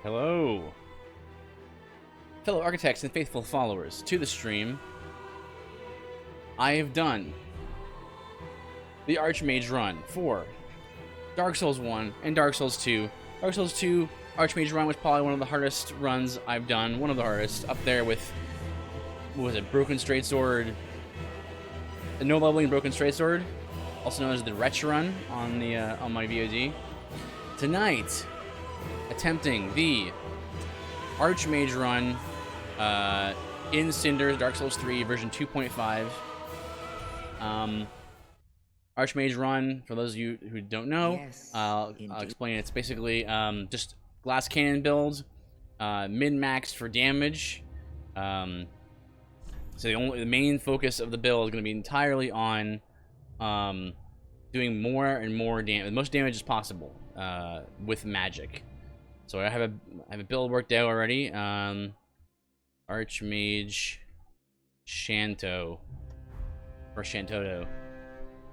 Hello, fellow architects and faithful followers to the stream. I have done the Archmage run for Dark Souls 1 and Dark Souls 2. Dark Souls 2 Archmage run was probably one of the hardest runs I've done. One of the hardest, up there with, what was it, Broken Straight Sword, the no leveling Broken Straight Sword, also known as the Wretch run on the on my VOD. Tonight, attempting the Archmage run in Cinders, Dark Souls 3, version 2.5. Archmage run, for those of you who don't know, Yes, I'll explain. It's basically just glass cannon build, min-maxed for damage. So the main focus of the build is going to be entirely on doing more and more damage, the most damage as possible with magic. So I have a build worked out already. Archmage Shanto or Shantoto.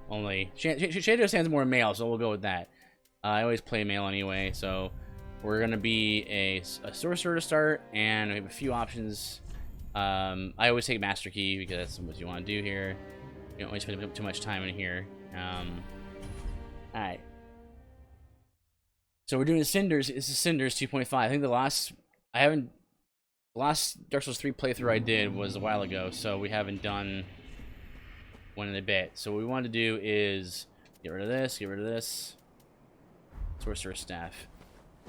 Only Shanto sounds more male, so we'll go with that. I always play male anyway, so we're gonna be a sorcerer to start, and we have a few options. I always take Master Key because that's what you want to do here. You don't always spend too much time in here. Alright. So we're doing Cinders. This is Cinders 2.5. I think the last Dark Souls 3 playthrough I did was a while ago, so we haven't done one in a bit. So what we want to do is get rid of this. Sorcerer Staff.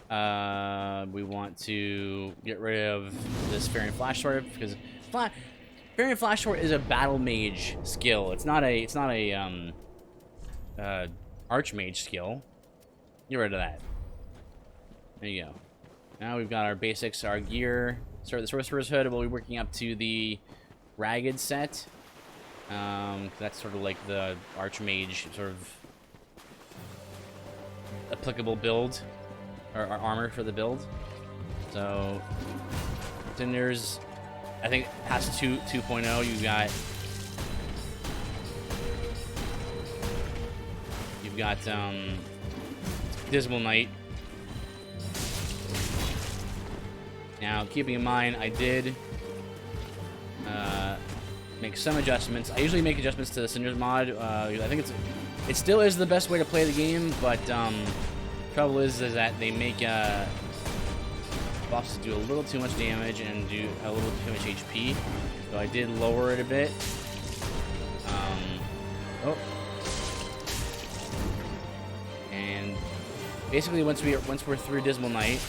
We want to get rid of this Fairy Flash Sword because Fairy Flash Sword is a battle mage skill. It's not a Archmage skill. Get rid of that. There you go. Now we've got our basics, our gear. Start with the Sorcerer's Hood. We'll be working up to the Ragged set. That's sort of like the Archmage sort of applicable build, or armor for the build. So, Cinders, I think past 2.0, you've got Dismal Night. Now, keeping in mind, I did make some adjustments. I usually make adjustments to the Cinders mod. I think it still is the best way to play the game, but trouble is that they make bosses do a little too much damage and do a little too much HP. So I did lower it a bit. And basically, once we're through Dismal Night,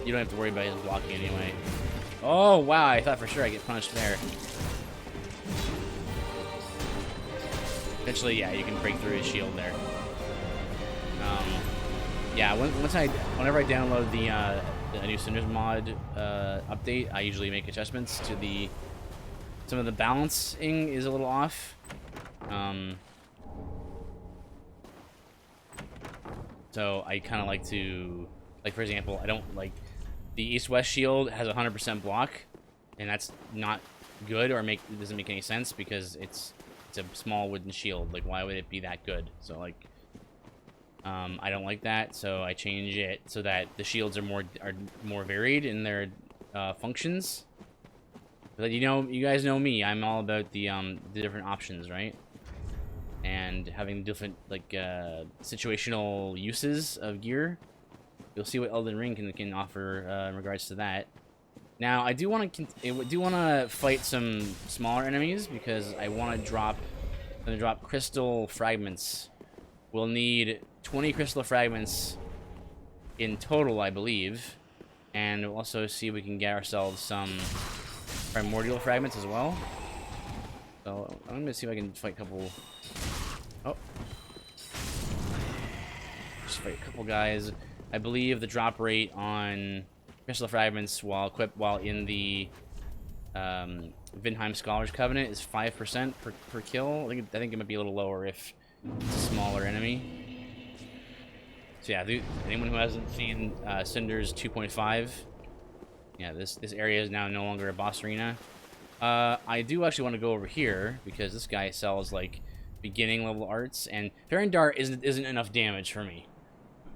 you don't have to worry about his blocking anyway. Oh wow! I thought for sure I'd get punished there. Eventually, yeah, you can break through his shield there. Yeah, whenever I download the new Cinders mod update, I usually make adjustments to some of the balancing is a little off. So I kind of like to, like, for example, I don't like the East-West shield has 100% block, and that's not good, or doesn't make any sense because it's a small wooden shield. Like, why would it be that good? So like, I don't like that, so I change it so that the shields are more varied in their functions. But you guys know me. I'm all about the different options, right? And having different like situational uses of gear. You'll see what Elden Ring can offer in regards to that. Now, I do want to fight some smaller enemies because I'm going to drop crystal fragments. We'll need 20 crystal fragments in total, I believe, and we'll also see if we can get ourselves some primordial fragments as well. So I'm going to see if I can fight a couple. Oh, just fight a couple guys. I believe the drop rate on crystal fragments while equipped while in the Vinheim Scholars Covenant is 5% per kill. I think it might be a little lower if it's a smaller enemy. So yeah, anyone who hasn't seen Cinders 2.5, yeah, this area is now no longer a boss arena. I do actually want to go over here because this guy sells like beginning level arts, and Farron Dart isn't enough damage for me.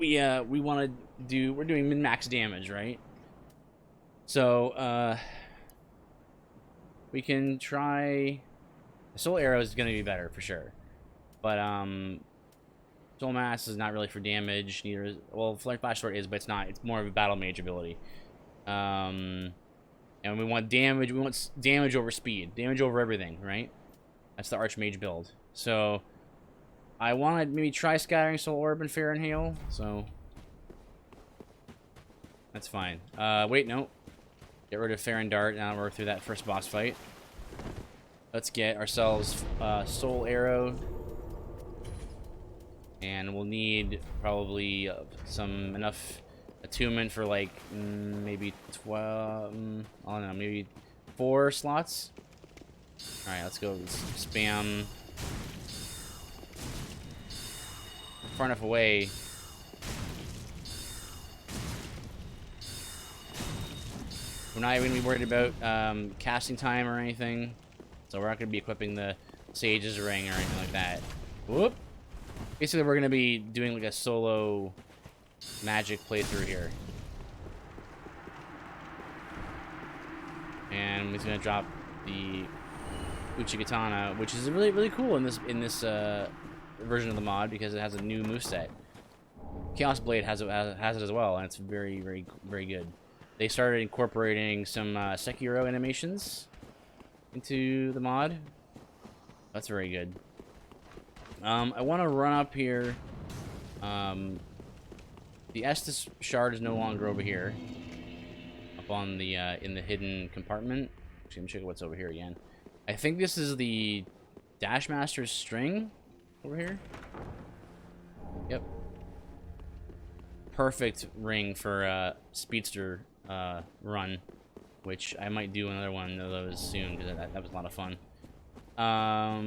we want to do, we're doing min-max damage, right? So we can try. Soul Arrow is going to be better for sure, but Soul Mass is not really for damage. Neither is, well, Flash Sword is, but it's not. It's more of a battle mage ability. And we want damage. We want damage over speed, damage over everything, right? That's the Archmage build. So I want to maybe try Scattering Soul Orb and Fair and Hail. So that's fine. Wait, no. Get rid of Fair and Dart. Now we're through that first boss fight. Let's get ourselves Soul Arrow. And we'll need probably enough attunement for like maybe 12, I don't know, maybe 4 slots. All right, let's go. Let's spam far enough away. We're not even gonna be worried about casting time or anything, so we're not gonna be equipping the Sage's Ring or anything like that. Whoop. Basically, we're gonna be doing like a solo magic playthrough here, and we're gonna drop the Uchigatana, which is really cool in this version of the mod because it has a new moveset. Chaos Blade has it as well, and it's very good. They started incorporating some Sekiro animations into the mod. That's very good. I want to run up here. The Estus shard is no longer over here. Up on the in the hidden compartment. Actually, let me check what's over here again. I think this is the Dashmaster's string over here. Yep. Perfect ring for speedster run, which I might do another one of those soon because that was a lot of fun.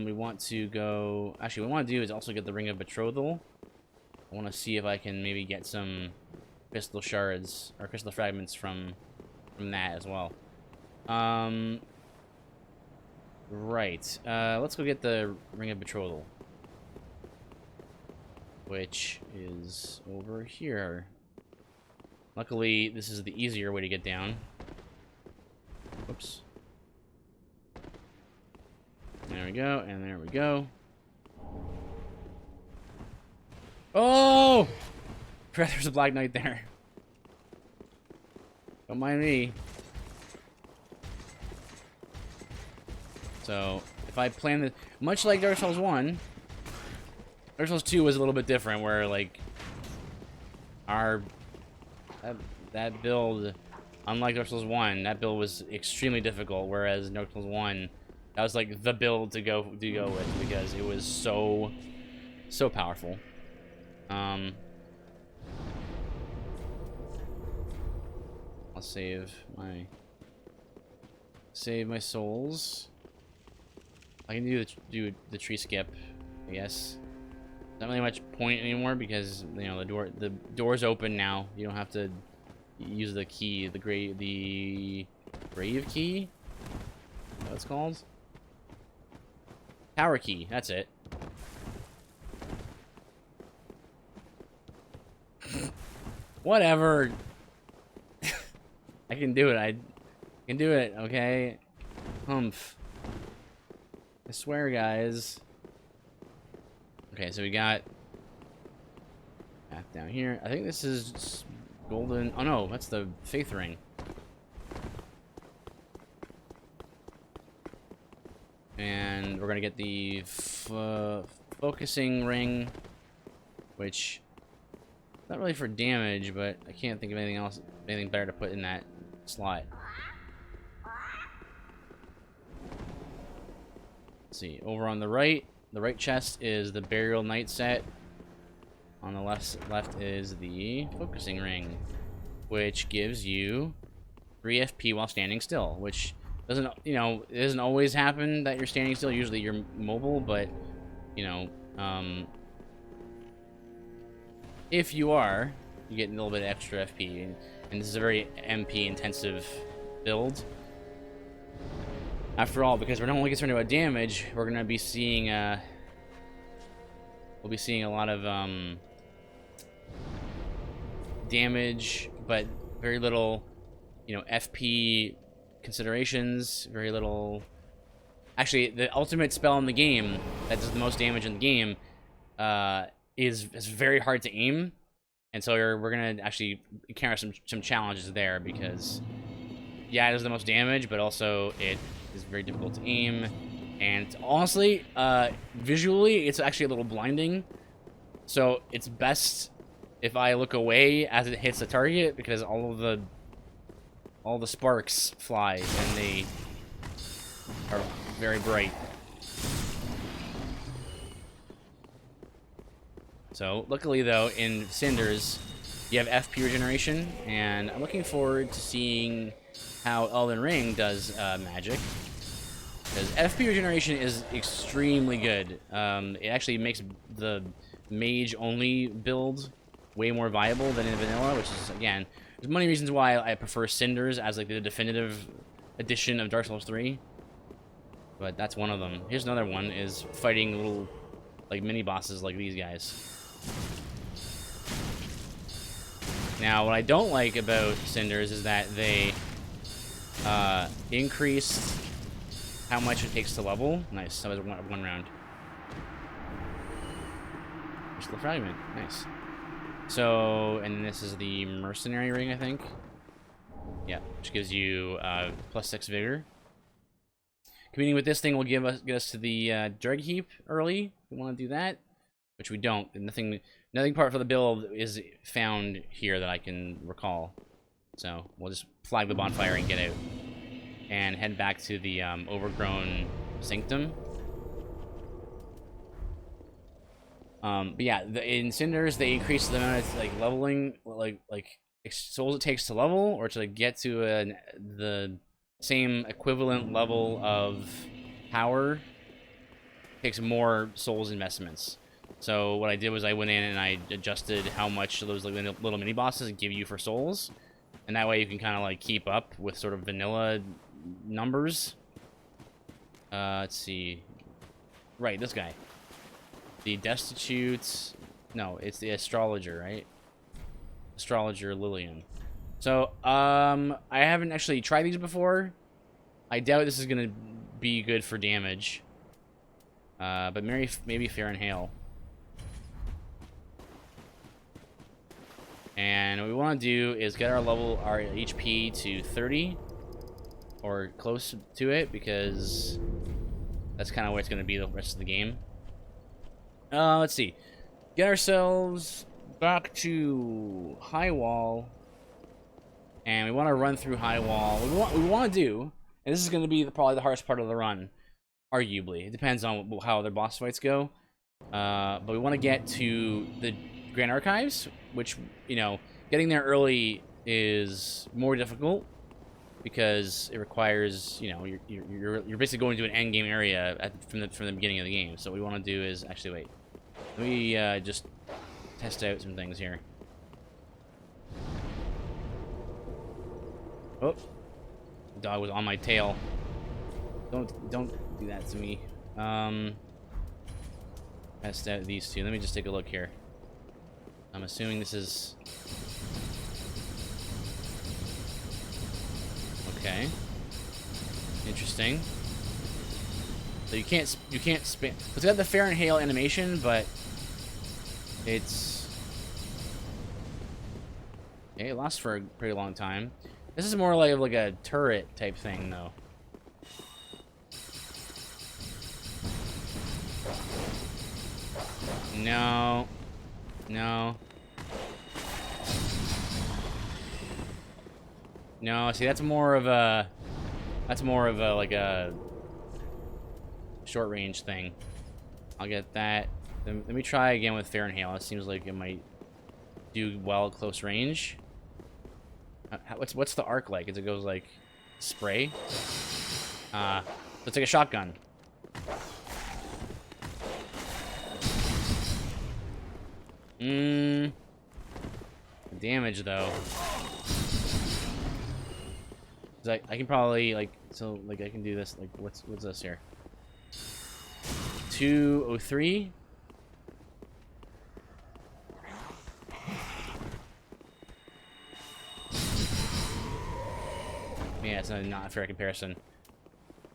We want to go. Actually, what I want to do is also get the Ring of Betrothal. I want to see if I can maybe get some crystal shards or crystal fragments from that as well. Right. Let's go get the Ring of Betrothal, which is over here. Luckily, this is the easier way to get down. Whoops. There we go, and there we go. Oh! Forgot there's a Black Knight there. Don't mind me. So, if I plan this... Much like Dark Souls 1, Dark Souls 2 was a little bit different, where, like... That build... Unlike Dark Souls 1, that build was extremely difficult, whereas Dark Souls 1... That was like the build to go with because it was so powerful. I'll save my souls. I can do the tree skip, I guess. Not really much point anymore because you know the door's open now. You don't have to use the key, the grave key. Is that what it's called? Tower key, that's it. Whatever. I can do it. I can do it, okay? Humph. I swear, guys. Okay, so we got back down here. I think this is golden. Oh no, that's the faith ring. And we're gonna get the focusing ring, which not really for damage, but I can't think of anything else, anything better to put in that slot. Let's see, over on the right chest is the Burial Knight set. On the left is the focusing ring, which gives you 3 FP while standing still, which doesn't, you know, it doesn't always happen that you're standing still. Usually you're mobile, but, you know, if you are, you get a little bit of extra FP. And this is a very MP intensive build. After all, because we're not only concerned about damage, we're gonna be seeing, we'll be seeing a lot of, damage, but very little, you know, FP considerations, very little... Actually, the ultimate spell in the game that does the most damage in the game is very hard to aim, and so we're gonna actually encounter some challenges there because, yeah, it does the most damage, but also it is very difficult to aim, and honestly, visually, it's actually a little blinding. So it's best if I look away as it hits the target because all the sparks fly and they are very bright. So, luckily though, in Cinders, you have FP regeneration, and I'm looking forward to seeing how Elden Ring does magic. Because FP regeneration is extremely good. It actually makes the mage-only build way more viable than in vanilla, which is, again, there's many reasons why I prefer Cinders as like the definitive edition of Dark Souls 3. But that's one of them. Here's another one, is fighting little, like, mini-bosses like these guys. Now, what I don't like about Cinders is that they increased how much it takes to level. Nice, that was one round. There's the fragment, nice. So, and this is the mercenary ring, I think. Yeah, which gives you +6 vigor. Competing with this thing will get us to the dreg heap early. We want to do that, which we don't. Nothing part for the build is found here that I can recall. So we'll just flag the bonfire and get out, and head back to the overgrown sanctum. But yeah, in Cinders they increase the amount of like leveling, like souls it takes to level, or to get to the same equivalent level of power takes more souls investments. So what I did was I went in and I adjusted how much those like little mini bosses give you for souls, and that way you can kind of like keep up with sort of vanilla numbers. Let's see. Right, this guy. The Destitute... No, it's the Astrologer, right? Astrologer Lillian. So, I haven't actually tried these before. I doubt this is going to be good for damage. But maybe Fair and Hail. And what we want to do is get our HP to 30. Or close to it, because that's kind of where it's going to be the rest of the game. Let's see. Get ourselves back to High Wall. And we want to run through High Wall. What we want to do, and this is going to be probably the hardest part of the run, arguably. It depends on how other boss fights go. But we want to get to the Grand Archives, which, you know, getting there early is more difficult because it requires, you know, you're basically going to an end game area from the beginning of the game. So what we want to do is actually wait. Let me just test out some things here. Oh, the dog was on my tail. Don't do that to me. Test out these two. Let me just take a look here. I'm assuming this is okay. Interesting. So you can't spin. It's got the Fair and Hail animation, but it's okay. It lasts for a pretty long time. This is more like a turret type thing, though. No. No. No, see, that's more of a like a short range thing. I'll get that. Then let me try again with Fair and Hail. It seems like it might do well at close range. What's the arc like? It goes like spray. It's like a shotgun. Damage though. I can probably like I can do this like what's this here? 203. Yeah, it's not a fair comparison.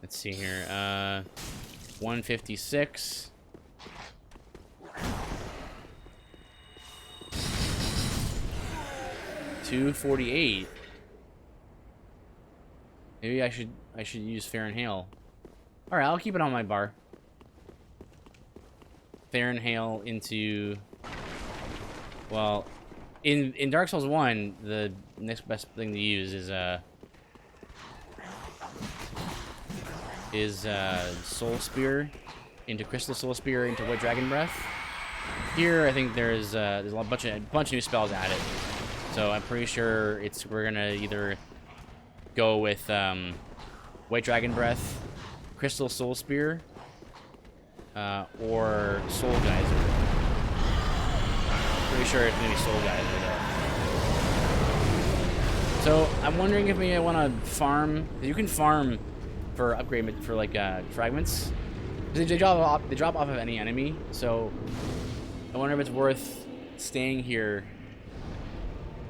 Let's see here. 156. $248. Maybe I should use Fair and Hail. All right, I'll keep it on my bar. Fair and Hail into, well, in Dark Souls 1, the next best thing to use is Soul Spear into Crystal Soul Spear into White Dragon Breath. Here, I think there's a bunch of new spells added, so I'm pretty sure we're gonna either go with White Dragon Breath, Crystal Soul Spear, or Soul Geyser. Pretty sure it's gonna be Soul Geyser though. So I'm wondering if maybe I want to farm. You can farm for upgrade for like fragments. They drop off of any enemy. So I wonder if it's worth staying here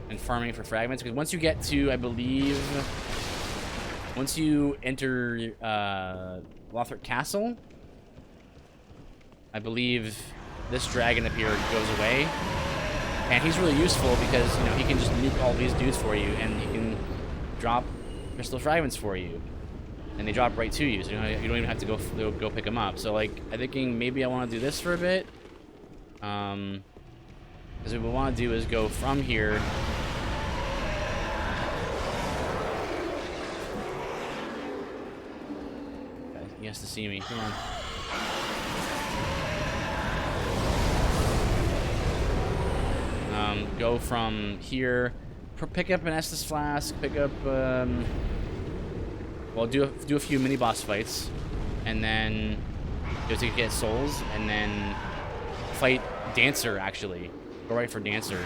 and farming for fragments, because once you get to, I believe, once you enter Lothric Castle, I believe this dragon up here goes away, and he's really useful because, you know, he can just nuke all these dudes for you, and he can drop crystal fragments for you, and they drop right to you, so you don't even have to go pick them up. So like, I'm thinking maybe I want to do this for a bit, because what we want to do is go from here. He has to see me. Come on. Go from here. Pick up an Estus Flask. Pick up. Well, do a few mini boss fights, and then go to get souls, and then fight Dancer. Actually, go right for Dancer.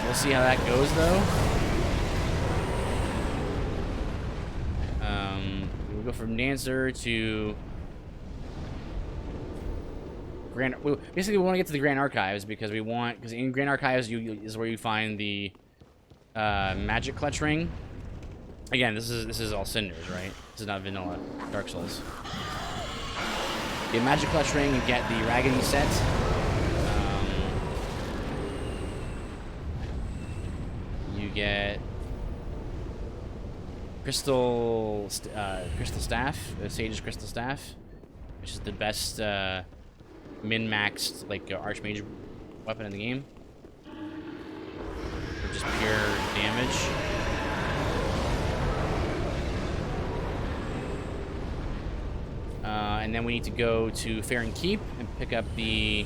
We'll see how that goes, though. We'll go from Dancer to Grand. Basically, we want to get to the Grand Archives because in Grand Archives is where you find the Magic Clutch Ring. Again, this is all Cinders, right? This is not vanilla Dark Souls. Get Magic Clutch Ring and get the Raggedy set. You get Crystal Staff, Sage's Crystal Staff, which is the best min-maxed like Archmage weapon in the game for just pure damage. And then we need to go to Fair and Keep and pick up the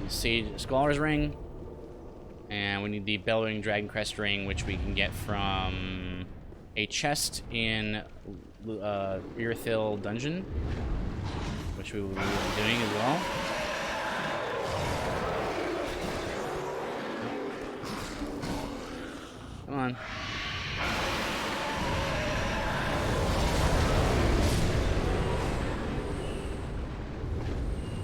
Sage Scholar's Ring. And we need the Bellowing Dragon Crest Ring, which we can get from a chest in Irithil Dungeon, which we will be doing as well. Come on.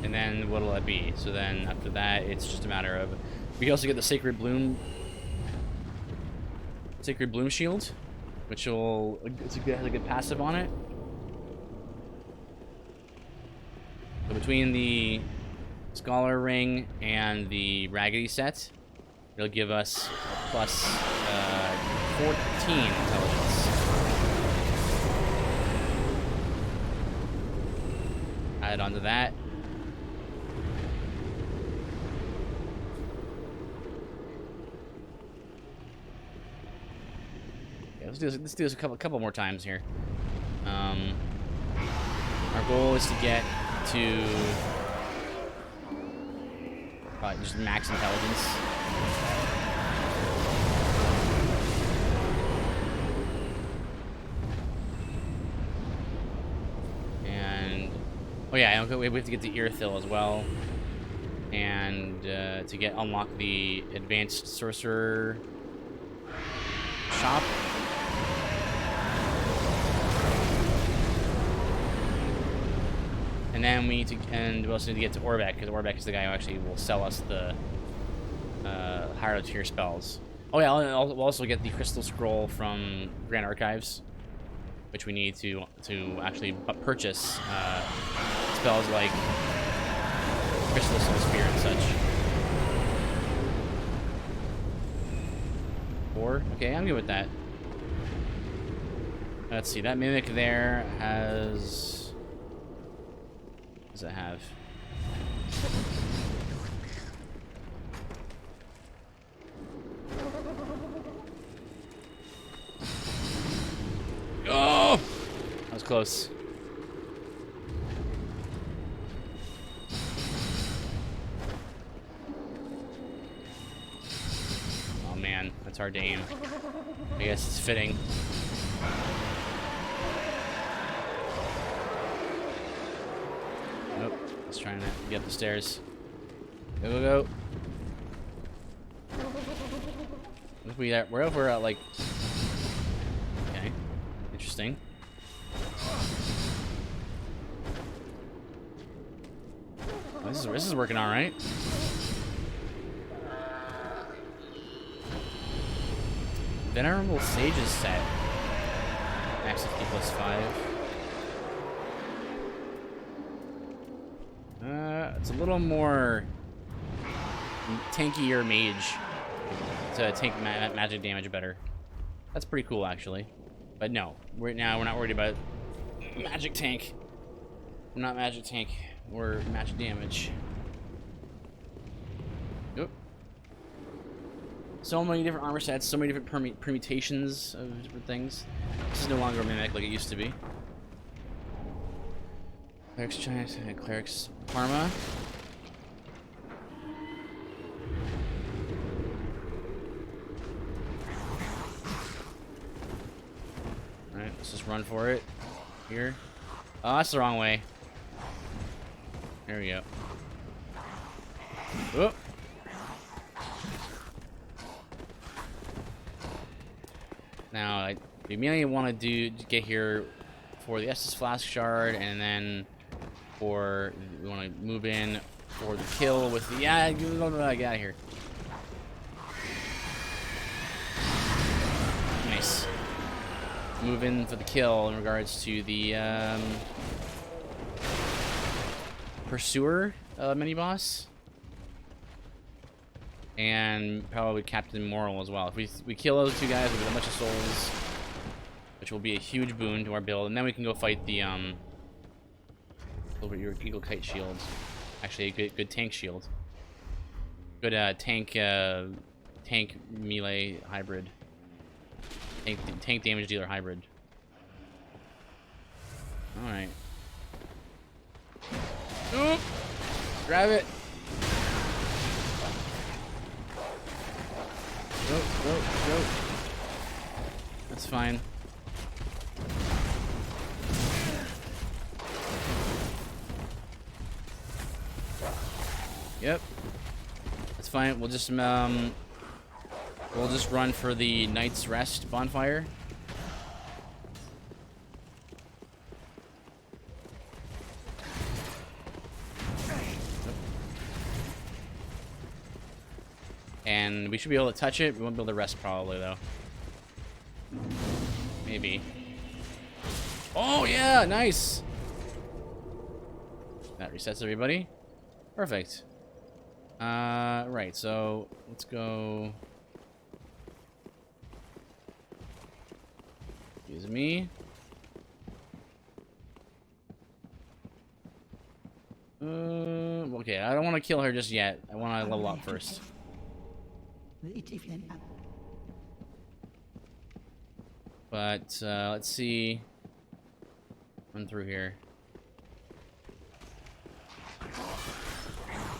And then what'll that be? So then after that, it's just a matter of... We can also get the Sacred Bloom Shield, which has a good passive on it. So between the Scholar Ring and the Raggedy set, it'll give us a plus 14 intelligence. Add on to that. Let's do this a couple more times here. Our goal is to get to probably just max intelligence. And oh yeah, we have to get to Irithil as well, and to unlock the advanced sorcerer shop. And then we also need to get to Orbeck, because Orbeck is the guy who actually will sell us the higher tier spells. Oh yeah, we'll also get the crystal scroll from Grand Archives, which we need to actually purchase spells like Crystal Soul Spear and such. 4? Okay, I'm good with that. Let's see, that Mimic there has... What does it have? Oh! That was close. Oh man, that's hard to aim. I guess it's fitting. Nope, let's try to get up the stairs. Go, go, go. We're over at like... Okay, interesting. Oh, this is working all right. Venerable Sage's set. Max HP +5. It's a little more tankier mage to take magic damage better. That's pretty cool, actually. But no, we're not worried about magic tank. We're not magic tank. We're magic damage. Oop. So many different armor sets, so many different permutations of different things. This is no longer a mimic like it used to be. Cleric's Giant, Cleric's Parma. Alright, let's just run for it. Here. Oh, that's the wrong way. There we go. Whoop. Now, we mainly want to get here for the Estus Flask Shard, and then we want to move in for the kill with the... Yeah, get out of here. Nice. Move in for the kill in regards to the Pursuer mini-boss. And probably Captain Moral as well. If we kill those two guys, we'll get a bunch of souls, which will be a huge boon to our build. And then we can go fight the your Eagle Kite shield. Actually, a good tank shield. Good tank melee hybrid. Tank damage dealer hybrid. All right. Oop! Grab it. Go, go, go. That's fine. Yep. That's fine. We'll just run for the Night's Rest bonfire. And we should be able to touch it. We won't be able to rest probably though. Maybe. Oh yeah, nice. That resets everybody. Perfect. Right, so let's go. Excuse me. Okay, I don't want to kill her just yet. I want to level up first. But let's see. Run through here.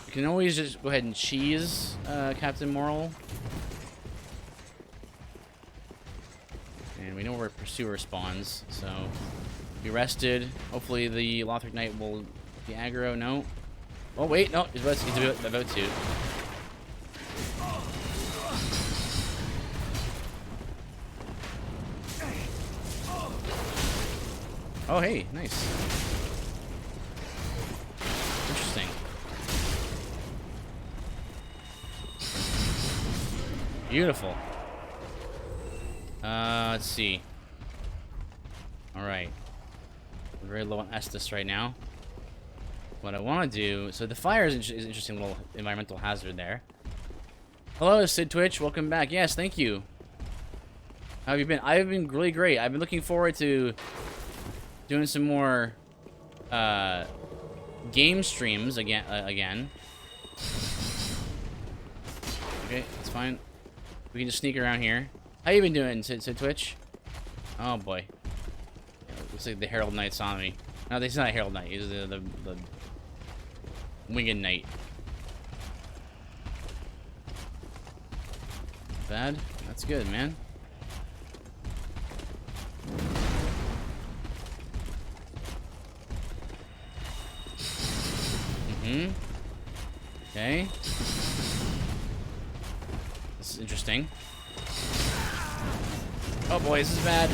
You can always just go ahead and cheese Captain Moral. And we know where Pursuer spawns, so be rested. Hopefully the Lothric Knight will be aggro. No. Oh wait, no, he's about to. Oh hey, nice. Interesting. Beautiful. Let's see. Alright. We're very low on Estus right now. What I want to do... So the fire is an interesting little environmental hazard there. Hello, Sid Twitch. Welcome back. Yes, thank you. How have you been? I've been really great. I've been looking forward to doing some more game streams again. Okay, it's fine. We can just sneak around here. How you been doing, Sid Twitch? Oh boy. Yeah, looks like the Herald Knight saw me. No, he's not a Herald Knight. He's the Winged Knight. Bad. That's good, man. Okay. This is interesting. Oh boy, this is bad.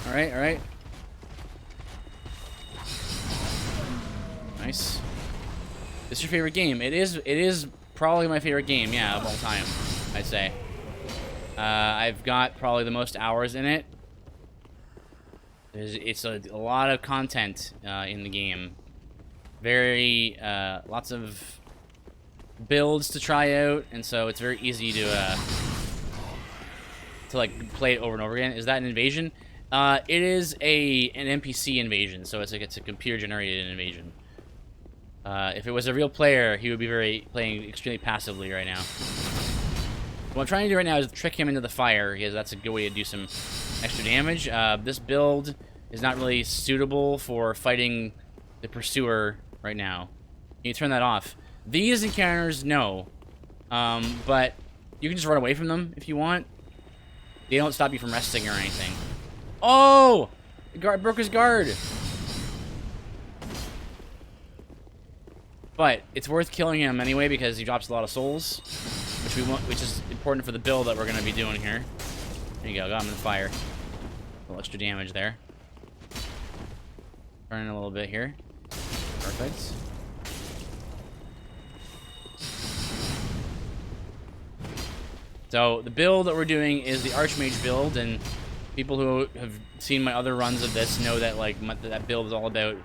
Alright, alright. Nice. This is your favorite game? It is probably my favorite game, yeah, of all time, I'd say. I've got probably the most hours in it. It's a lot of content in the game. Very, lots of builds to try out, and so it's very easy to like play it over and over again. Is that an invasion? It is an NPC invasion, so it's a computer generated invasion. If it was a real player, he would be playing extremely passively right now. What I'm trying to do right now is trick him into the fire, because that's a good way to do some extra damage. This build is not really suitable for fighting the pursuer right now. Can you turn that off? These encounters, no. But you can just run away from them if you want. They don't stop you from resting or anything. Oh! The guard broke his guard. But it's worth killing him anyway because he drops a lot of souls, which is important for the build that we're going to be doing here. There you go, got him in the fire. A little extra damage there. Burning a little bit here. Perfect. So the build that we're doing is the Archmage build, and people who have seen my other runs of this know that that build is all about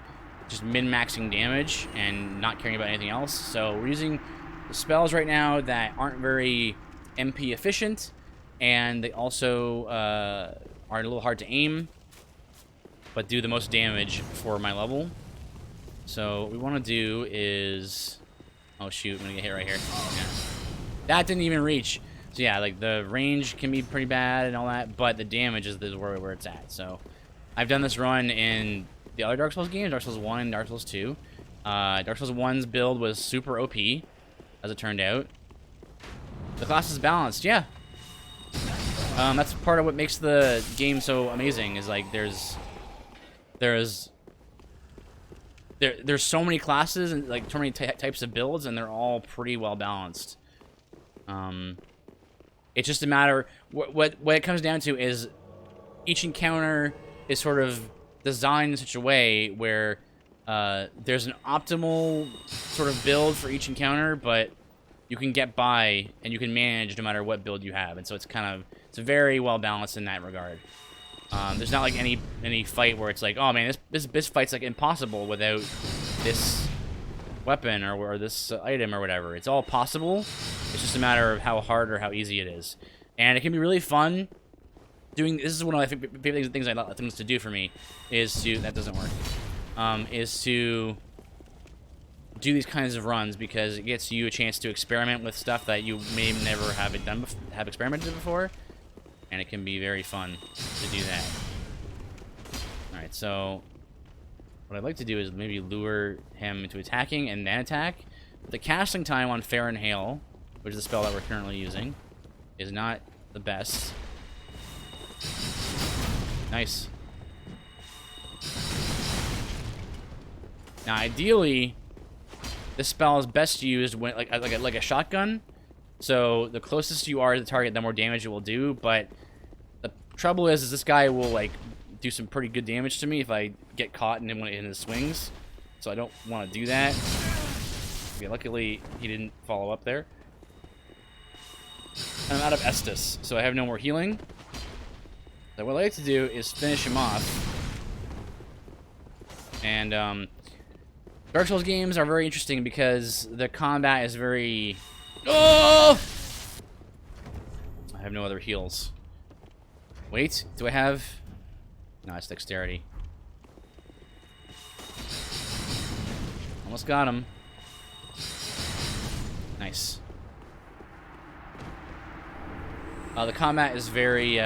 just min-maxing damage and not caring about anything else. So we're using spells right now that aren't very MP efficient, and they also are a little hard to aim, but do the most damage for my level. So what we want to do is... Oh shoot, I'm gonna get hit right here. Yeah. That didn't even reach. So yeah, like the range can be pretty bad and all that, but the damage is where it's at. So I've done this run in the other Dark Souls games, Dark Souls 1 and Dark Souls 2. Dark Souls 1's build was super OP, as it turned out. The class is balanced, yeah. That's part of what makes the game so amazing, is like there's so many classes and like so many types of builds, and they're all pretty well balanced. It's just a matter, what it comes down to is each encounter is sort of designed in such a way where there's an optimal sort of build for each encounter, but you can get by and you can manage no matter what build you have, and so it's very well balanced in that regard. There's not like any fight where it's like, oh man, this fight's like impossible without this weapon or this item or whatever. It's all possible. It's just a matter of how hard or how easy it is, and it can be really fun. This is one of my favorite things I like things to do for me is to that doesn't work. Is to do these kinds of runs because it gets you a chance to experiment with stuff that you may never have experimented before, and it can be very fun to do that. All right, so what I'd like to do is maybe lure him into attacking and then attack. The casting time on Fair and Hail, which is the spell that we're currently using, is not the best. Nice. Now, ideally, this spell is best used when like a shotgun. So the closest you are to the target, the more damage it will do. But the trouble is this guy will like do some pretty good damage to me if I get caught in his swings. So I don't want to do that. Okay, luckily he didn't follow up there. And I'm out of Estus, so I have no more healing. So what I like to do is finish him off. And Dark Souls games are very interesting because the combat is very... Oh! I have no other heals. Wait, do I have... No, it's dexterity. Almost got him. Nice. The combat is very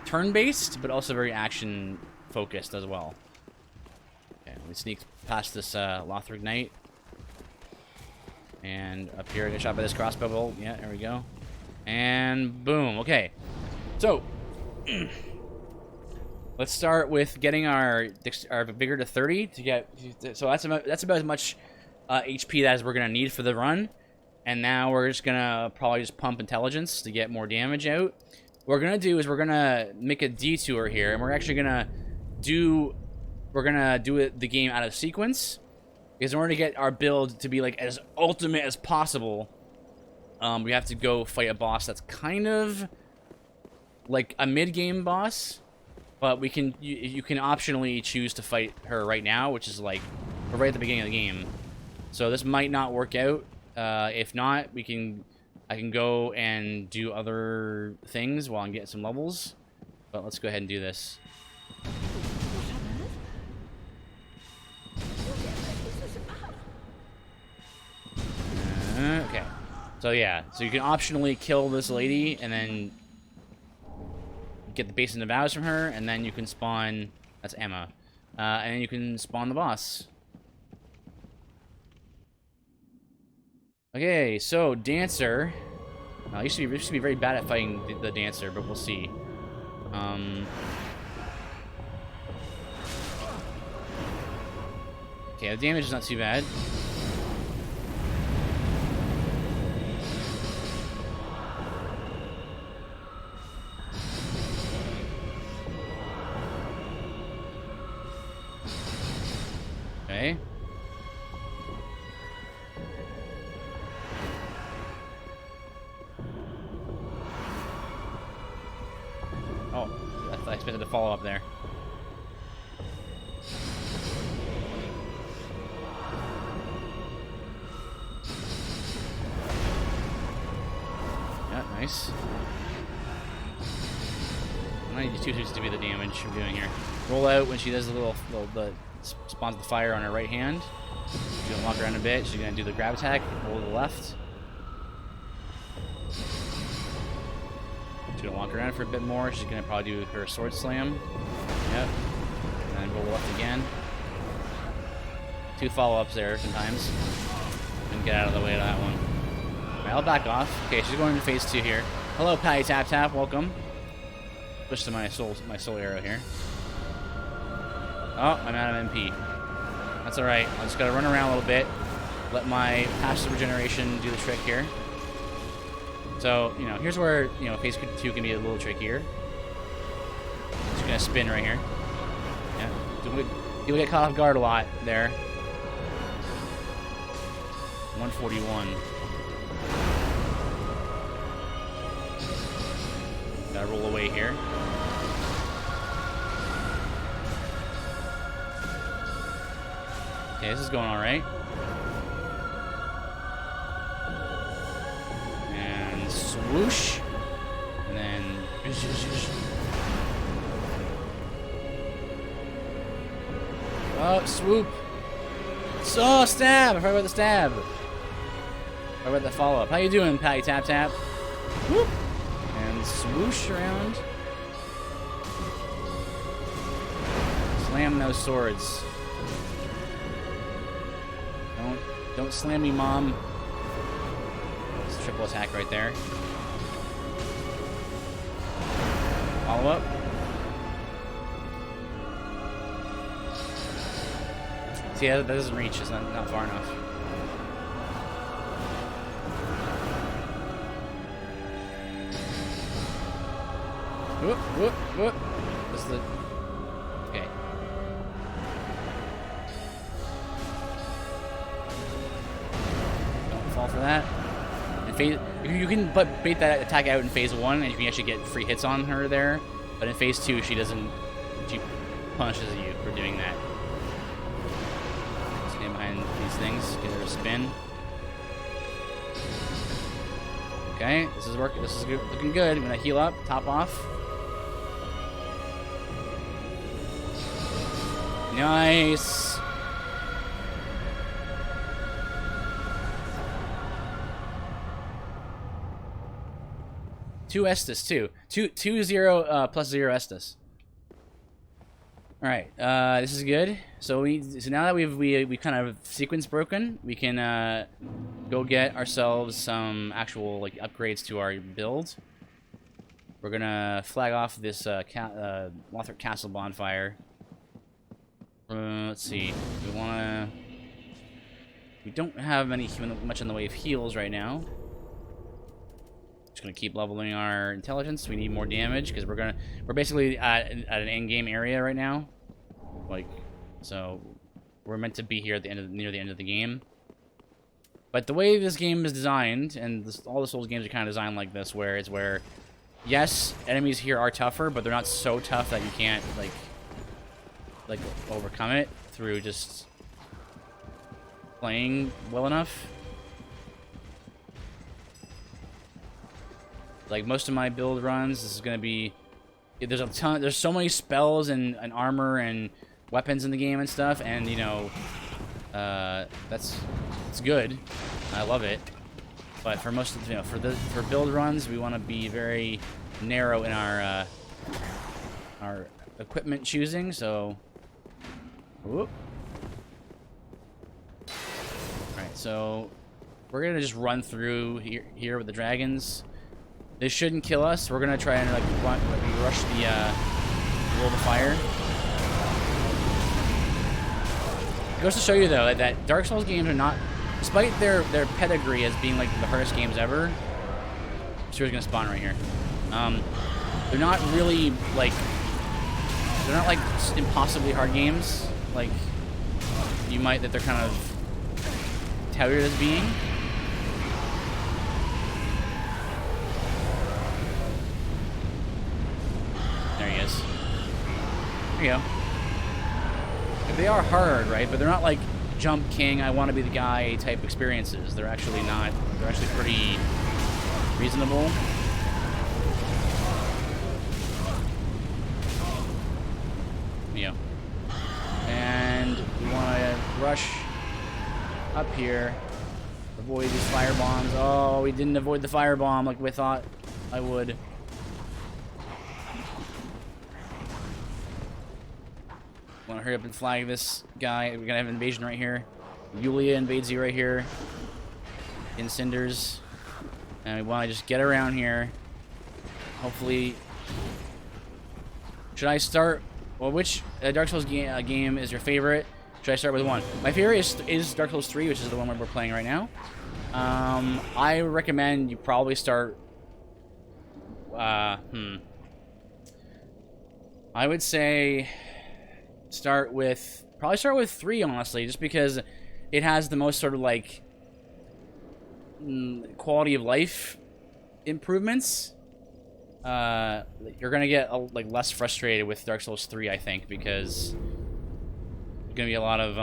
turn-based, but also very action-focused as well. Okay, let me sneak past this Lothric Knight. And up here, I get shot by this crossbow bolt. Yeah, there we go. And boom. Okay. So, let's start with getting our vigor to 30 to get. So that's about as much HP as we're gonna need for the run. And now we're just gonna probably just pump intelligence to get more damage out. What we're gonna do is we're gonna make a detour here, and we're actually gonna do the game out of sequence, because in order to get our build to be like as ultimate as possible, we have to go fight a boss that's kind of like a mid-game boss, but we can you can optionally choose to fight her right now, which is like right at the beginning of the game. So this might not work out. If not, I can go and do other things while I'm getting some levels. But let's go ahead and do this. Okay. So yeah, so you can optionally kill this lady and then get the base and the vows from her, and then you can spawn. That's Emma. And then you can spawn the boss. Okay, so Dancer. I used to be very bad at fighting the Dancer, but we'll see. Okay, the damage is not too bad. Okay. Oh, I expected to follow up there. Yeah, nice. I need two hits to be the damage I'm doing here. Roll out when she does the spawns the fire on her right hand. She's gonna walk around a bit. She's gonna do the grab attack. Roll to the left. She's gonna walk around for a bit more. She's gonna probably do her sword slam. Yep. And then roll left again. Two follow-ups there sometimes. And get out of the way of that one. Alright, I'll back off. Okay, she's going into phase 2 here. Hello, Patty Tap Tap. Welcome. Switch to my soul arrow here. Oh, I'm out of MP. That's alright. I just gotta run around a little bit. Let my passive regeneration do the trick here. So, you know, here's where, you know, phase 2 can be a little trickier. Just gonna spin right here. Yeah. People get caught off guard a lot there. 141. Gotta roll away here. Okay, this is going alright. And swoosh. And then... Oh, swoop. So, stab! I forgot about the stab. I forgot about the follow-up. How you doing, Patty Tap Tap? Whoop. And swoosh around. Slam those swords. Don't slam me, Mom. It's a triple attack right there. Follow up. See, that doesn't reach. It's not far enough. Whoop, whoop, whoop. This is the... Okay. Don't fall for that. And you can bait that attack out in phase 1, and you can actually get free hits on her there. But in phase 2, she punishes you for doing that. Stand behind these things, get her to spin. Okay, this is working. This is good, looking good. I'm gonna heal up, top off. Nice. Two Estus too. Two 0 plus 0 Estus. All right, this is good. So now that we kind of sequence broken, we can go get ourselves some actual like upgrades to our build. We're gonna flag off this Lothric Castle bonfire. Let's see. We don't have much in the way of heals right now. Just gonna keep leveling our intelligence. We need more damage because we're basically at an end game area right now. Like, so we're meant to be here at the end near the end of the game. But the way this game is designed, and all the Souls games are kind of designed like this, where yes, enemies here are tougher, but they're not so tough that you can't like overcome it through just playing well enough. Like most of my build runs, this is gonna be there's so many spells and armor and weapons in the game and stuff, and you know it's good. I love it. But for most of for build runs, we want to be very narrow in our equipment choosing. So, whoop. All right, so we're gonna just run through here with the dragons. They shouldn't kill us. We're gonna try and like rush the wall of fire. It goes to show you though that Dark Souls games are not, despite their pedigree as being like the hardest games ever. Stuart's gonna spawn right here. They're not really like impossibly hard games like that they're kind of touted as being. There he is. There you go. They are hard, right? But they're not like Jump King, I want to be the guy type experiences. They're actually not. They're actually pretty reasonable. Yeah. And we want to rush up here. Avoid these fire bombs. Oh, we didn't avoid the fire bomb like we thought I would. Want to hurry up and flag this guy. We're gonna have an invasion right here. Yulia invades you right here in Cinders, and we want to just get around here. Hopefully, should I start? Well, which Dark Souls game is your favorite? Should I start with one? My favorite is Dark Souls 3, which is the one we're playing right now. I recommend you probably start. I would say. Probably start with 3, honestly, just because it has the most sort of like quality of life improvements. You're gonna get like less frustrated with Dark Souls 3, I think, because there's gonna be a lot of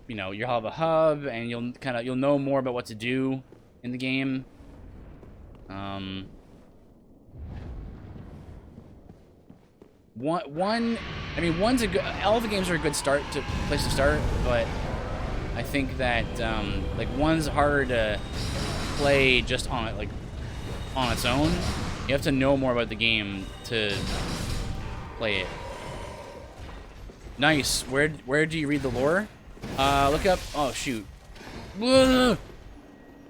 you'll have a hub and you'll know more about what to do in the game. One's a good. All the games are a good place to start, but I think that like one's harder to play just on its own. You have to know more about the game to play it. Nice. Where do you read the lore? Look up. Oh shoot. There's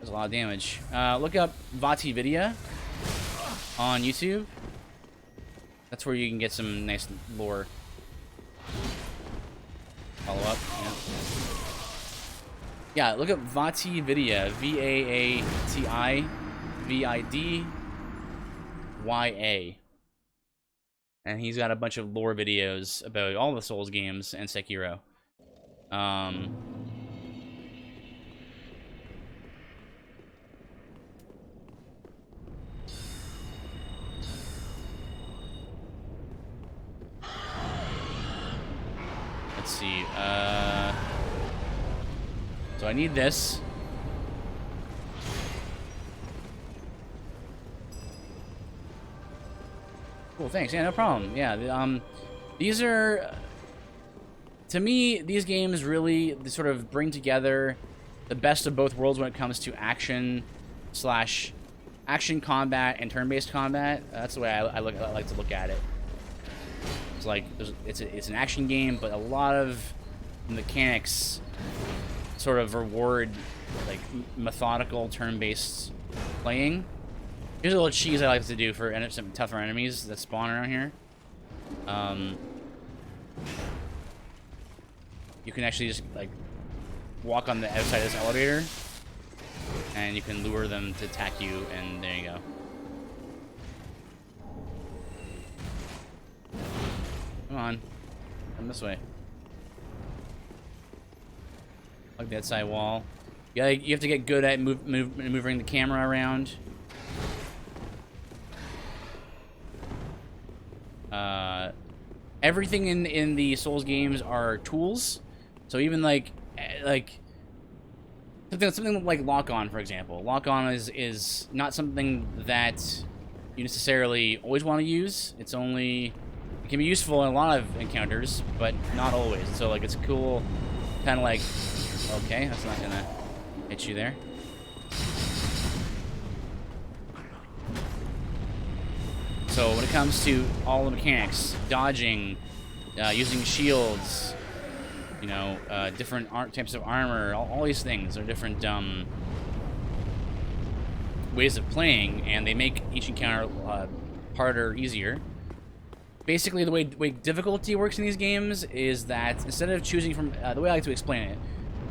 a lot of damage. Look up Vati Vidya on YouTube. That's where you can get some nice lore. Follow up, yeah. Yeah, look up Vati Vidya, Vaati Vidya. And he's got a bunch of lore videos about all the Souls games and Sekiro. So I need this. Cool, thanks. Yeah, no problem. Yeah, these are... To me, these games really sort of bring together the best of both worlds when it comes to action combat and turn-based combat. That's the way I like to look at it. It's like it's an action game, but a lot of mechanics sort of reward like methodical turn-based playing. Here's a little cheese I like to do for some tougher enemies that spawn around here. You can actually just like walk on the outside of this elevator, and you can lure them to attack you, and there you go. Come on, come this way. Like that side wall. You have to get good at moving the camera around. Everything in the Souls games are tools. So even like something like lock on, for example. Lock on is not something that you necessarily always want to use. It can be useful in a lot of encounters, but not always. So like it's cool, kind of like, okay, that's not gonna hit you there. So when it comes to all the mechanics, dodging, using shields, you know, different types of armor, all these things are different ways of playing, and they make each encounter harder or easier. Basically, the way difficulty works in these games is that instead of choosing from, the way I like to explain it,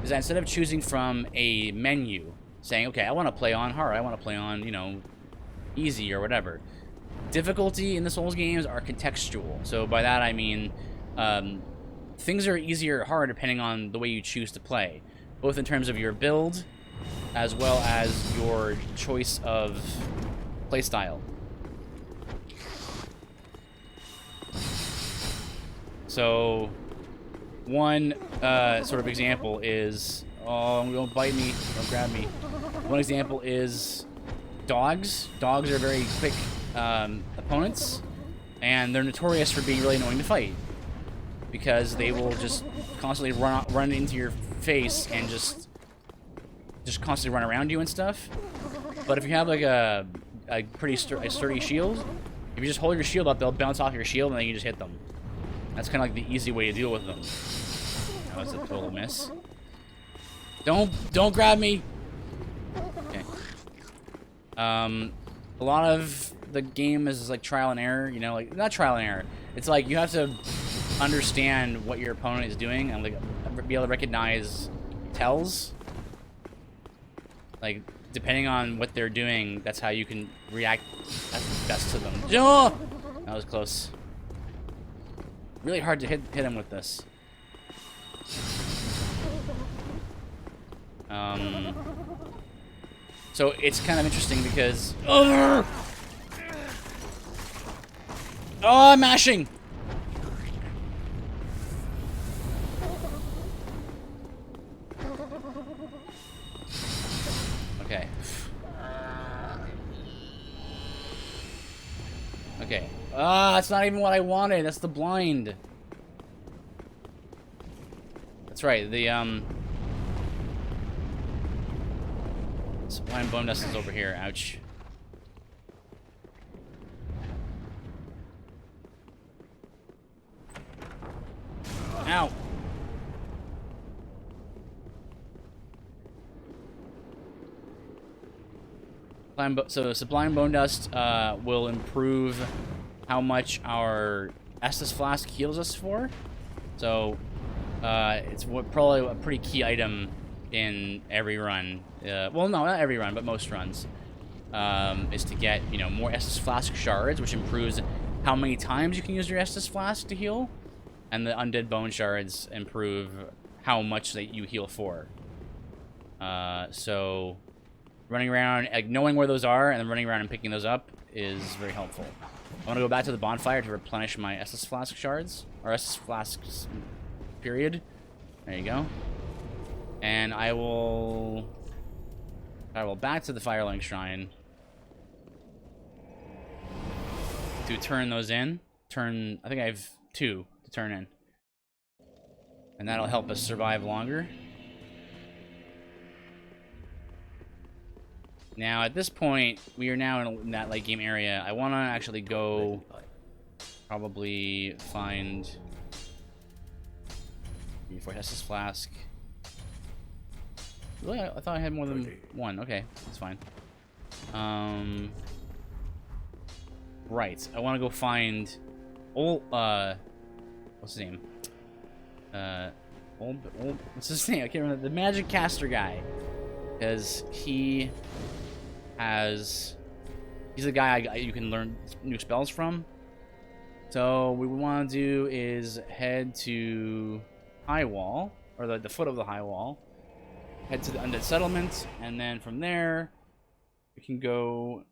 is that instead of choosing from a menu, saying, okay, I want to play on hard, I want to play on, you know, easy or whatever. Difficulty in the Souls games are contextual. So by that I mean things are easier or hard depending on the way you choose to play, both in terms of your build as well as your choice of playstyle. So one sort of example is, oh, don't bite me, don't grab me. One example is dogs. Dogs are very quick opponents, and they're notorious for being really annoying to fight because they will just constantly run into your face and just constantly run around you and stuff. But if you have like a pretty sturdy shield, if you just hold your shield up, they'll bounce off your shield and then you just hit them. That's kind of like the easy way to deal with them. That was a total miss. Don't grab me. Okay. A lot of the game is like trial and error, you know, like not trial and error. It's like you have to understand what your opponent is doing and like be able to recognize tells. Like depending on what they're doing, that's how you can react best to them. Oh! That was close. Really hard to hit him with this. So it's kind of interesting because oh, I'm mashing. Okay. Okay. Ah, that's not even what I wanted. That's the blind. That's right. The Sublime Bone Dust is over here. Ouch. Ow. So Sublime Bone Dust will improve how much our Estus Flask heals us for. So it's probably a pretty key item in every run. Well, no, not every run, but most runs. Is to get, you know, more Estus Flask shards, which improves how many times you can use your Estus Flask to heal. And the Undead Bone Shards improve how much that you heal for. So running around, like knowing where those are and then running around and picking those up is very helpful. I want to go back to the bonfire to replenish my Estus Flask shards, or Estus Flasks, period. There you go. And I will travel back to the Firelink Shrine to turn those in. I think I have 2 to turn in. And that'll help us survive longer. Now, at this point, we are now in that late game area. I want to actually go probably find... Before Hestus Flask. Really? I thought I had more than 1. Okay, that's fine. Right. I want to go find... what's his name? What's his name? I can't remember. The magic caster guy. Because he's the guy you can learn new spells from. So what we want to do is head to High Wall, or the foot of the High Wall. Head to the Undead Settlement, and then from there we can go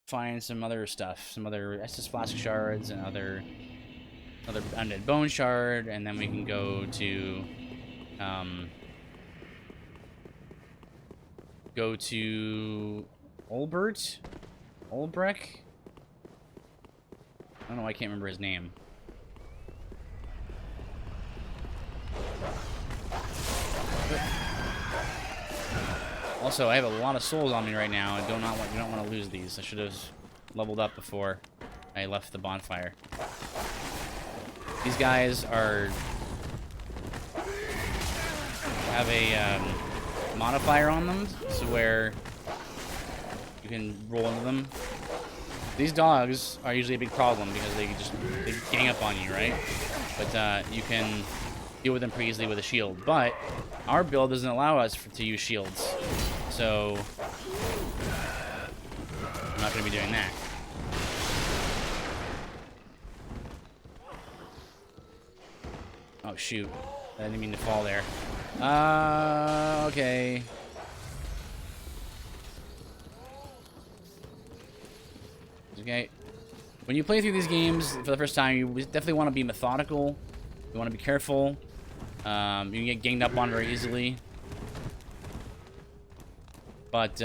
find some other stuff, some other Estus Flask shards and other Undead Bone shard, and then we can go to Olbrecht. I don't know why I can't remember his name. Also, I have a lot of souls on me right now. I don't want to lose these. I should have leveled up before I left the bonfire. These guys have a modifier on them, so where you can roll into them. These dogs are usually a big problem because they gang up on you, right? But you can deal with them pretty easily with a shield. But our build doesn't allow us to use shields, so I'm not going to be doing that. Oh shoot! I didn't mean to fall there. Okay. Okay. When you play through these games for the first time, you definitely want to be methodical. You want to be careful. You can get ganged up on very easily. But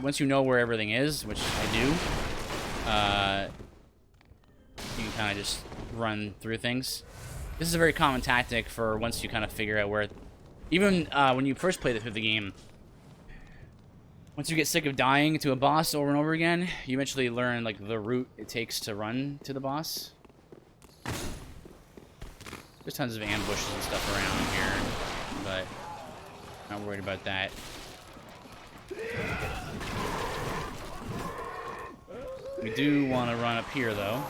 once you know where everything is, which I do, you can kind of just run through things. This is a very common tactic for once you kind of figure out where... Even when you first play through the game, once you get sick of dying to a boss over and over again, you eventually learn like the route it takes to run to the boss. There's tons of ambushes and stuff around here, but not worried about that. We do want to run up here, though.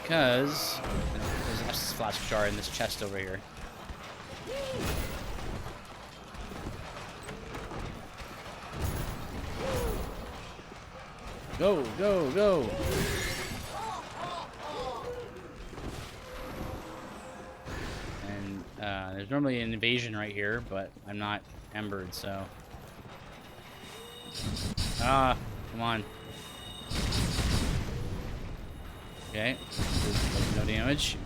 Because there's an Estus Flask shard in this chest over here. Go, go, go! And there's normally an invasion right here, but I'm not embered, so... Ah, come on. Okay, no damage.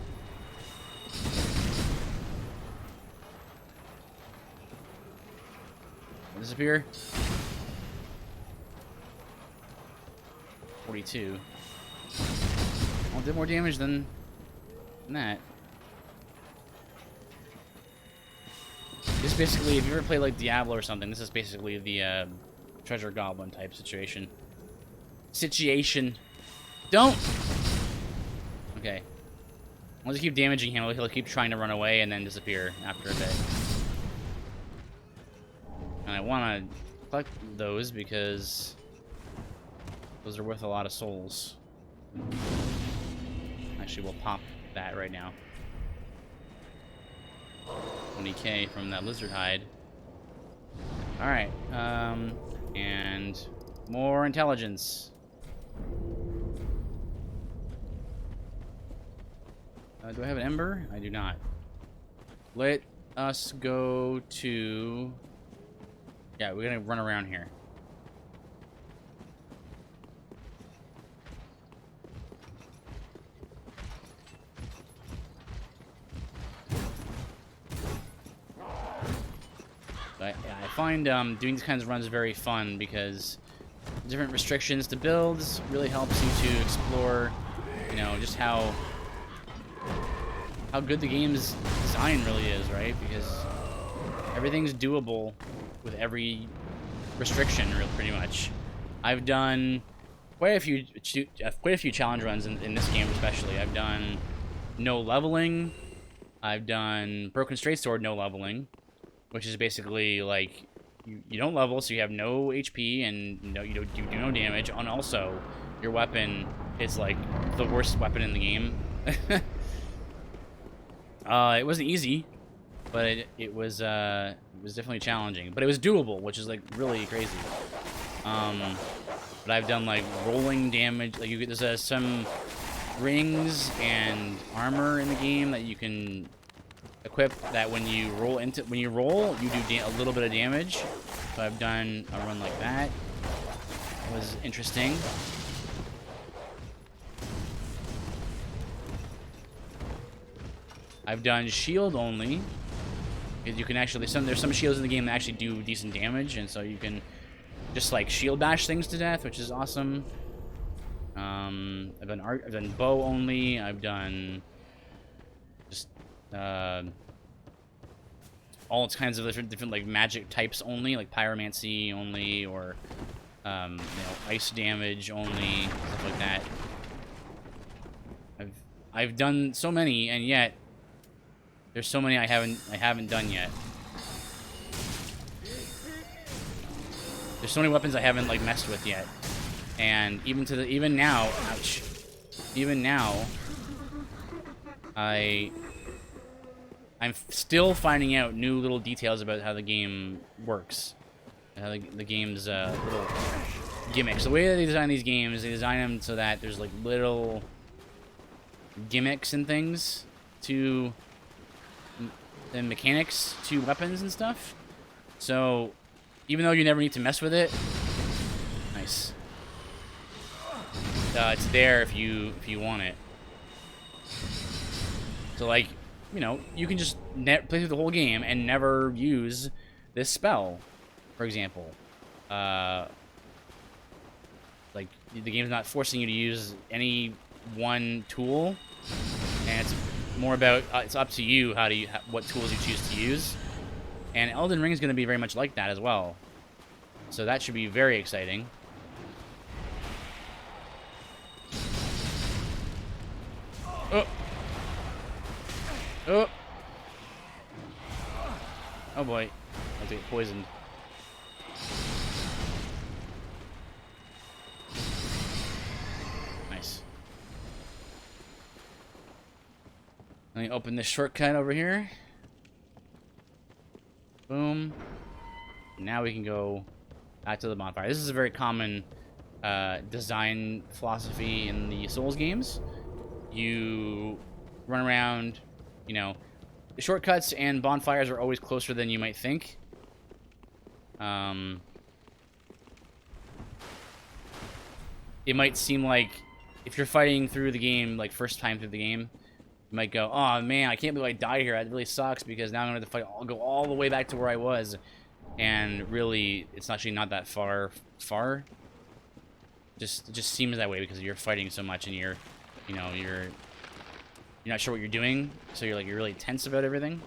Disappear. 42. Well, did more damage than that. This is basically, if you ever play like Diablo or something, this is basically the treasure goblin type situation. Don't! Okay. Once you keep damaging him, he'll keep trying to run away and then disappear after a bit. And I want to collect those because those are worth a lot of souls. Actually, we'll pop that right now. 20k from that lizard hide. Alright, and more intelligence. Do I have an ember? I do not. Let us go to... Yeah, we're gonna run around here. I find doing these kinds of runs very fun because different restrictions to builds really helps you to explore, you know, just how good the game's design really is, right? Because everything's doable with every restriction, pretty much. I've done quite a few challenge runs in this game, especially. I've done no leveling. I've done Broken Straight Sword no leveling, which is basically like you don't level, so you have no HP and you do no damage. And also, your weapon is like the worst weapon in the game. It wasn't easy, but it was definitely challenging. But it was doable, which is like really crazy. But I've done like rolling damage. Like there's some rings and armor in the game that you can equip that when you roll, you do a little bit of damage. So I've done a run like that. It was interesting. I've done shield only. Because you can actually there's some shields in the game that actually do decent damage, and so you can just like shield bash things to death, which is awesome. I've done bow only. I've done just all kinds of different like magic types only, like pyromancy only, or you know, ice damage only, stuff like that. I've done so many, and yet there's so many I haven't done yet. There's so many weapons I haven't like messed with yet, and even now, ouch, even now, I'm still finding out new little details about how the game works, how the game's little gimmicks. The way that they design these games, they design them so that there's like little gimmicks and things to the mechanics to weapons and stuff. So even though you never need to mess with it, nice. It's there if you want it. So like, you know, you can just play through the whole game and never use this spell, for example. Like the game's not forcing you to use any one tool, and it's more about it's up to you what tools you choose to use. And Elden Ring is going to be very much like that as well. So that should be very exciting. Oh. Oh. Oh boy. I have to get poisoned. Nice. Let me open this shortcut over here. Boom. Now we can go back to the bonfire. This is a very common design philosophy in the Souls games. You run around, you know, the shortcuts and bonfires are always closer than you might think. It might seem like if you're fighting through the game, like first time through the game, you might go, oh man, I can't believe I died here. It really sucks because now I'm going to fight. I'll go all the way back to where I was. And really, it's actually not that far. It just seems that way because you're fighting so much and you're not sure what you're doing, so you're really tense about everything.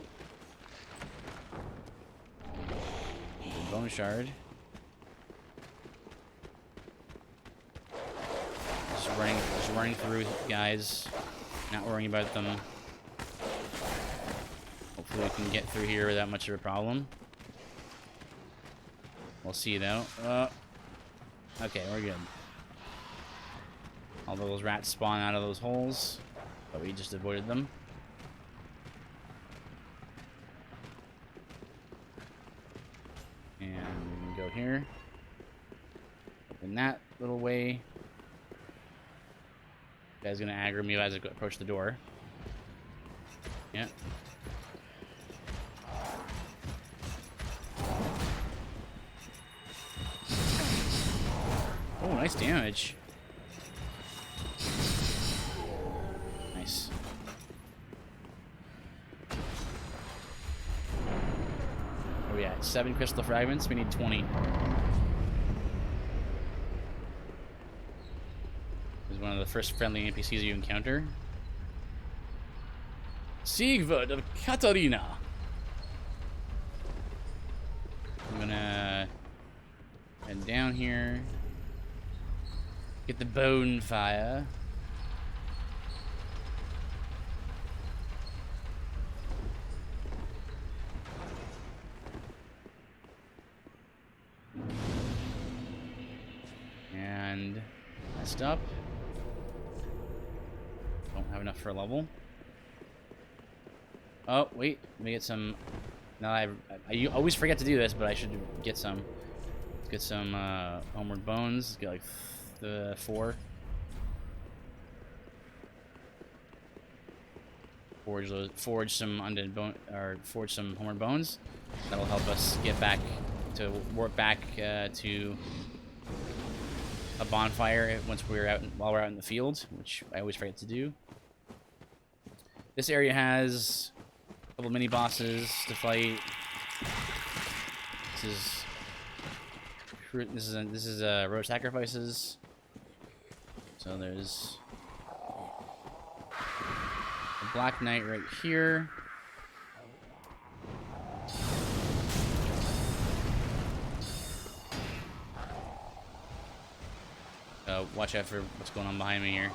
Bone shard. Just running through guys, not worrying about them. Hopefully we can get through here without much of a problem. We'll see though. Okay, we're good. All those rats spawn out of those holes, but we just avoided them. And we can go here. Open that little way. Guy's gonna aggro me as I approach the door. Yeah. Oh, nice damage. Nice. Are we at? 7 crystal fragments. We need 20. This is one of the first friendly NPCs you encounter. Sigvard of Katarina. I'm gonna head down here. Get the bone fire. And messed up. Don't have enough for a level. Oh, wait. Let me get some. No, I always forget to do this, but I should get some. Let's get some homeward bones. Get like the 4. Forge some undead bone, or forge some homeward bones. That'll help us get back to warp back to a bonfire while we're out in the field, which I always forget to do. This area has a couple mini bosses to fight. This is road sacrifices. So there's a Black Knight right here. Watch out for what's going on behind me here.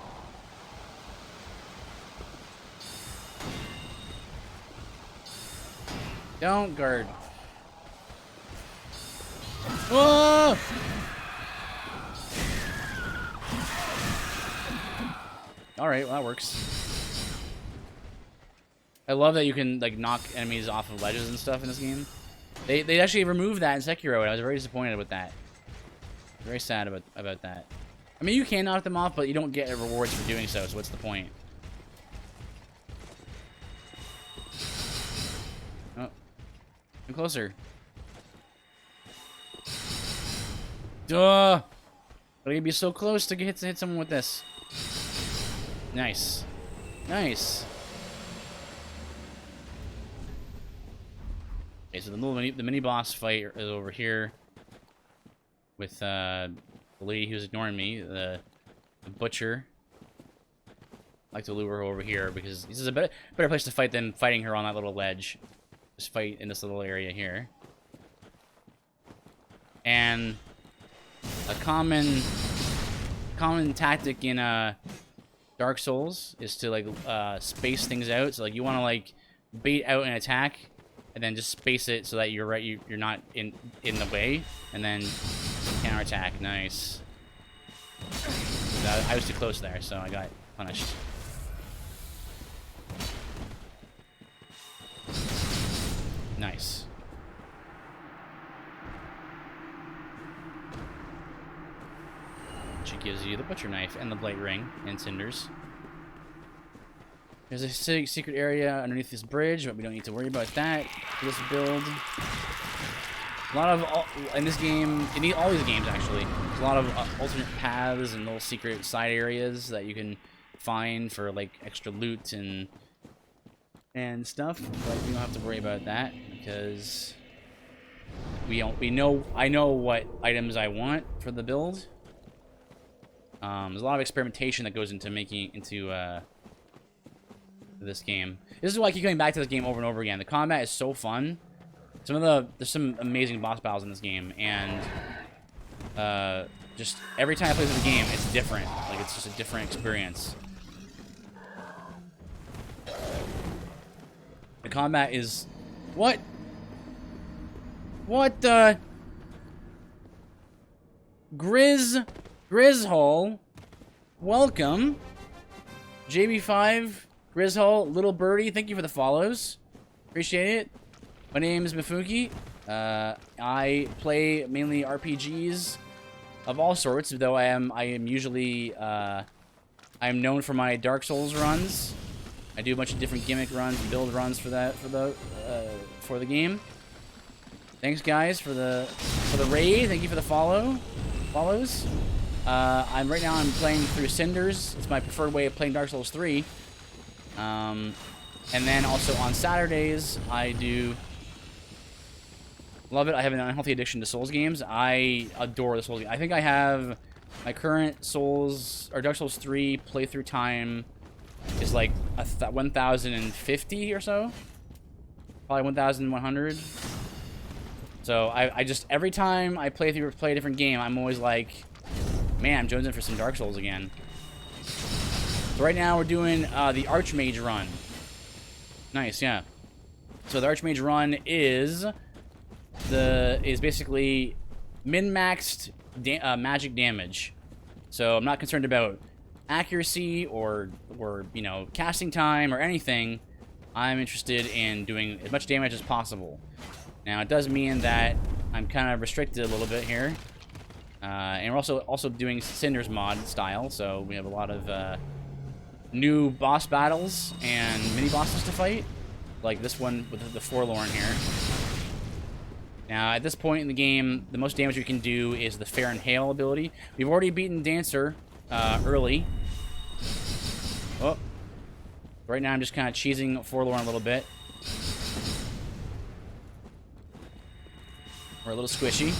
Don't guard. Whoa! Alright, well that works. I love that you can like knock enemies off of ledges and stuff in this game. They actually removed that in Sekiro, and I was very disappointed with that. Very sad about that. I mean, you can knock them off, but you don't get rewards for doing so, so what's the point? Oh. Come closer. Duh! But you'd be so close to hit someone with this. Nice. Nice. Okay, so the mini boss fight is over here with the lady who's ignoring me, the butcher. I like to lure her over here because this is a better place to fight than fighting her on that little ledge. Just fight in this little area here. And a common tactic in Dark Souls is to like space things out. So like you want to like bait out an attack and then just space it so that you're not in the way, and then counterattack. Nice. I was too close there, so I got punished. Nice. She gives you the butcher knife and the blight ring and cinders. There's a secret area underneath this bridge, but we don't need to worry about that for this build. A lot of, in this game, in all these games actually, there's a lot of alternate paths and little secret side areas that you can find for like extra loot and stuff, but we don't have to worry about that because I know what items I want for the build. There's a lot of experimentation that goes into making this game. This is why I keep going back to this game over and over again. The combat is so fun. There's some amazing boss battles in this game, and just every time I play through the game, it's different. Like it's just a different experience. The combat is what the Grizzhole, welcome. JB5, Grizzhole, Little Birdie, thank you for the follows. Appreciate it. My name is Mifuki. I play mainly RPGs of all sorts, though I am usually I'm known for my Dark Souls runs. I do a bunch of different gimmick runs and build runs for the game. Thanks guys for the raid. Thank you for the follows. Right now I'm playing through Cinders. It's my preferred way of playing Dark Souls 3. And then also on Saturdays I do Love it. I have an unhealthy addiction to Souls games. I adore the Souls games. I think I have my current Souls, or Dark Souls 3 playthrough time is like 1,050 or so. Probably 1,100. So I just, every time I play a different game, I'm always like, man, I'm jonesing for some Dark Souls again. So right now we're doing the Archmage run. Nice, yeah. So the Archmage run is basically min-maxed magic damage. So I'm not concerned about accuracy or you know, casting time or anything. I'm interested in doing as much damage as possible. Now it does mean that I'm kind of restricted a little bit here, and we're also doing Cinders mod style. So we have a lot of new boss battles and mini bosses to fight, like this one with the Forlorn here. Now, at this point in the game, the most damage we can do is the Fair and Hail ability. We've already beaten Dancer early. Oh. Right now, I'm just kind of cheesing Forlorn a little bit. We're a little squishy.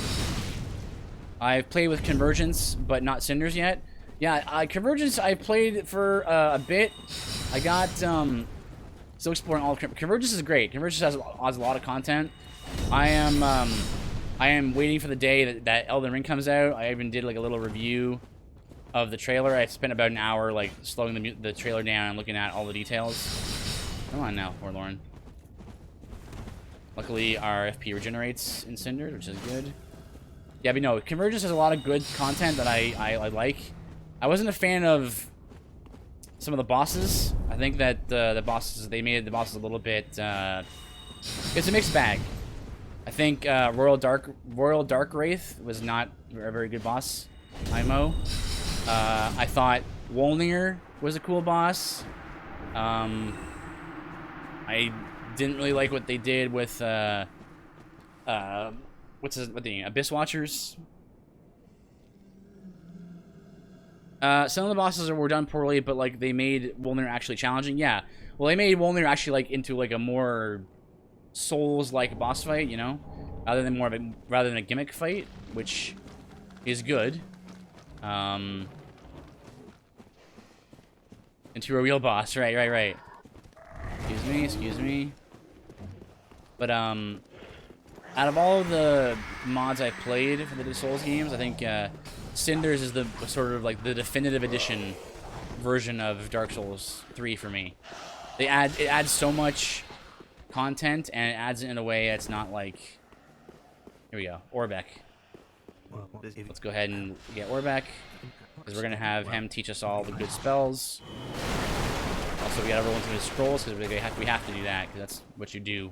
I've played with Convergence, but not Cinders yet. Yeah, Convergence, I played for a bit. I got, still exploring all... Convergence is great. Convergence has a lot of content. I am waiting for the day that Elden Ring comes out. I even did like a little review of the trailer. I spent about an hour like slowing the trailer down and looking at all the details. Come on now, Forlorn. Luckily, our FP regenerates in Cinders, which is good. Yeah, but no, Convergence has a lot of good content that I like. I wasn't a fan of some of the bosses. I think that they made the bosses a little bit. It's a mixed bag. I think Royal Dark Wraith was not a very good boss. IMO. I thought Wolnir was a cool boss. I didn't really like what they did with what the Abyss Watchers. Some of the bosses were done poorly, but like they made Wolnir actually challenging. Yeah, well, they made Wolnir actually like into like a more Souls-like boss fight, you know, rather than a gimmick fight, which is good. Into a real boss, right. Excuse me. But out of all the mods I've played for the Souls games, I think Cinders is the sort of like the definitive edition version of Dark Souls 3 for me. It adds so much content, and it adds it in a way that's not like... Here we go, Orbeck. Let's go ahead and get Orbeck, because we're going to have him teach us all the good spells. Also, we got to roll into his scrolls, because we have to do that, because that's what you do.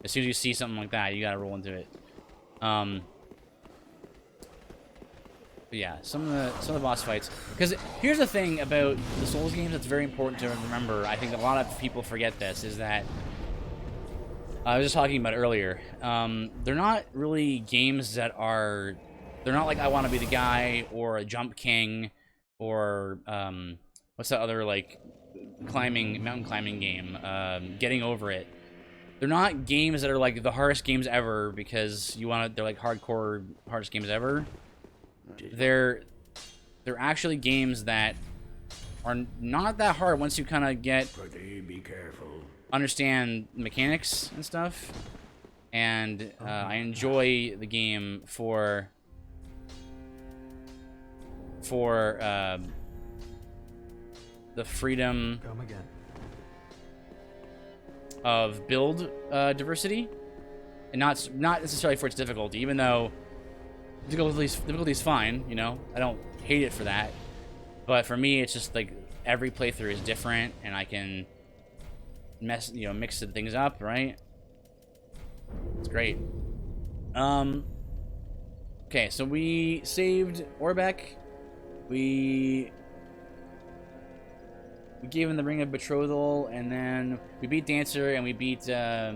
As soon as you see something like that, you got to roll into it. But yeah, some of the boss fights. Because here's the thing about the Souls games that's very important to remember. I think a lot of people forget this, is that I was just talking about earlier. They're not really games that are... They're not like I Want to Be the Guy or a Jump King or what's that other like mountain climbing game? Getting Over It. They're not games that are like the hardest games ever because they're like hardcore hardest games ever. They're actually games that are not that hard once you kind of understand mechanics and stuff. And I enjoy the game for the freedom of build diversity, and not necessarily for its difficulty, even though difficulty is fine, you know, I don't hate it for that, but for me it's just like every playthrough is different and I can mix the things up, right? It's great. Okay, so we saved Orbeck. We gave him the Ring of Betrothal, and then we beat Dancer, and we beat, yeah,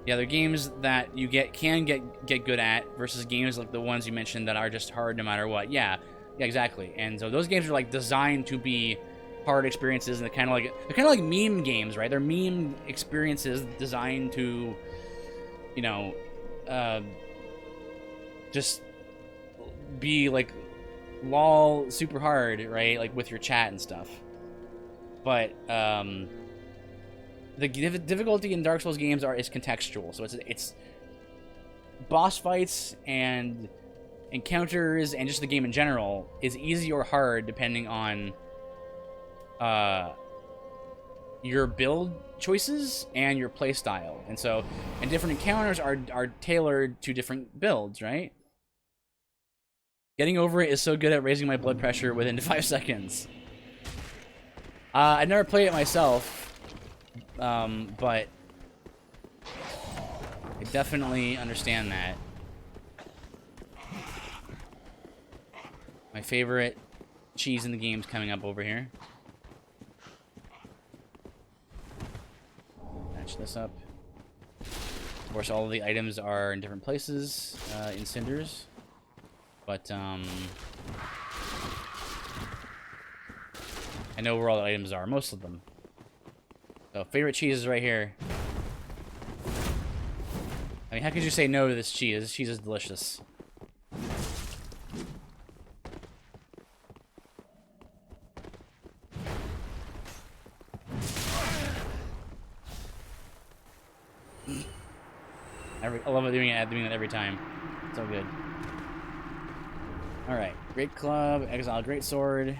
they're games that you can get good at, versus games like the ones you mentioned that are just hard no matter what. Yeah, exactly. And so those games are like designed to be hard experiences, and they're kind of like meme games, right? They're meme experiences designed to you know, just be like lol super hard, right? Like with your chat and stuff. But the difficulty in Dark Souls games is contextual. So it's boss fights and encounters and just the game in general is easy or hard depending on your build choices and your play style. And so, and different encounters are tailored to different builds, right? Getting over it is so good at raising my blood pressure within 5 seconds. I never played it myself, but I definitely understand that. My favorite cheese in the game's coming up over here. Match this up. Of course, all of the items are in different places in Cinders, but I know where all the items are, most of them. So, favorite cheese is right here. I mean, how could you say no to this cheese? This cheese is delicious. I love doing it every time. So good. Alright, Great Club, Exile Greatsword.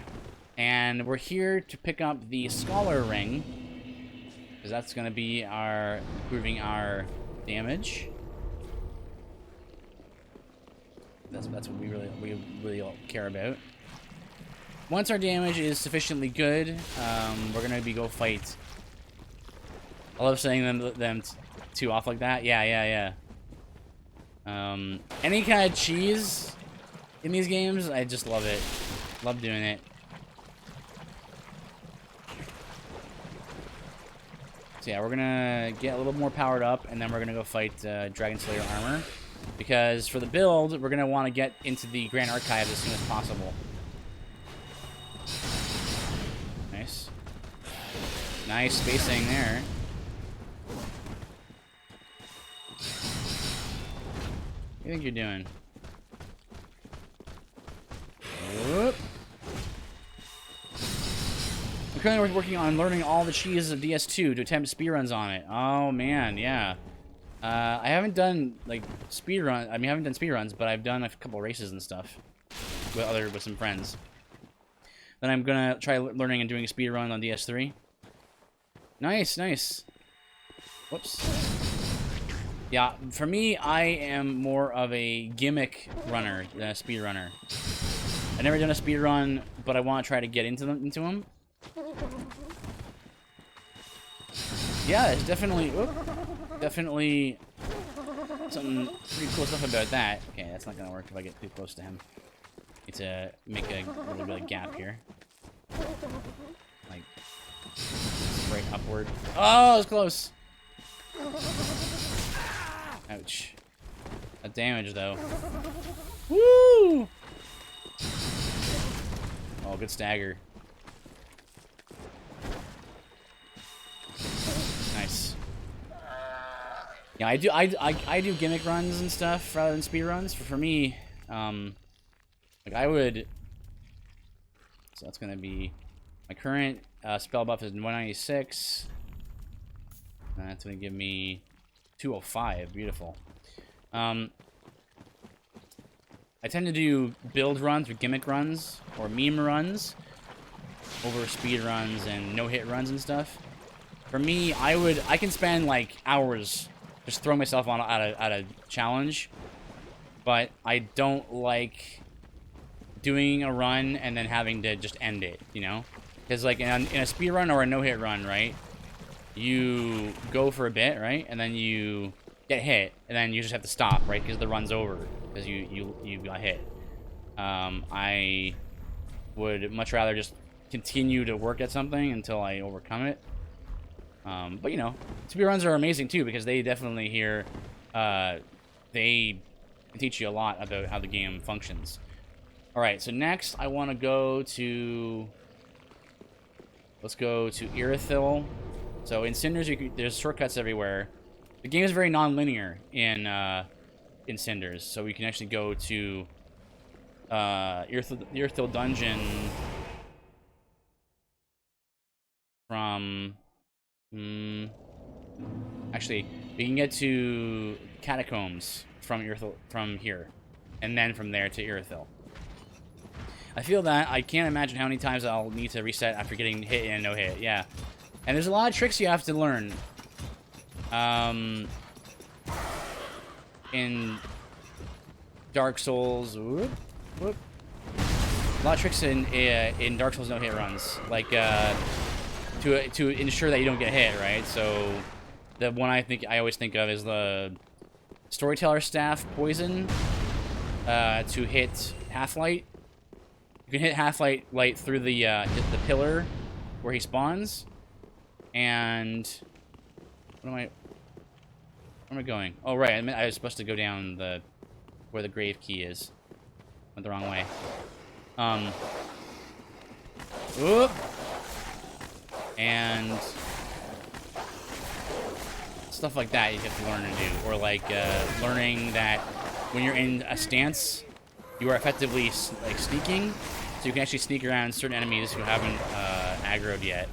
And we're here to pick up the Scholar Ring, because that's going to be improving our damage. That's what we really care about. Once our damage is sufficiently good, we're going to go fight. I love saying them two off like that. Yeah. Any kind of cheese in these games, I just love it. Love doing it. So yeah, we're gonna get a little more powered up, and then we're gonna go fight Dragon Slayer armor. Because for the build, we're gonna want to get into the Grand Archives as soon as possible. Nice. Nice spacing there. What do you think you're doing? Whoop. I'm currently working on learning all the cheeses of DS2 to attempt speedruns on it. Oh man, yeah. I haven't done like speedrun. I mean, I haven't done speedruns, but I've done a couple races and stuff with some friends. Then I'm gonna try learning and doing a speedrun on DS3. Nice. Whoops. Yeah, for me, I am more of a gimmick runner than a speedrunner. I've never done a speedrun, but I want to try to get into them. Yeah, it's definitely something pretty cool stuff about that. Okay, that's not gonna work if I get too close to him. Need to make a little bit of gap here, like right upward. Oh, it was close. Ouch. That damage though. Woo! Oh, good stagger. Nice. Yeah, I do gimmick runs and stuff rather than speed runs. For me, like I would. So that's gonna be my current spell buff is 196. And that's gonna give me 205. Beautiful. I tend to do build runs or gimmick runs or meme runs over speed runs and no-hit runs and stuff. For me, I can spend like hours just throwing myself on at a challenge, but I don't like doing a run and then having to just end it, you know? Because like in a speed run or a no-hit run, right? You go for a bit, right? And then you get hit, and then you just have to stop, right? Because the run's over because you got hit. I would much rather just continue to work at something until I overcome it. But you know, speedruns are amazing too because they definitely they teach you a lot about how the game functions. All right, so next I want to go to. Let's go to Irithyll. So in Cinders, there's shortcuts everywhere. The game is very non-linear in Cinders, so we can actually go to Earthil Dungeon from... actually, we can get to Catacombs from here, and then from there to Earthil. I feel that I can't imagine how many times I'll need to reset after getting hit and no hit. Yeah, and there's a lot of tricks you have to learn. In Dark Souls, whoop. A lot of tricks in Dark Souls no hit runs, like to ensure that you don't get hit, right? So the one I always think of is the Storyteller Staff Poison to hit Half-Light. You can hit Half-Light through the pillar where he spawns, and where am I going? Oh right, I was supposed to go down where the grave key is. Went the wrong way. Whoop. And stuff like that you have to learn to do, or like learning that when you're in a stance, you are effectively like sneaking, so you can actually sneak around certain enemies who haven't aggroed yet.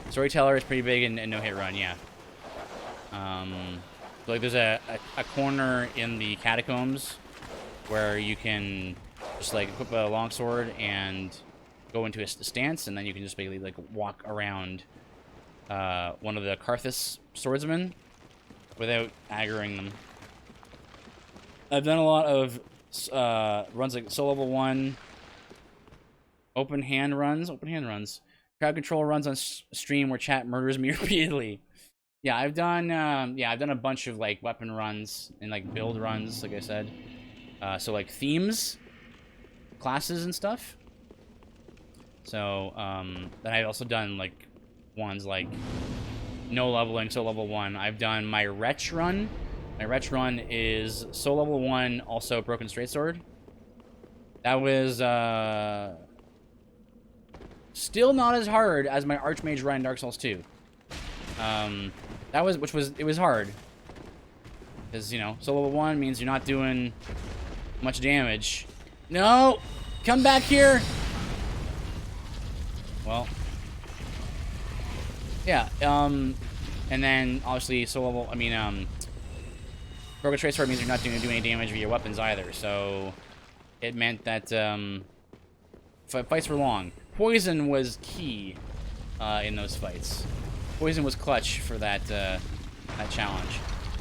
Storyteller is pretty big in no hit run, yeah. So like there's a corner in the Catacombs where you can just like equip a longsword and go into a stance, and then you can just basically like walk around one of the Karthus swordsmen without aggroing them. I've done a lot of runs like Soul Level 1, open hand runs, crowd control runs on stream where chat murders me repeatedly. Yeah, I've done a bunch of like weapon runs and like build runs, like I said. So like themes, classes and stuff. So then I've also done like ones like no leveling, so level 1. I've done my Wretch run. My Wretch run is Soul Level 1, also Broken Straight Sword. That was still not as hard as my Archmage run in Dark Souls 2. It was hard. Because, you know, Soul Level 1 means you're not doing much damage. No! Come back here! Well. Yeah, and then, obviously, Broken Straight Sword means you're not doing any damage with your weapons either, so it meant that, fights were long. Poison was key, in those fights. Poison was clutch for that challenge.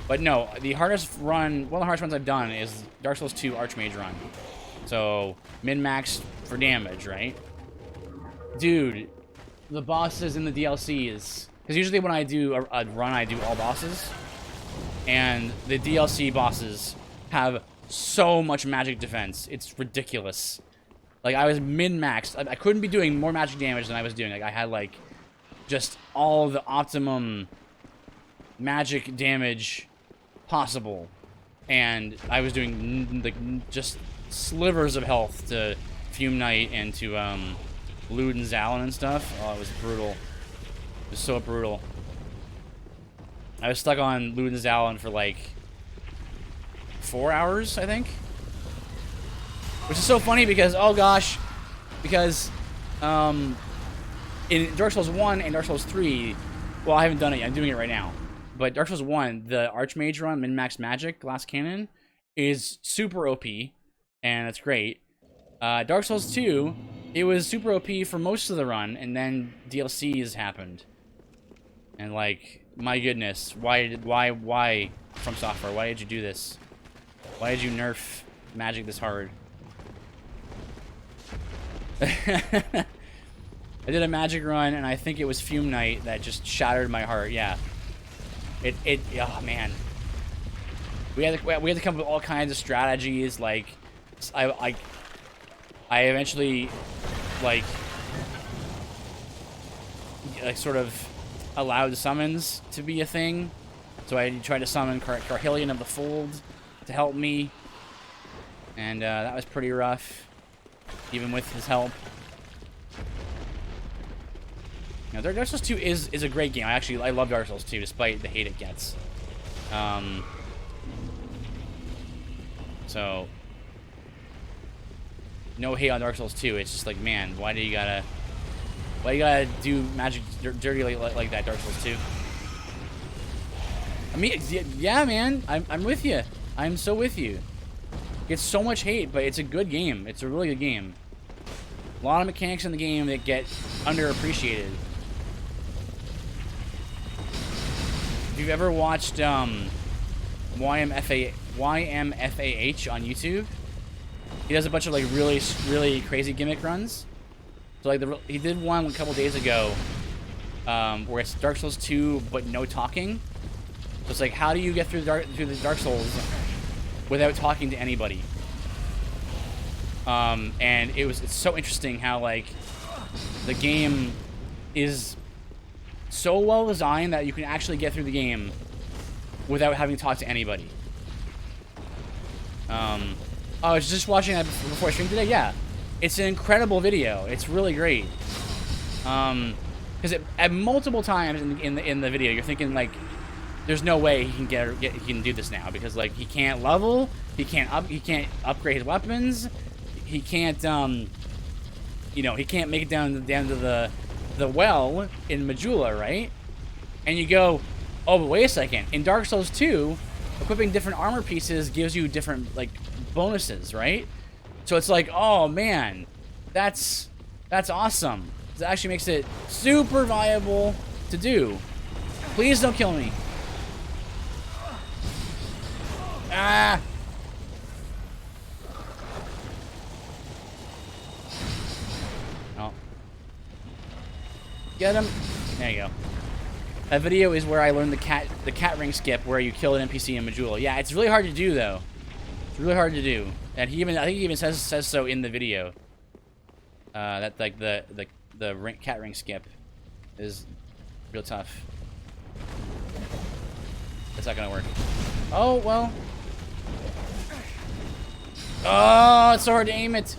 But no, the hardest run, one of the hardest runs I've done is Dark Souls 2 Archmage run. So, min-max for damage, right? Dude, the bosses in the DLCs, because usually when I do a run, I do all bosses. And the DLC bosses have so much magic defense. It's ridiculous. Like, I was min-maxed. I couldn't be doing more magic damage than I was doing. Like, I had, like, just all the optimum magic damage possible. And I was doing, like, just slivers of health to Fume Knight and to, Luden Zalin and stuff. Oh, it was brutal. It was so brutal. I was stuck on Luden Zalin for, like, 4 hours, I think. Which is so funny because, oh gosh, because, in Dark Souls 1 and Dark Souls 3, well, I haven't done it yet, I'm doing it right now. But Dark Souls 1, the Archmage run, Min-Max Magic, Glass Cannon, is super OP, and it's great. Dark Souls 2, it was super OP for most of the run, and then DLCs happened. And, like, my goodness, why, From Software, why did you do this? Why did you nerf magic this hard? I did a magic run, and I think it was Fume Knight that just shattered my heart. Yeah, oh man, we had to come up with all kinds of strategies. Like, I eventually like sort of allowed the summons to be a thing. So I tried to summon Carhillion of the Fold to help me, and that was pretty rough, even with his help. You know, Dark Souls 2 is a great game. I love Dark Souls 2 despite the hate it gets. So no hate on Dark Souls 2. It's just like, man, why do you gotta do magic dirty like that, Dark Souls 2? I mean, yeah, man, I'm with you. I'm so with you. It gets so much hate, but it's a good game. It's a really good game. A lot of mechanics in the game that get underappreciated. If you've ever watched YMFAH on YouTube, he does a bunch of like really crazy gimmick runs. So like he did one a couple days ago where it's Dark Souls 2 but no talking. So it's like, how do you get through the Dark Souls without talking to anybody? And it's so interesting how like the game is so well designed that you can actually get through the game without having to talk to anybody. I was just watching that before I streamed today. Yeah, it's an incredible video. It's really great. Because at multiple times in the video, you're thinking like, there's no way he can do this now, because like he can't level, he can't upgrade his weapons, he can't you know, he can't make it down to the well in Majula, right? And you go, oh, but wait a second. In Dark Souls 2, equipping different armor pieces gives you different like bonuses, right? So it's like, oh man, that's awesome. It actually makes it super viable to do. Please don't kill me. Ah! Oh. Get him. There you go. That video is where I learned the cat ring skip, where you kill an NPC in Majula. Yeah, it's really hard to do though. It's really hard to do. And I think he even says so in the video. That like the cat ring skip is real tough. That's not gonna work. Oh well. Oh, it's so hard to aim it.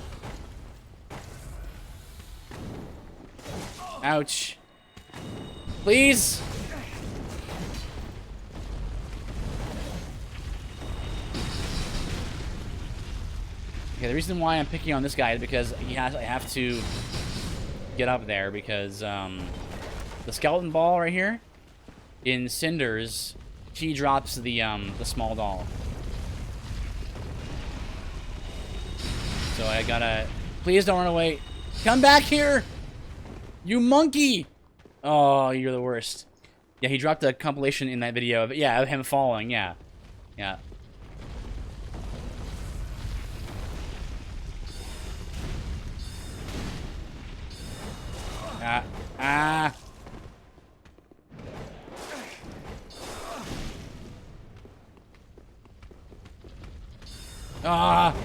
Ouch. Please. Okay, the reason why I'm picking on this guy is because I have to get up there, because the skeleton ball right here in Cinders, she drops the small doll. So I gotta... Please don't run away. Come back here! You monkey! Oh, you're the worst. Yeah, he dropped a compilation in that video of, yeah, of him falling, yeah. Yeah. Ah. Ah.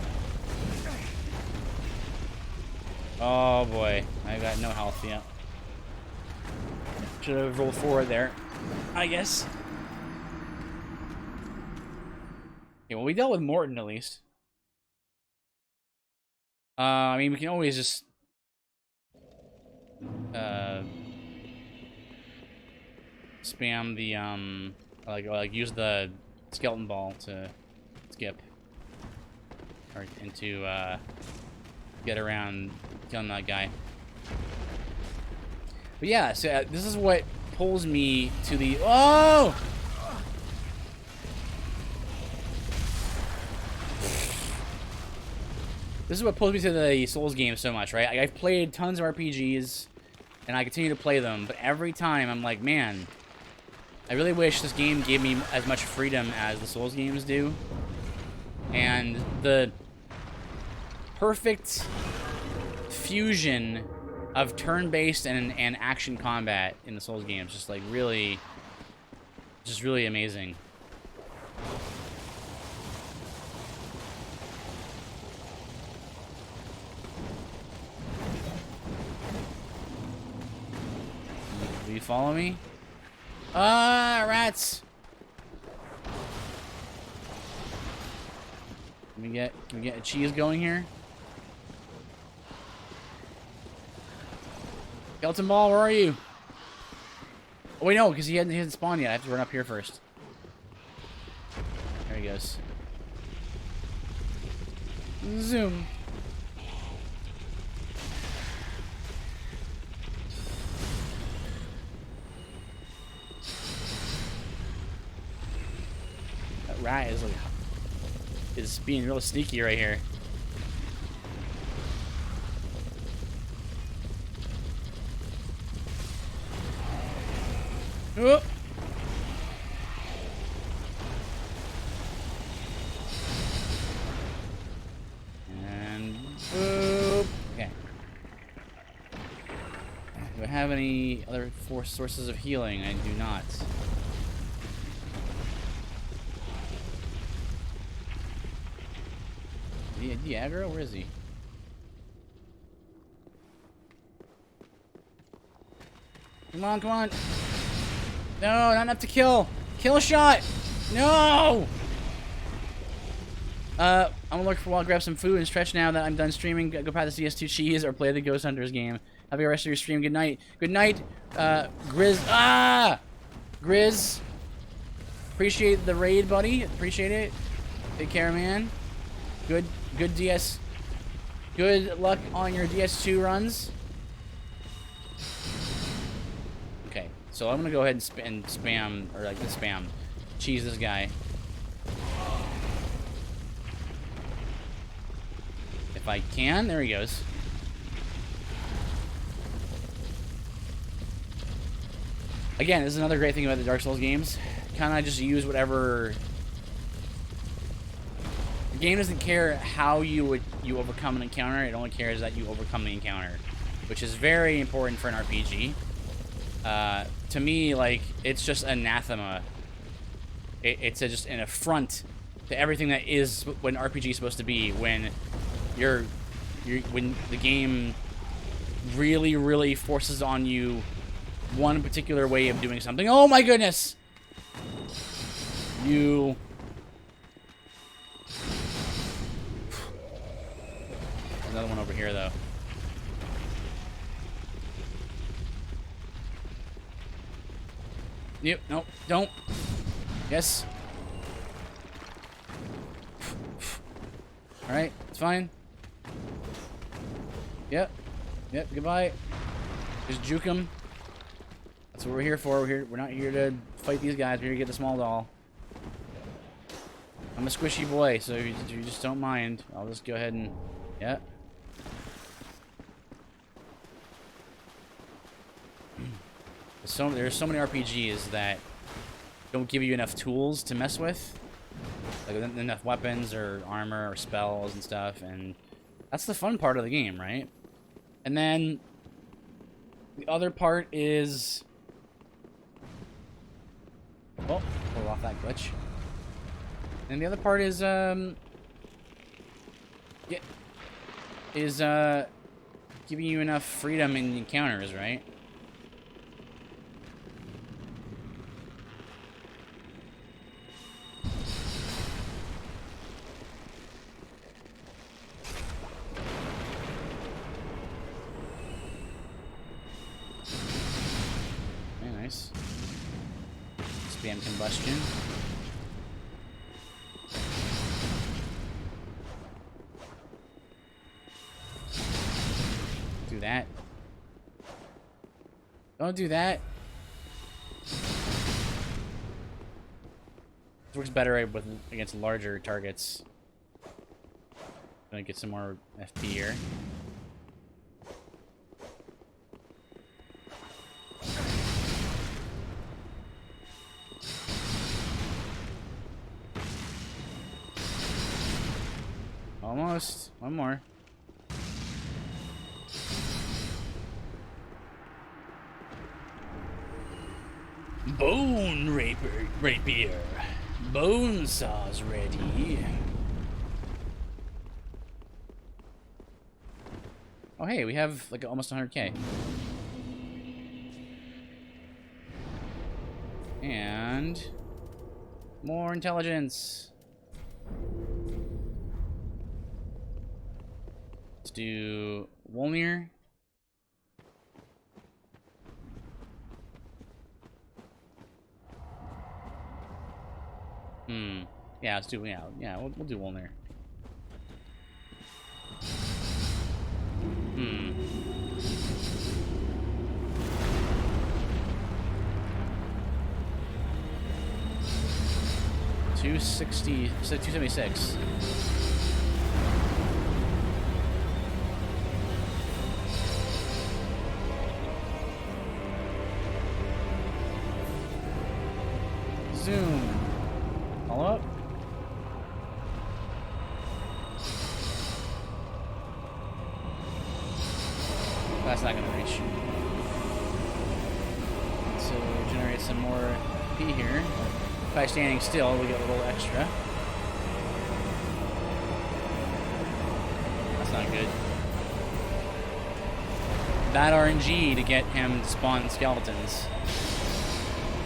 Oh boy, I got no health yet. Should have rolled forward there, I guess. Okay, well, we dealt with Morton at least. I mean, we can always just spam the like use the skeleton ball to skip, or into get around killing that guy. But yeah, so this is what pulls me to the... Oh! This is what pulls me to the Souls games so much, right? I've played tons of RPGs, and I continue to play them, but every time I'm like, man, I really wish this game gave me as much freedom as the Souls games do. And the perfect fusion of turn-based and action combat in the Souls games, just like really amazing. Do you follow me? Ah, rats! Can we get a cheese going here? Skeleton ball, where are you? Oh, wait, no, because he hasn't spawned yet. I have to run up here first. There he goes. Zoom. That rat is like being real sneaky right here. Oh. And boop. Okay. Do I have any other sources of healing? I do not. The aggro? Where is he? Come on, come on. No, not enough to kill. Kill shot. No. I'm gonna look for a while, grab some food, and stretch now that I'm done streaming. Go practice CS2 cheese or play the Ghost Hunters game. Have a good rest of your stream. Good night. Good night, Grizz. Ah! Grizz. Appreciate the raid, buddy. Appreciate it. Take care, man. Good DS. Good luck on your DS2 runs. Okay, so I'm gonna go ahead and spam, or like spam, cheese this guy. If I can, there he goes. Again, this is another great thing about the Dark Souls games. Kind of just use whatever. The game doesn't care how you overcome an encounter. It only cares that you overcome the encounter, which is very important for an RPG. To me, like, it's just anathema. It's just an affront to everything that is what an RPG is supposed to be. When when the game really forces on you one particular way of doing something. Oh my goodness! There's another one over here, though. Yep, nope, don't. Yes. Alright, it's fine. Yep, goodbye. Just juke him. That's what we're here for. We're not here to fight these guys. We're here to get the small doll. I'm a squishy boy, so if you just don't mind, I'll just go ahead and... Yeah. There's so many RPGs that don't give you enough tools to mess with. Like enough weapons or armor or spells and stuff, and that's the fun part of the game, right? And then the other part is... Oh, pull off that glitch. And the other part is, giving you enough freedom in encounters, right? Very nice. Spam combustion. Do that. Don't do that. This works better against larger targets. Gonna get some more FP here. Almost. One more. Bone rapier. Bone saw's ready. Oh hey, we have like almost 100k. And more intelligence. Let's do Wolnir. Hmm. Yeah, let's do, yeah, we'll do one there. Hmm. 260, so 276. Zoom. All up. That's not gonna reach. So generate some more P here. By standing still, we get a little extra. That's not good. That RNG to get him to spawn skeletons.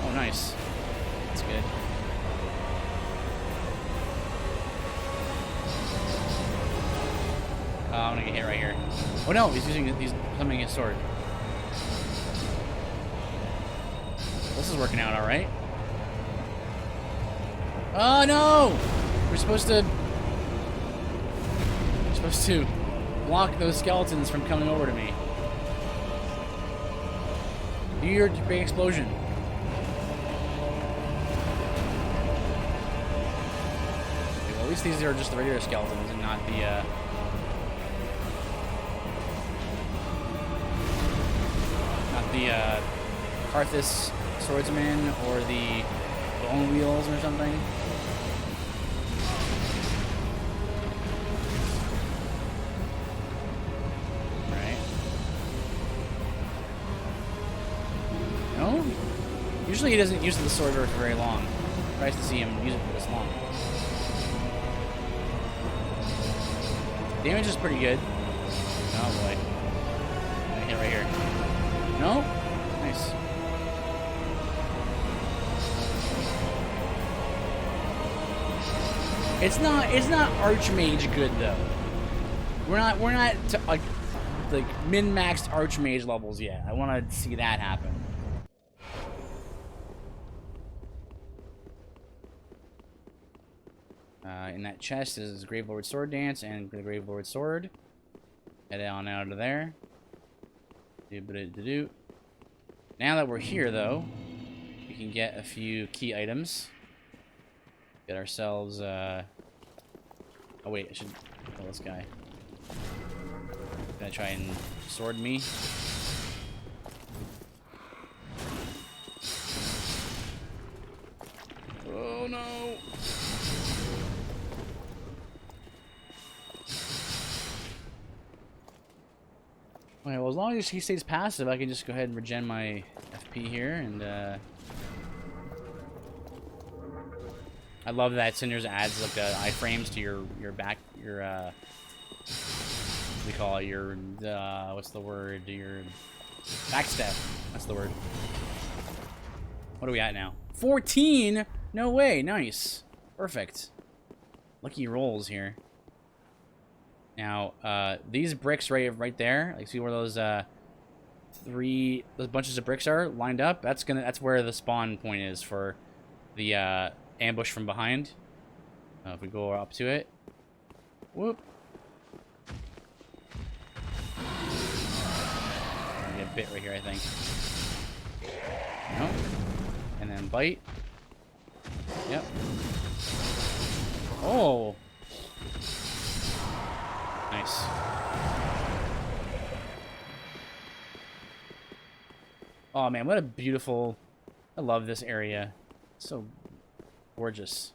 Oh, nice. That's good. I'm gonna get hit right here. Oh no, he's summoning his sword. This is working out all right. Oh no! We're supposed to block those skeletons from coming over to me. Do your big explosion. Okay, well, at least these are just the regular skeletons and not the Karthus swordsman or the bone wheels or something. Right. No? Usually he doesn't use the sword for very long. Nice to see him use it for this long. Damage is pretty good. Oh boy. I'm gonna hit right here. No? Nice. It's not Archmage good though. We're not to, like min-maxed Archmage levels yet. I want to see that happen. In that chest is Gravelord Sword Dance and the Gravelord Sword. Head on out of there. Now that we're here, though, we can get a few key items. Get ourselves, oh wait, I should kill this guy. Gonna try and sword me. Oh no! Okay, well, as long as he stays passive, I can just go ahead and regen my FP here, and I love that Cinders adds like iframes to your back, your what do we call it? Your what's the word? Your backstep. That's the word. What are we at now? 14? No way. Nice. Perfect. Lucky rolls here. Now, these bricks right there, like see where those those bunches of bricks are lined up? That's where the spawn point is for the ambush from behind. If we go up to it. Whoop. Get a bit right here, I think. No. And then bite. Yep. Oh. Nice. Oh man, what a beautiful... I love this area. So gorgeous.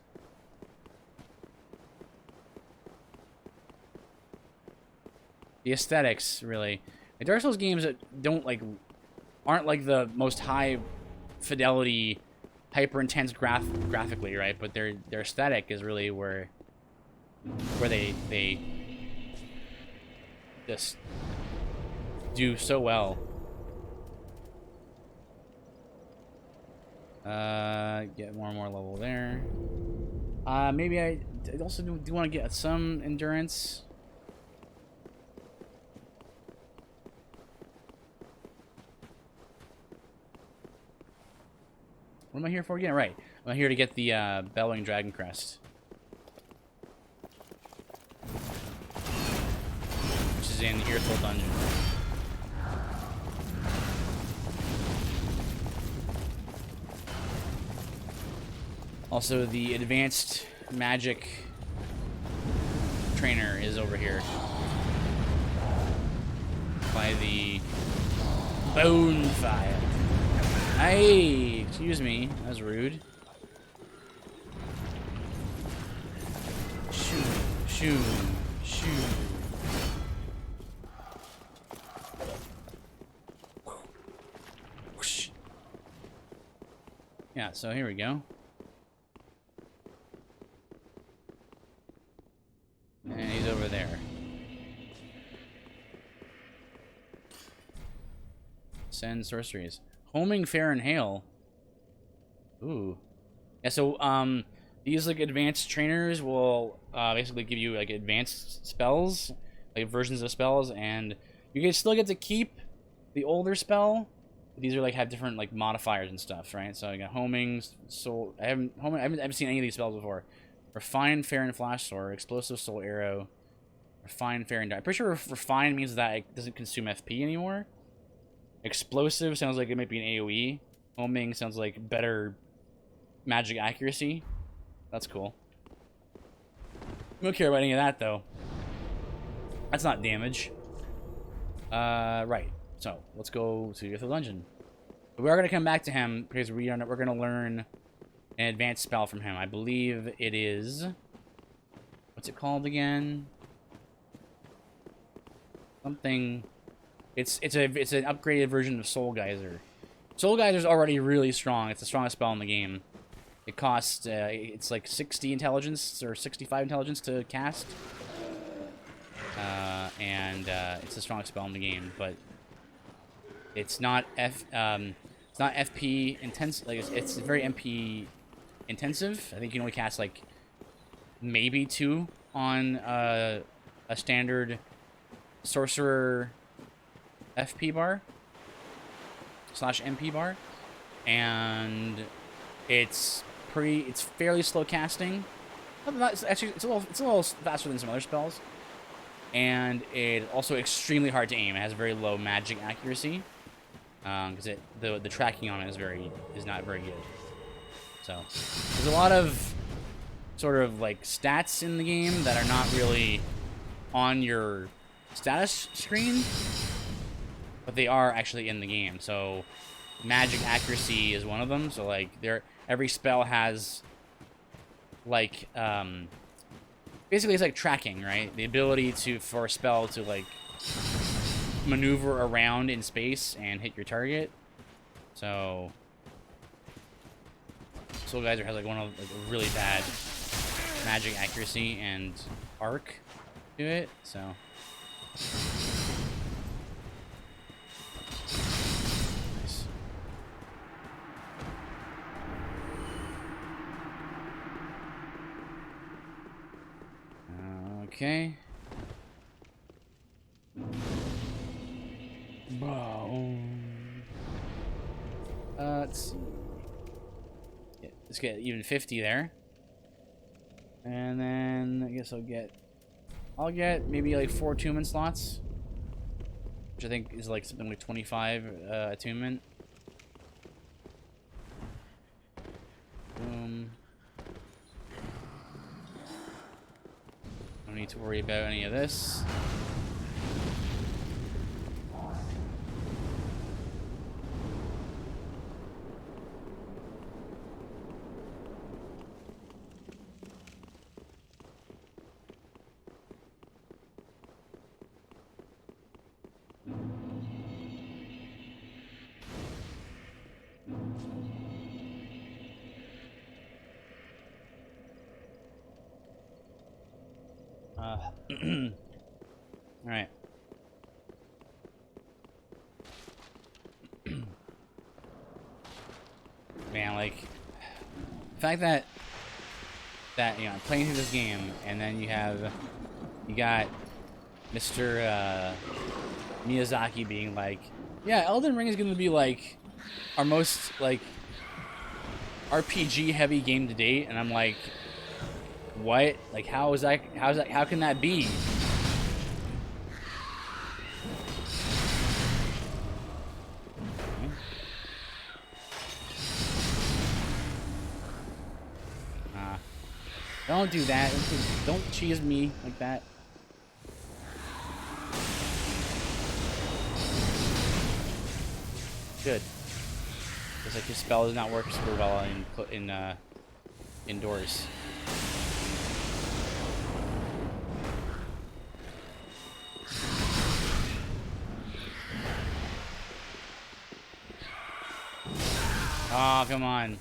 The aesthetics, really. The Dark Souls games that aren't like the most high fidelity, hyper intense graphically, right? But their aesthetic is really where they just do so well. Get more and more level there. Maybe I also do want to get some endurance. What am I here for again? Right. I'm here to get the Bellowing Dragon Crest. Which is in Earthful Dungeon. Also, the advanced magic trainer is over here. By the bonfire. Hey, excuse me. That was rude. Shoo, shoo, shoo. Whoosh. Yeah, so here we go. And he's over there. Send sorceries. Homing, Fair, and Hail. Ooh. Yeah, so, these, like, advanced trainers will, basically give you, like, advanced spells, like, versions of spells, and you can still get to keep the older spell. These are, like, have different, like, modifiers and stuff, right? So I got Homing, Soul... I haven't seen any of these spells before. Refine, Fair, and Flash Sword. Explosive, Soul Arrow. Refine, Fair, and Die. I'm pretty sure Refine means that it doesn't consume FP anymore. Explosive sounds like it might be an AoE. Homing sounds like better magic accuracy. That's cool. We don't care about any of that, though. That's not damage. Right. So, let's go to the dungeon. But we are going to come back to him, because we're going to learn an advanced spell from him. I believe it is... What's it called again? Something... It's an upgraded version of Soul Geyser. Soul Geyser is already really strong. It's the strongest spell in the game. It costs it's like 60 intelligence or 65 intelligence to cast, and it's the strongest spell in the game. But it's not FP intense. Like it's very MP intensive. I think you can only cast like maybe 2 on a standard sorcerer FP bar / MP bar, and it's fairly slow casting. Actually, it's a little faster than some other spells, and it's also extremely hard to aim. It has very low magic accuracy because the tracking on it is not very good. So there's a lot of sort of like stats in the game that are not really on your status screen, but they are actually in the game. So magic accuracy is one of them. So like every spell has like basically it's like tracking, right? The ability for a spell to like maneuver around in space and hit your target. So Soul Geyser has like one of like a really bad magic accuracy and arc to it. So nice. Okay. Let's see. Yeah, let's get even 50 there. And then I guess I'll get maybe like 4 attunement slots, which I think is like something like 25 attunement. Boom. Don't need to worry about any of this. Alright. Man, like, the fact that you know, I'm playing through this game, and then you got Mr. Miyazaki being like, yeah, Elden Ring is gonna be like our most like RPG heavy game to date, and I'm like, what? Like, how is that? How can that be? Don't do that. Don't cheese me like that. Good. It's like your spell does not work super well in indoors. Oh, come on.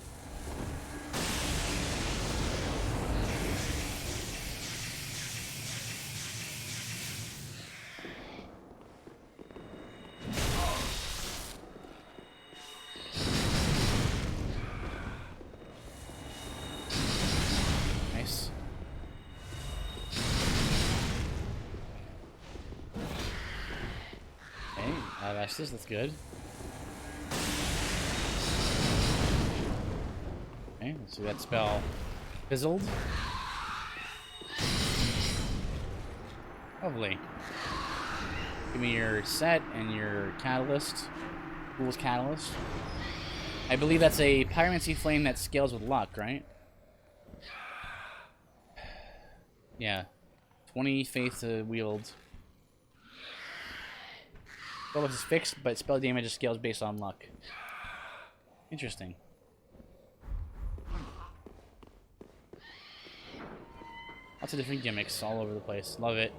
Nice. Okay, that's good. Okay, let's see that spell fizzled. Lovely. Give me your set and your catalyst. Fool's Catalyst. I believe that's a Pyromancy Flame that scales with luck, right? Yeah. 20 faith to wield. Spell is fixed, but spell damage scales based on luck. Interesting. Lots of different gimmicks all over the place. Love it.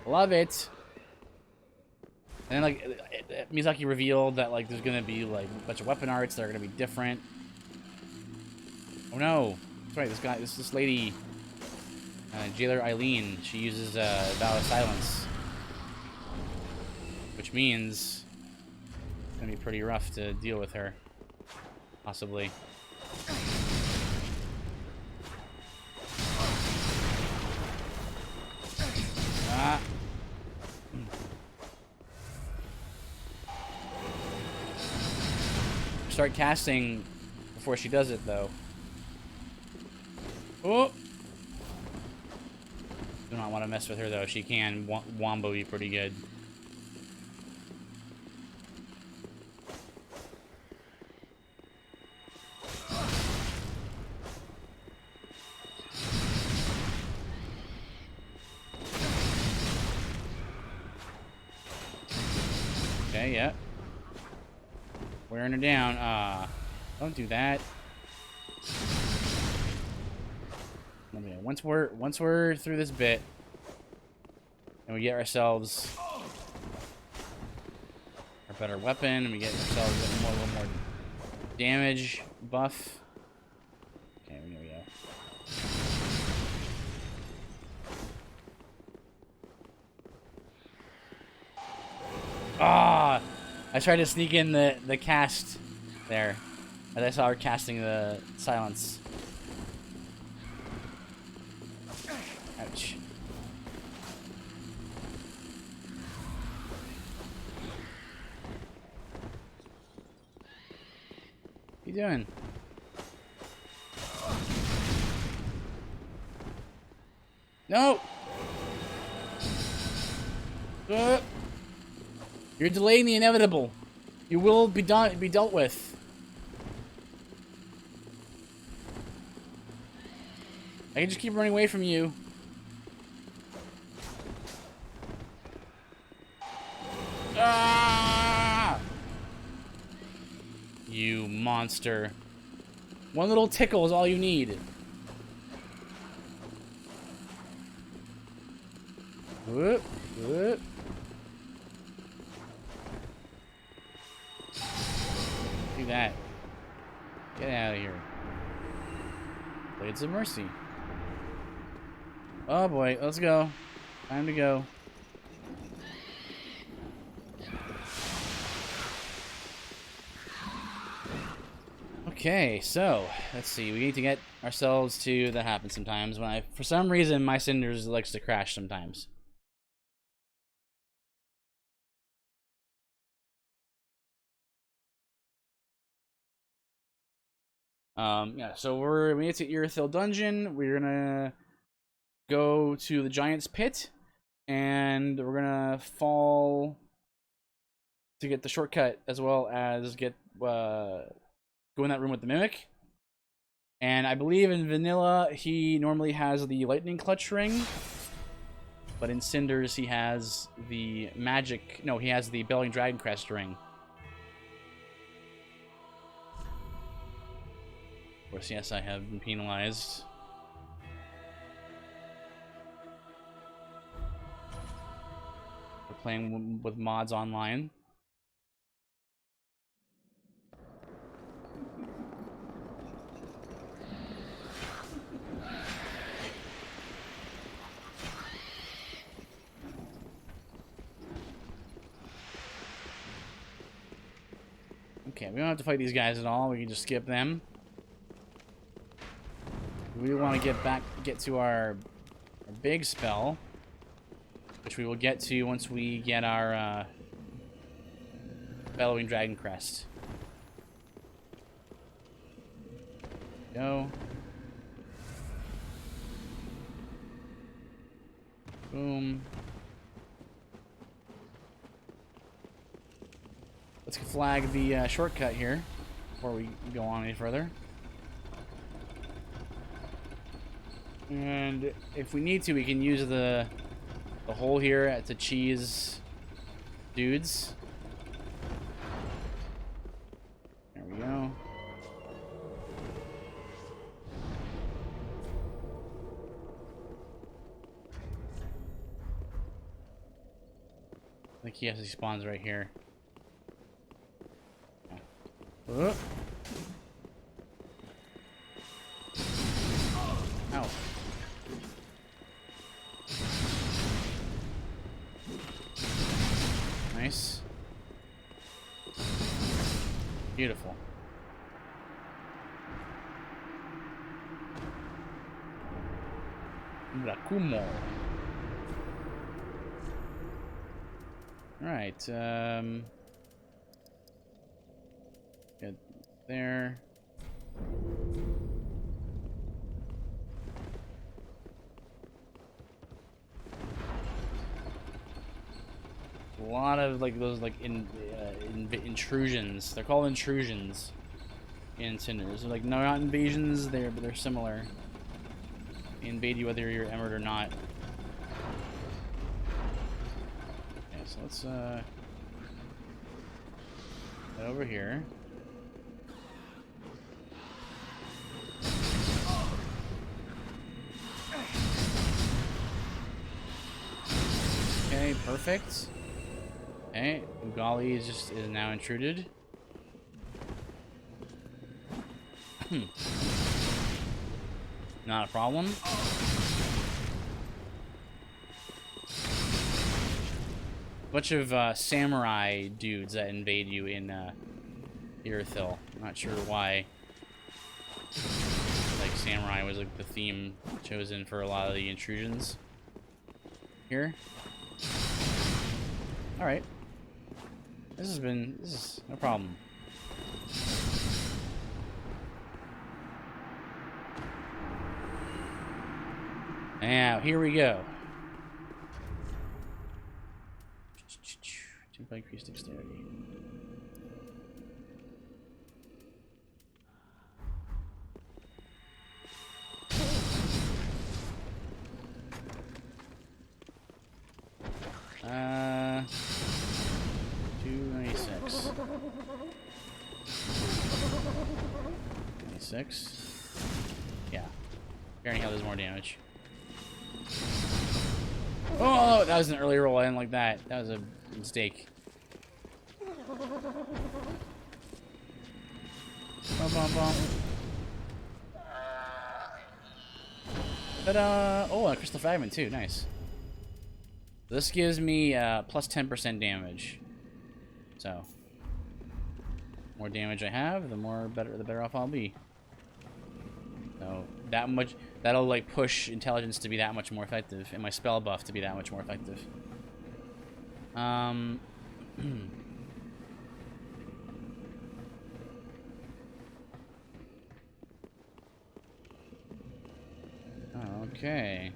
Love it! And then, like, Miyazaki revealed that, like, there's gonna be, like, a bunch of weapon arts that are gonna be different. Oh no! That's right, this lady, Jailer Eileen, she uses, Vow of Silence. Which means it's gonna be pretty rough to deal with her. Possibly. Ah! Start casting before she does it, though. Oh! Do not want to mess with her, though. She can wombo you pretty good. Okay, yeah. Wearing her down. Don't do that. Okay, once we're through this bit, and we get ourselves a better weapon, and we get ourselves a little more damage buff. Okay, here we go. Ah! I tried to sneak in the cast there, as I saw her casting the silence. Ouch. What you doing? No! You're delaying the inevitable. You will be dealt with. I can just keep running away from you. Ah! You monster. One little tickle is all you need. Whoop, whoop. Do that. Get out of here. Blades of Mercy. Oh boy, let's go. Time to go. Okay, so let's see. We need to get ourselves to that happens sometimes when for some reason my Cinders likes to crash sometimes. Yeah, so we made it to Irithyll Dungeon. We're gonna go to the Giant's Pit, and we're gonna fall to get the shortcut, as well as get go in that room with the Mimic. And I believe in Vanilla, he normally has the Lightning Clutch ring, but in Cinders, he has the magic. No, he has the Belling Dragon Crest ring. Of course, yes, I have been penalized. We're playing with mods online. Okay, we don't have to fight these guys at all. We can just skip them. We want to get to our big spell, which we will get to once we get our Bellowing Dragon Crest. Go. Boom. Let's flag the shortcut here before we go on any further. And if we need to, we can use the hole here to cheese dudes. There we go. I think he has, he spawns right here. Ow. Nice. Beautiful. Rakumo. Alright, get there. A lot of like those like intrusions. They're called intrusions in Cinders. They're like not invasions there, but they're similar. They invade you whether you're emerald or not. Okay, so let's head over here. Okay, perfect. Okay, Ugali is now intruded. Not a problem. Bunch of samurai dudes that invade you in Irithyll. I'm not sure why. Like samurai was like the theme chosen for a lot of the intrusions here. All right. This is no problem. Now, here we go. Jump by increased dexterity. Uh, 296. 96. Yeah. Bearing Hail does more damage. Oh, that was an early roll. I didn't like that. That was a mistake. Bum, bum, bum. Ta-da! Oh, a crystal fragment too. Nice. This gives me plus 10% damage. So, more damage I have, the better off I'll be. So that much, that'll like push intelligence to be that much more effective, and my spell buff to be that much more effective. Okay.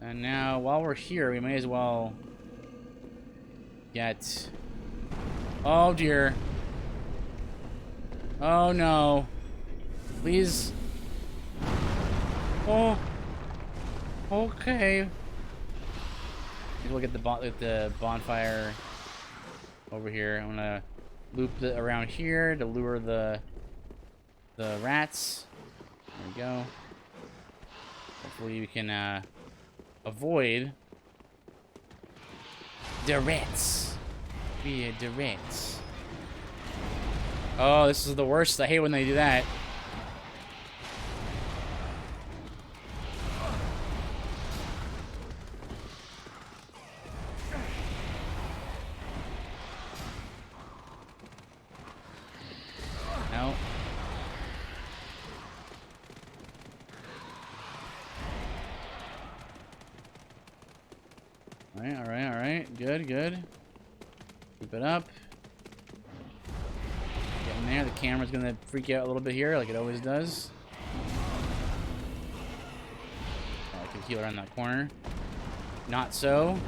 And now, while we're here, we may as well get... Oh, dear. Oh, no. Please. Oh. Okay. Maybe we'll get the bonfire over here. I'm gonna loop around here to lure the rats. There we go. Hopefully we can avoid the rats. Yeah, the rats. Oh, this is the worst. I hate when they do that. No. Alright, alright, alright. Good, good. Keep it up. Get in there. The camera's gonna freak out a little bit here, like it always does. Oh, I can heal around that corner. Not so.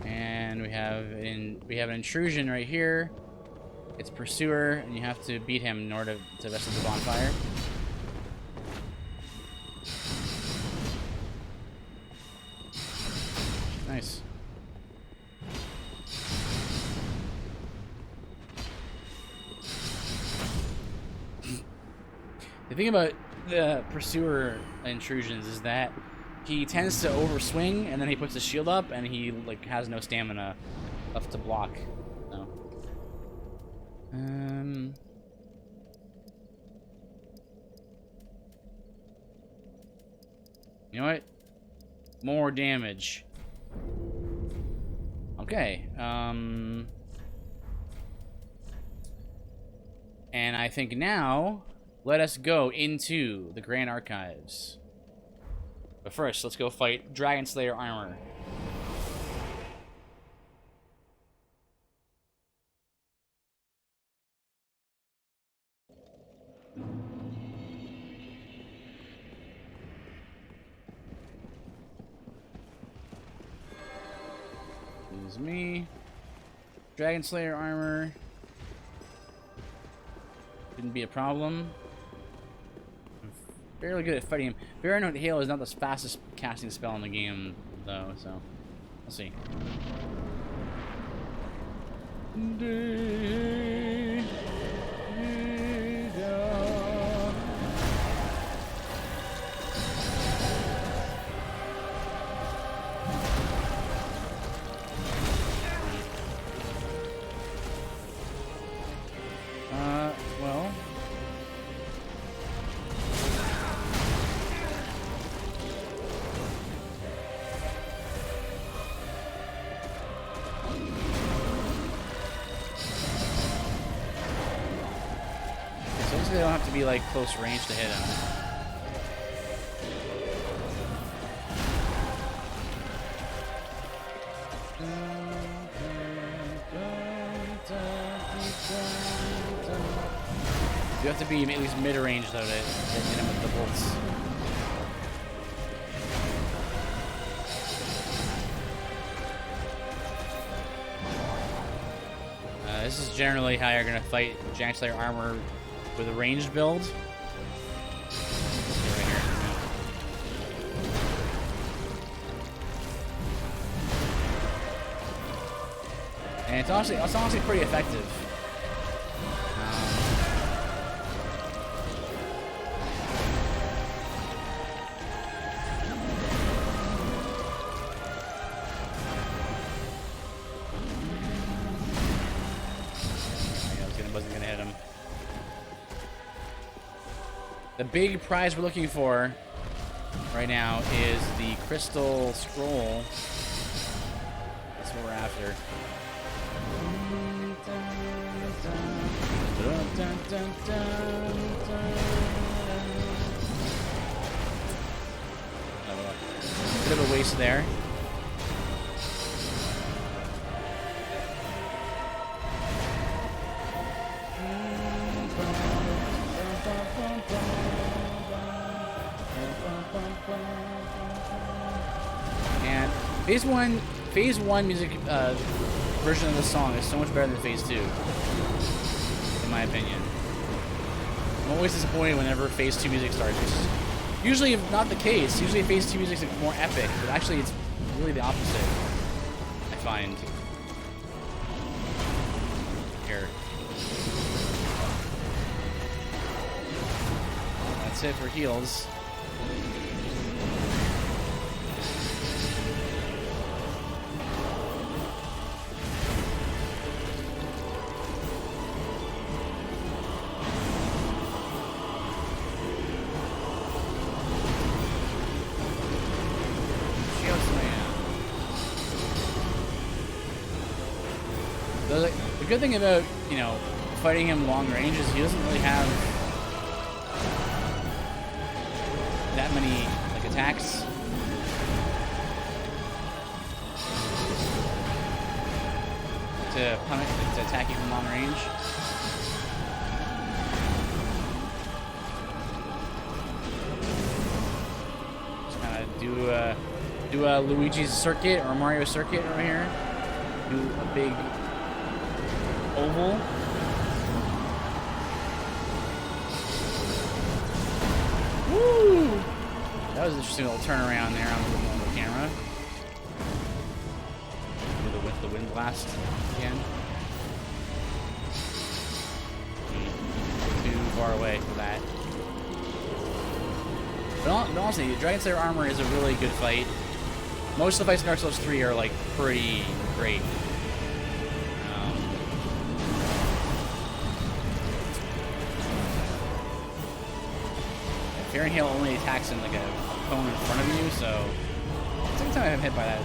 And we have an intrusion right here. It's Pursuer, and you have to beat him in order to rest of the bonfire. Nice. The thing about the Pursuer intrusions is that he tends to overswing, and then he puts his shield up, and he like has no stamina left to block. So. You know what? More damage. Okay. And I think now, let us go into the Grand Archives. But first, let's go fight Dragon Slayer armor. This is me. Dragon Slayer armor. Shouldn't be a problem. I'm fairly good at fighting him. Baranoid Hail is not the fastest casting spell in the game, though, so we'll see. Well. So basically they don't have to be like close range to hit him. You have to be at least mid-range though to hit him with the bolts. This is generally how you're gonna fight Giant Slayer armor with a ranged build. Right here. And it's honestly pretty effective. Wasn't gonna hit him. The big prize we're looking for right now is the crystal scroll. That's what we're after. Bit of a waste there. Phase 1 music version of the song is so much better than Phase 2, in my opinion. I'm always disappointed whenever Phase 2 music starts, which is usually not the case. Usually Phase 2 music is more epic, but actually it's really the opposite, I find. Here. That's it for heals. The good thing about, you know, fighting him long range is he doesn't really have that many, like, attacks. To attack you from long range. Just kind of do a Luigi's circuit or Mario circuit right here. Do a big oval. Woo! That was an interesting little turnaround there on the camera. Do the wind blast again. Too far away for that. But honestly, the Dragon Slayer armor is a really good fight. Most of the fights in Dark Souls 3 are like pretty great. Fairy Hail only attacks in like a cone in front of you, so it's the second time I've been hit by that.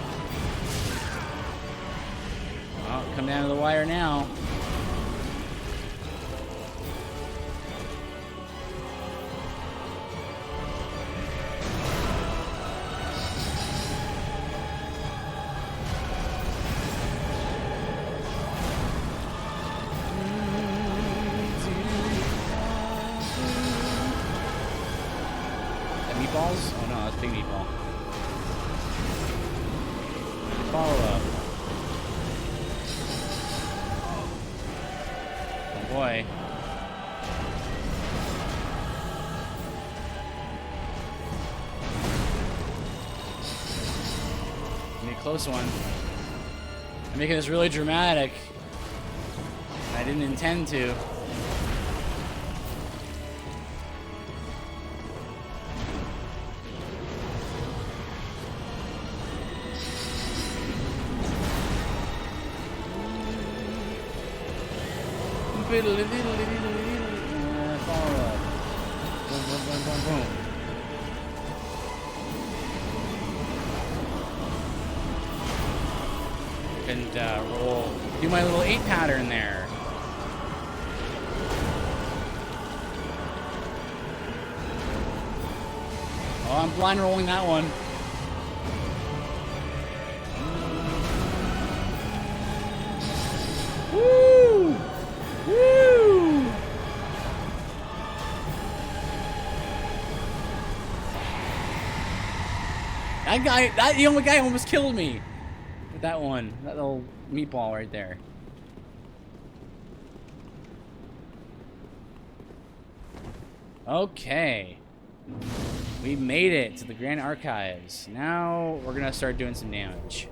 Oh, come down to the wire now. Meatballs? Oh no, that's big meatball. Follow up. Oh boy. Give me a close one. I'm making this really dramatic. I didn't intend to. Follow up. Boom, boom, boom, boom, boom. And roll. Do my little 8 pattern there. Oh, I'm blind rolling that one. Woo! Woo! That young guy almost killed me with that one. That little meatball right there. Okay. We made it to the Grand Archives. Now we're gonna start doing some damage.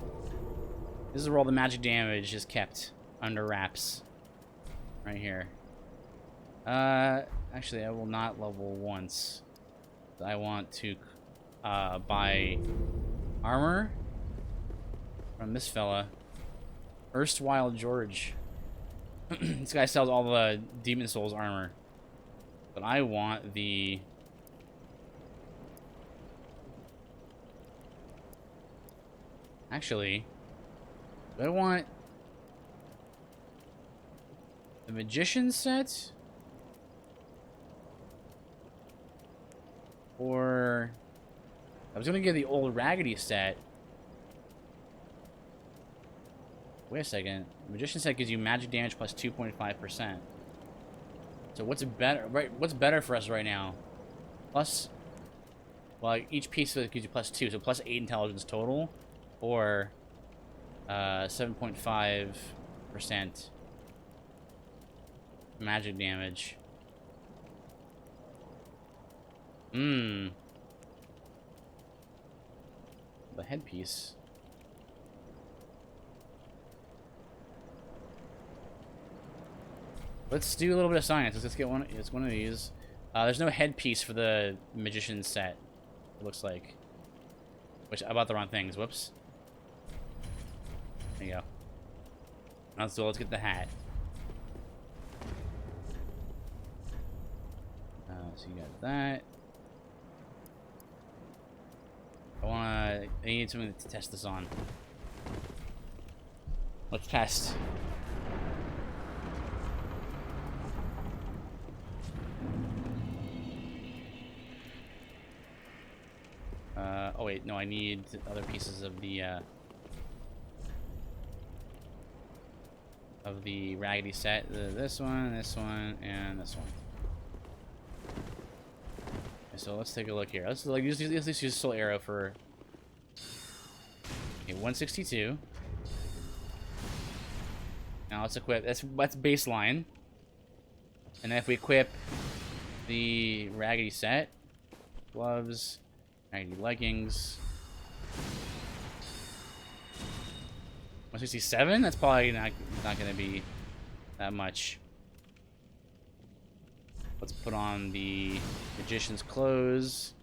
This is where all the magic damage is kept under wraps. Right here. Actually, I will not level once. I want to buy armor from this fella. Erstwhile George. This guy sells all the Demon Souls armor. But I want the... Actually, do I want the Magician set? Or... I was gonna get the old Raggedy set. Wait a second. The Magician set gives you magic damage plus 2.5%. So what's better? Right? What's better for us right now? Plus, well, each piece of it gives you plus 2, so plus 8 intelligence total. or 7.5% magic damage. The headpiece. Let's do a little bit of science. Let's get one. It's one of these. There's no headpiece for the magician set. It looks like. Which I bought the wrong things. Whoops. There you go. So let's get the hat. So you got that. I need something to test this on. Let's test. Oh wait, no, I need other pieces of the raggedy set. This one, and this one. Okay, so let's take a look here. Let's use Soul Arrow for 162. Now let's equip. That's baseline. And then if we equip the raggedy set, gloves, raggedy leggings. 167? That's probably not going to be that much. Let's put on the magician's clothes,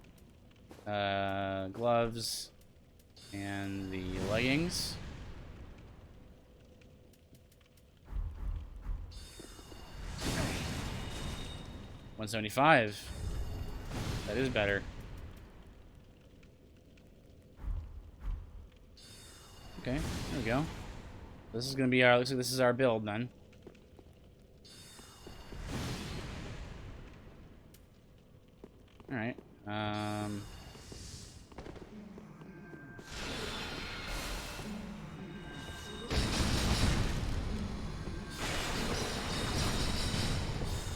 gloves, and the leggings. $175. That is better. Okay, there we go. This is gonna be our. Looks like this is our build then. All right.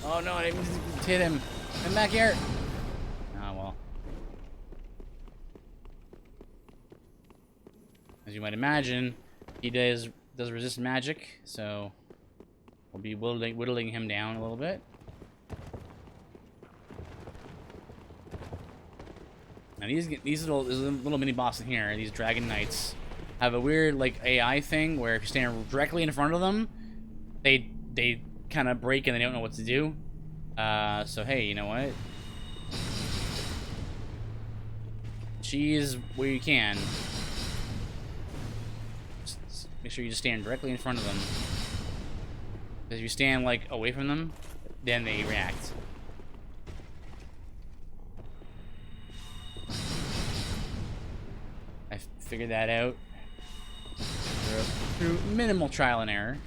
Oh no! I didn't hit him. Come back here. Ah well. As you might imagine, he does resist magic, so we'll be whittling him down a little bit. Now these little mini boss in here, these dragon knights, have a weird like AI thing where if you stand directly in front of them, they kind of break and they don't know what to do. So hey, you know what? Cheese where you can. Just make sure you just stand directly in front of them. Because if you stand like away from them, then they react. I figured that out through minimal trial and error.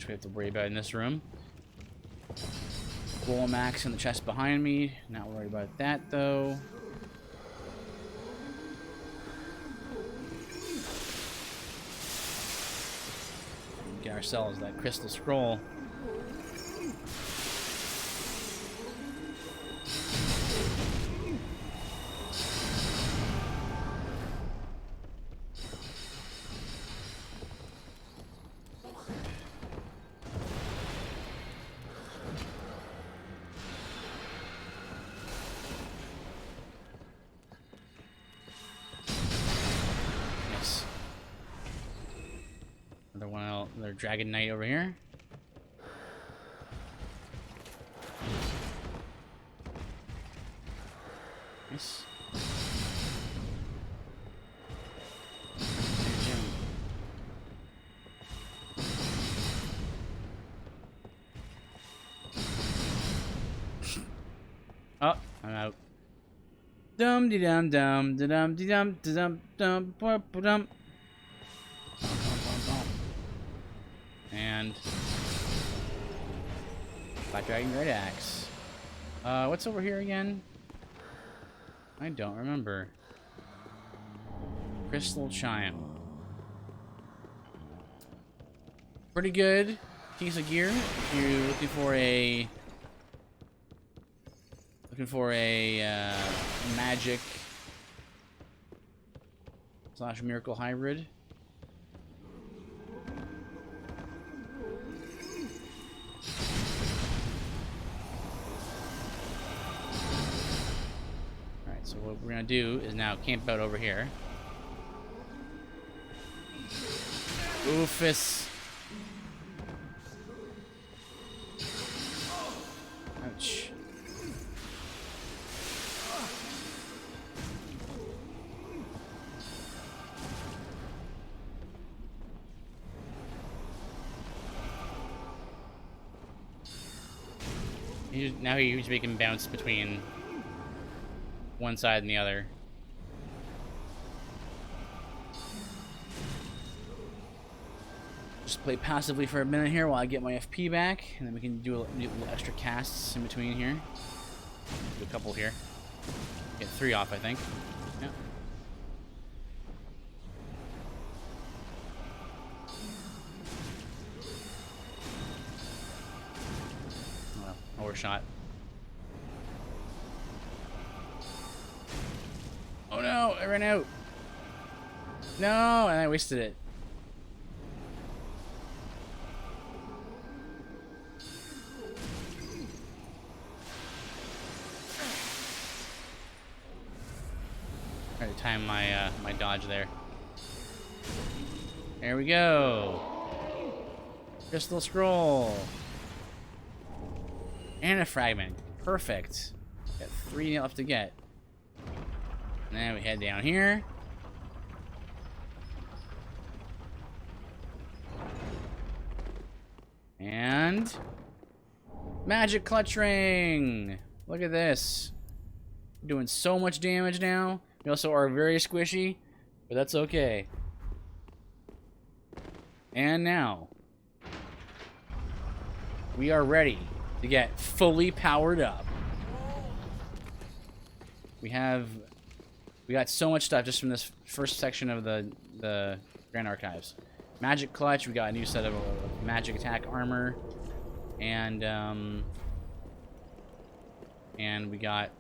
We have to worry about in this room. Gold max in the chest behind me. Not worried about that though. Get ourselves that crystal scroll. Another dragon knight over here. Nice. Oh, I'm out. Dum de dum dum de dum de dum de dum dum dum. And Black Dragon Great Axe. What's over here again? I don't remember. Crystal Chime. Pretty good piece of gear if you're looking for a magic / miracle hybrid. Alright, so what we're gonna do is now camp out over here. Oofus. Ouch. Now he's making bounce between one side and the other. Just play passively for a minute here while I get my FP back, and then we can do a little extra casts in between here. Do a couple here. Get 3 off, I think. Yeah. Well, overshot. Oh no, I ran out. No, and I wasted it. Try to time my my dodge there. There we go. Crystal scroll. And a fragment. Perfect. Got 3 left to get. Now we head down here. And magic clutch ring. Look at this. We're doing so much damage now. We also are very squishy, but that's okay. And now we are ready to get fully powered up. We got so much stuff just from this first section of the Grand Archives. Magic clutch. We got a new set of magic attack armor, and we got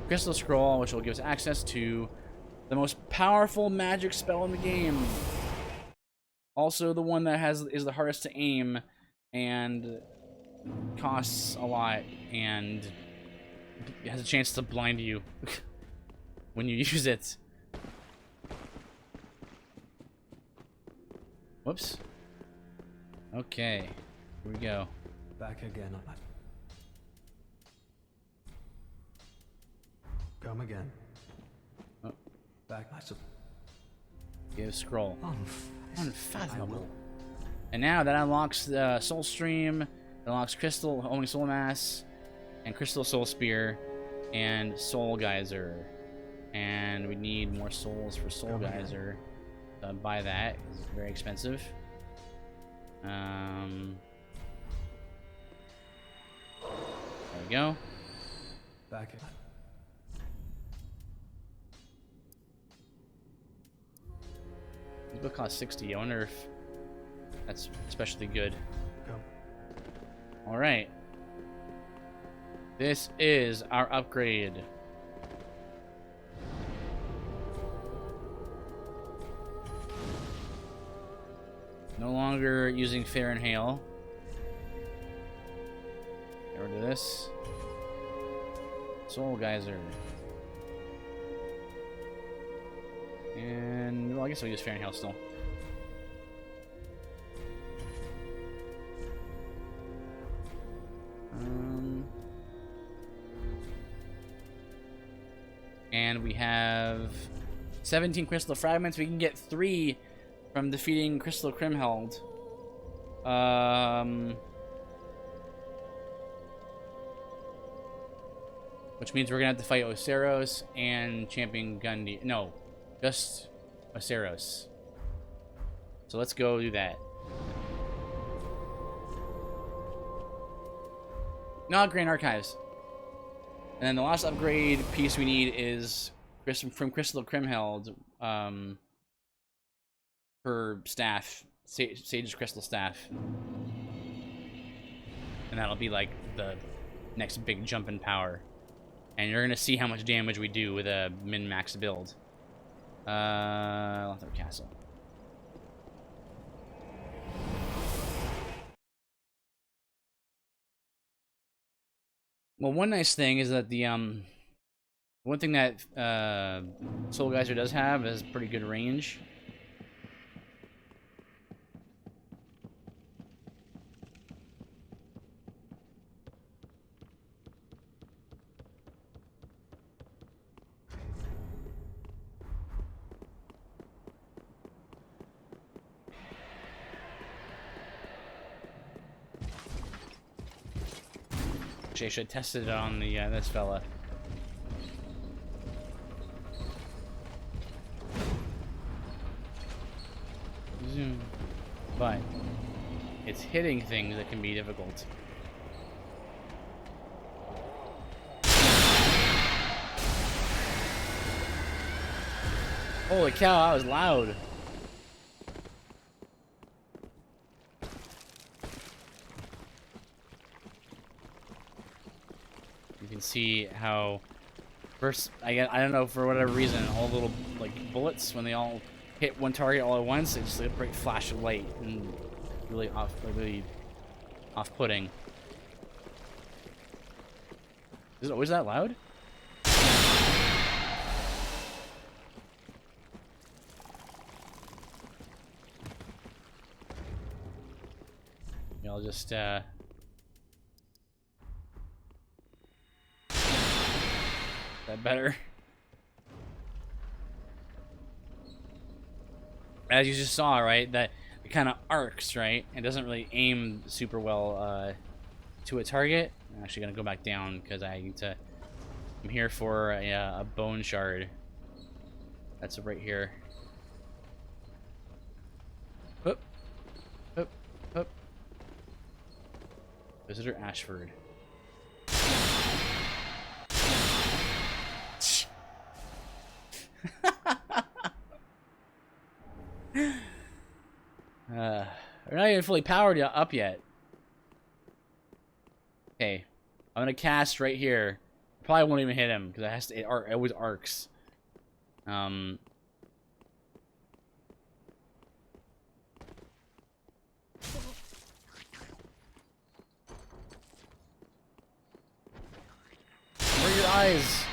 Crystal Scroll, which will give us access to the most powerful magic spell in the game. Also, the one that is the hardest to aim and costs a lot and has a chance to blind you when you use it. Whoops. Okay, here we go. Back again. Come again. Oh. Back myself. Give scroll. Unfathomable. I And now that unlocks the Soul Stream, it unlocks Crystal Homing Soul Mass, and Crystal Soul Spear, and Soul Geyser. And we need more souls for Soul Geyser. Buy that. It's very expensive. There we go. Back again. This book costs 60. I wonder if that's especially good. Go. All right. This is our upgrade. No longer using Fair and Hail. Get rid of this. Soul Geyser. And, well, I guess I'll use Fair and Hail still. And we have 17 crystal fragments. We can get 3 from defeating Crystal Crimheld. Which means we're gonna have to fight Oceros and Champion Gundy. No, just Oceros. So let's go do that. Not Grand Archives. And then the last upgrade piece we need is from Crystal Crimheld, her staff, Sage's Crystal Staff. And that'll be like the next big jump in power. And you're gonna see how much damage we do with a min-max build. Lothar Castle. Well, one nice thing is that the one thing that Soul Geyser does have is pretty good range. Actually, I should have tested it on the this fella. Zoom. But it's hitting things that can be difficult. Holy cow, that was loud. You can see how first I don't know, for whatever reason, all the little like bullets, when they all hit one target all at once, it's just like a bright flash of light and really off-putting. Is it always that loud? Yeah, I'll just that better? As you just saw, right, that it kind of arcs, right? It doesn't really aim super well to a target. I'm actually gonna go back down because I need to. I'm here for a bone shard. That's right here. Up, up, up. Visitor Ashford. We're not even fully powered up yet. Okay, I'm gonna cast right here. Probably won't even hit him because it has to. It always arcs. Where are your eyes?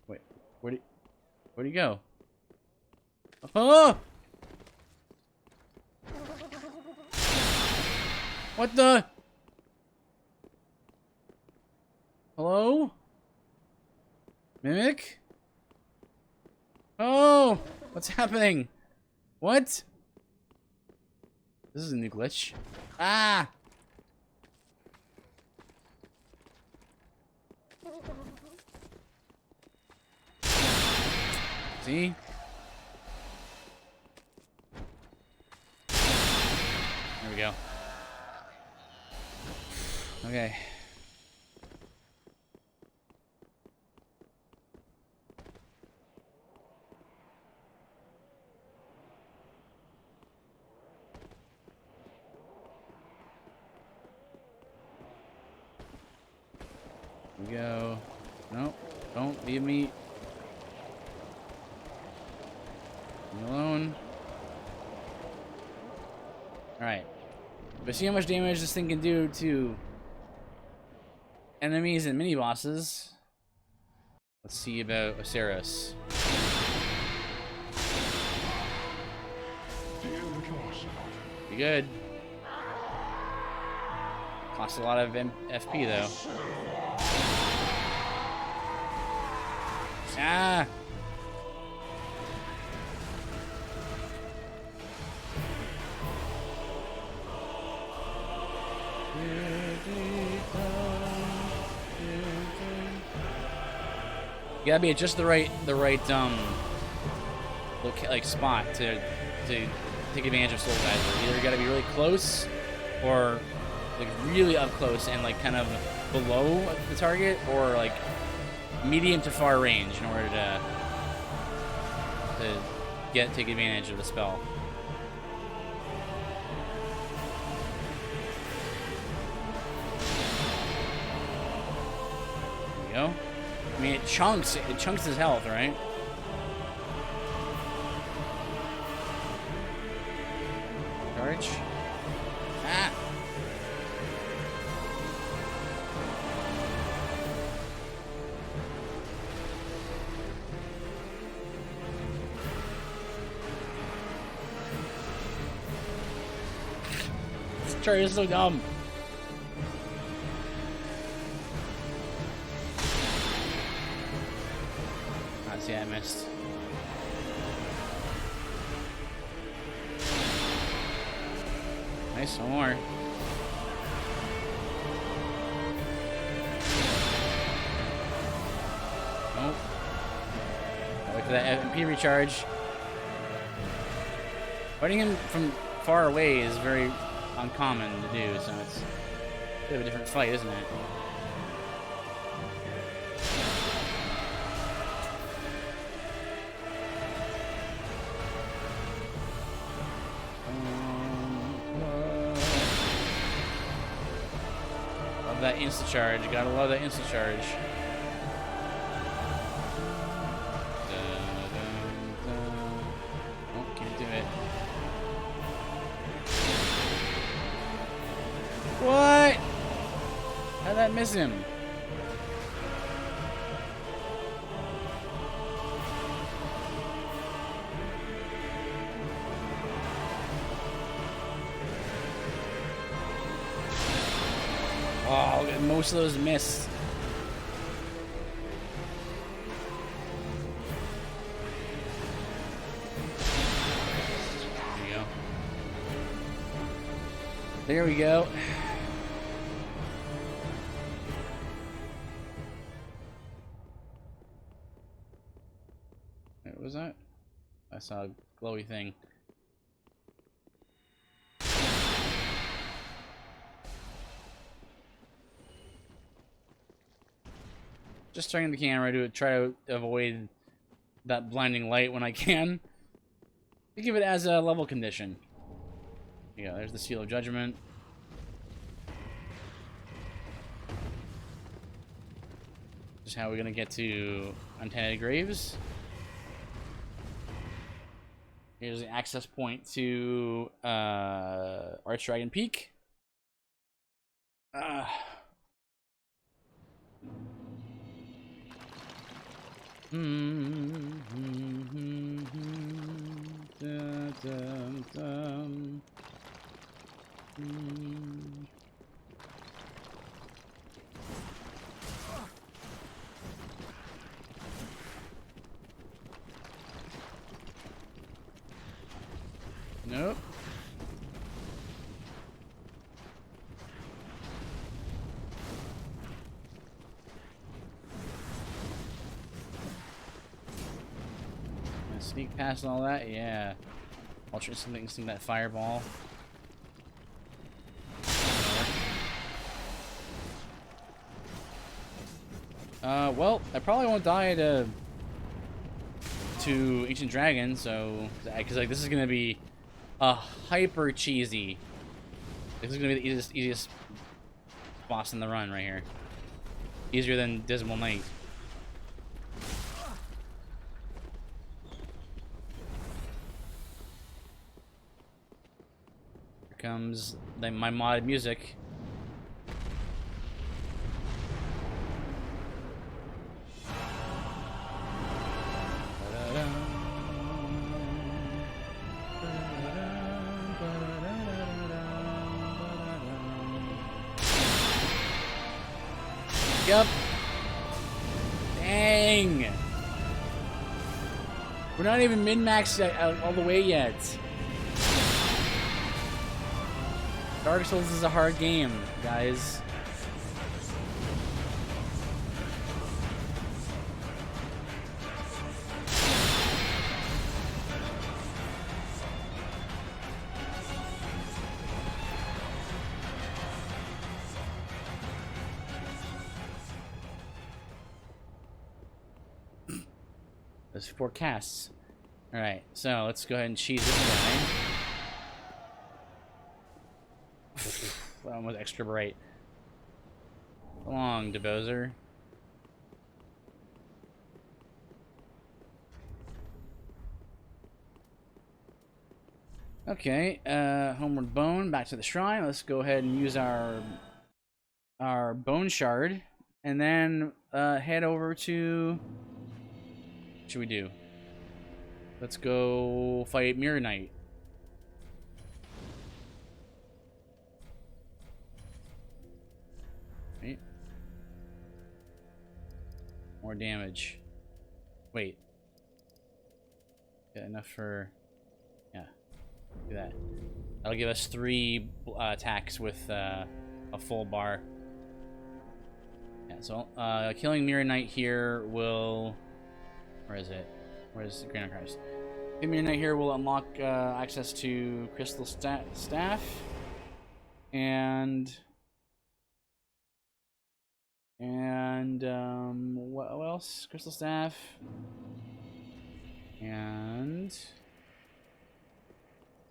Wait, where'd he go? Oh! What the? Hello? Mimic? Oh! What's happening? What? This is a new glitch. Ah! See? There we go. Okay. Here we go. No, don't leave me. Leave me alone. Alright. But see how much damage this thing can do to enemies and mini bosses. Let's see about Osiris. Be good. Costs a lot of FP though. Ah! You gotta be at just the right like spot to take advantage of Soul Geyser. Either you gotta be really close, or like really up close and like kind of below the target, or like medium to far range in order to take advantage of the spell. There we go. I mean, it chunks his health, right? Charge. Ah. This charge is so dumb. See, I missed. Nice, one more. Nope. Wait for that MP recharge. Fighting him from far away is very uncommon to do, so it's a bit of a different fight, isn't it? That insta charge, gotta love that insta charge. Oh, can't do it. What? How'd that miss him? Oh, most of those missed. There you go. There we go. What was that? I saw a glowy thing. Just turning the camera to try to avoid that blinding light when I can. Think of it as a level condition. Yeah, there's the Seal of Judgment. Just how we're gonna get to Untenanted Graves. Here's the access point to Archdragon Peak. Nope. Sneak past all that, yeah. Ultra instant that fireball. Well, I probably won't die to Ancient Dragon, so because like this is gonna be hyper cheesy. This is gonna be the easiest boss in the run right here. Easier than Dismal Night. Here comes my modded music. Yup. Dang. We're not even min-maxed all the way yet. Dark Souls is a hard game, guys. There's 4 casts. Alright, so let's go ahead and cheese this guy. That one was extra bright. Come along, Debozer. Okay, Homeward Bone, back to the shrine. Let's go ahead and use our bone shard, and then head over to. What should we do? Let's go fight Mirror Knight. Right. More damage. Wait. Got enough for. Yeah. Do that. That'll give us 3 attacks with a full bar. Yeah, so killing Mirror Knight here will. Where is it? Where's the Grand Christ? Killing Mirror Knight here will unlock access to Crystal Staff. And what else? Crystal Staff. And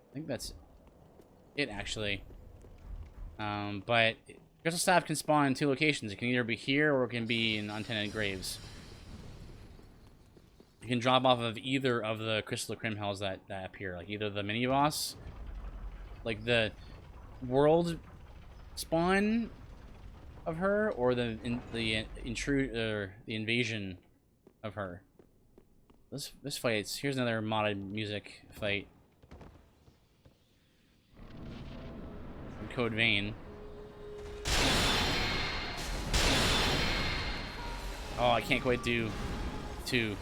I think that's it, actually. But Crystal Staff can spawn in 2 locations. It can either be here or it can be in Untenanted Graves. You can drop off of either of the Crystal Crim Hells that appear, like either the mini boss, like the world spawn of her, or the invasion of her. This fight. Here's another modded music fight. Code Vein. Oh, I can't quite do 2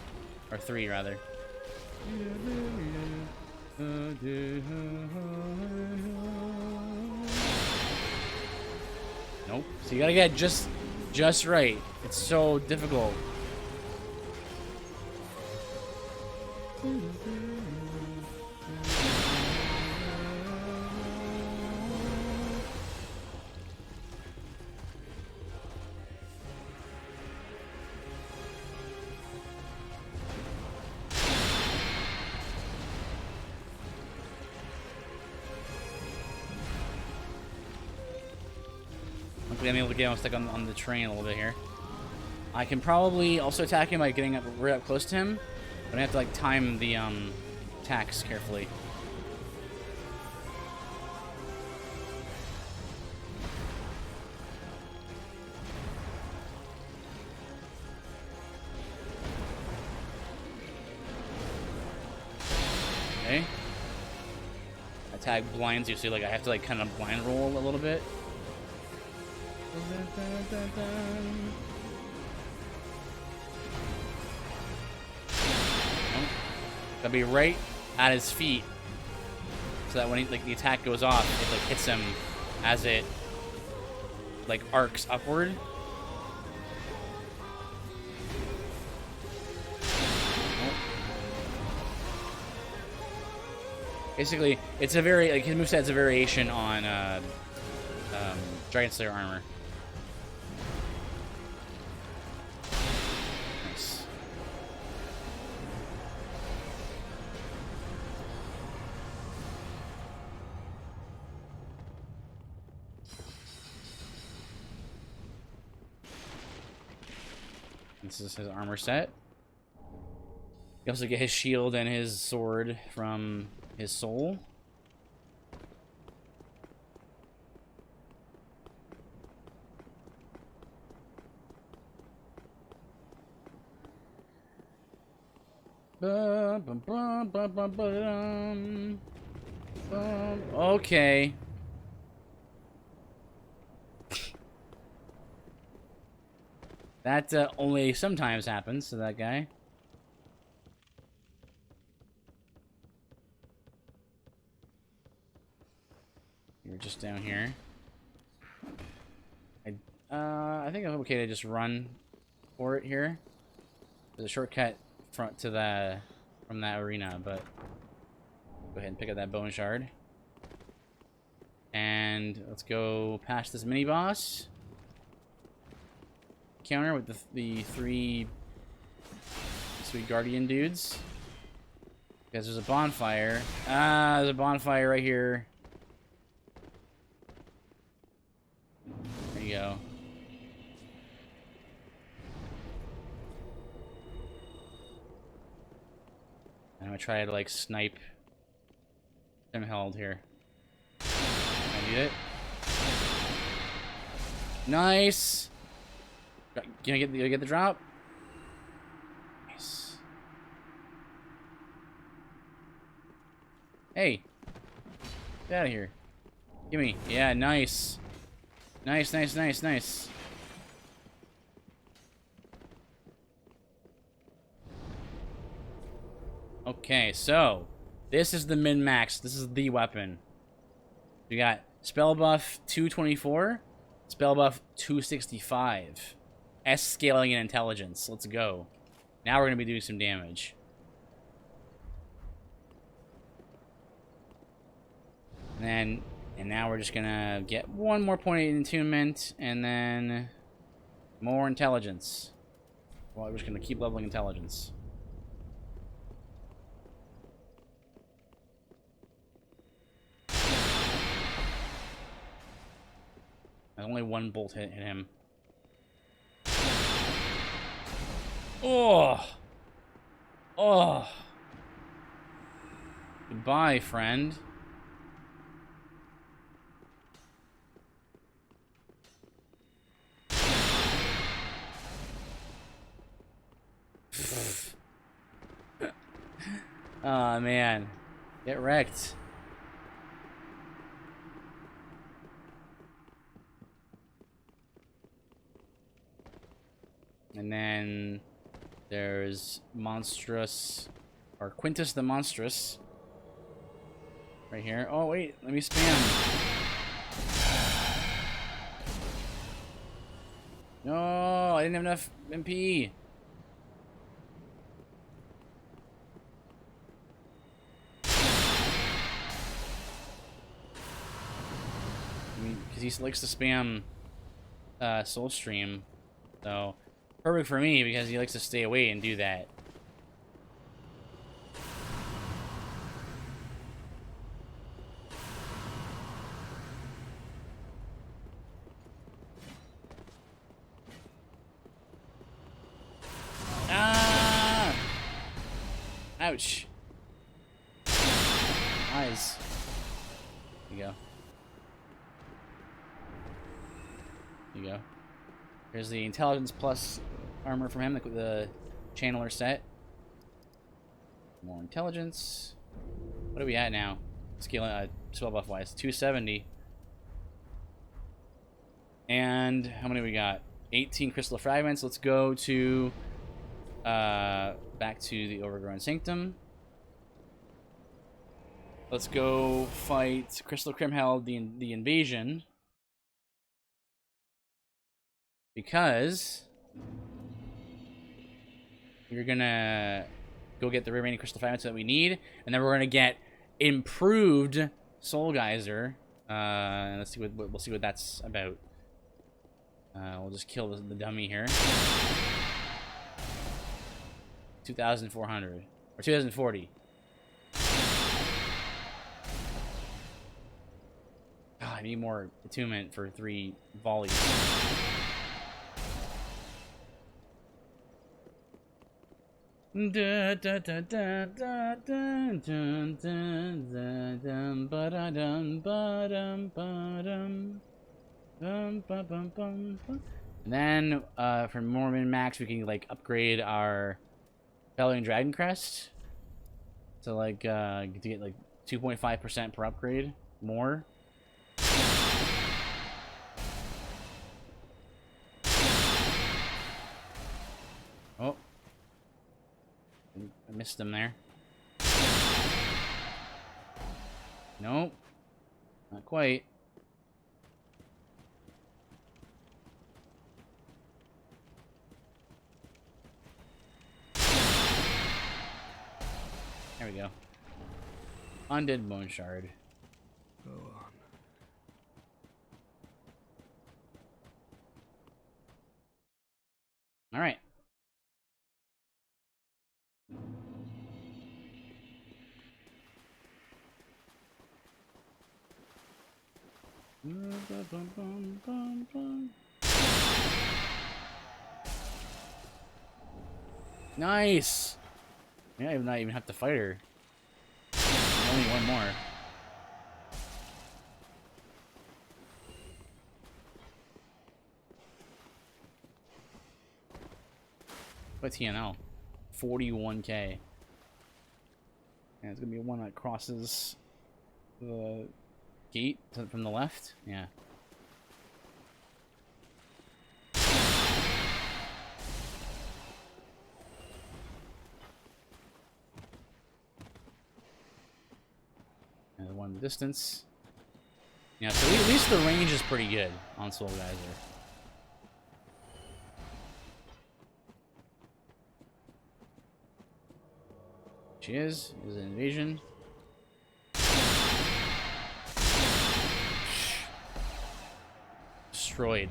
or 3 rather. Nope. So you gotta get just right. It's so difficult. I'm able to get him stuck on the train a little bit here. I can probably also attack him by getting right up close to him, but I have to like time the attacks carefully. Okay. Attack blinds you, so like I have to like kind of blind roll a little bit. Gotta be right at his feet, so that when the attack goes off, it like hits him as it like arcs upward. Basically, it's a very like his moveset's a variation on Dragon Slayer armor. Nice. This is his armor set. You also get his shield and his sword from his soul. Okay. That only sometimes happens to that guy. You're just down here. I think I'm okay to just run for it here. There's a shortcut from that arena, but go ahead and pick up that bone shard. And let's go past this mini boss. Counter with the 3 sweet guardian dudes. Because there's a bonfire. Ah, there's a bonfire right here. There you go. I'm gonna try to like snipe him held here. I need it. Nice. Can I get the drop? Nice. Hey, get out of here. Give me. Yeah, nice. Nice, nice, nice, nice. Okay, so this is the min-max. This is the weapon. We got spell buff 224, spell buff 265, S scaling and intelligence. Let's go. Now we're gonna be doing some damage. And now we're just gonna get one more point in attunement, and then more intelligence. Well, we're just gonna keep leveling intelligence. Only one bolt hit him. Oh! Oh! Goodbye, friend. Oh man. Get wrecked. And then there's Monstrous, or Quintus the Monstrous. Right here. Oh wait, let me spam. No, I didn't have enough MP. Because he likes to spam Soul Stream, so perfect for me because he likes to stay away and do that. Ah! Ouch. Eyes. There you go. There you go. Here's the intelligence plus armor from him, the channeler set. More intelligence. What are we at now? Skill, spell buff wise, 270. And how many we got? 18 crystal fragments. Let's go to back to the Overgrown Sanctum. Let's go fight Crystal Crimheld, the invasion. Because we're gonna go get the remaining crystal fragments that we need, and then we're gonna get improved Soul Geyser. Let's see what we'll see what that's about. We'll just kill the dummy here. 2,400 or 2,040. God, I need more attunement for 3 volleys. Da da da da da da dun dun dun dun ba da dun ba dum ba dum bum bum bum bum bum. And then for more min-max we can like upgrade our Bellowing Dragon Crest to like to get like 2.5% per upgrade more. Oh, I missed him there. Nope, not quite. There we go. Undead Bone Shard. Go on. All right. Nice! Yeah, I not even have to fight her. Only one more. What's TNL? 41k. And it's gonna be one that crosses the gate from the left. Yeah. And the one in the distance. Yeah, so at least the range is pretty good on Soul Geyser. She is an invasion. Destroyed.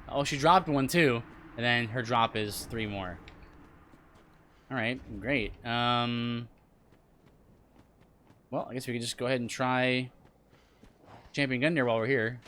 Oh, she dropped one too, and then her drop is 3 more. All right, great. Well, I guess we could just go ahead and try Champion Gundyr while we're here.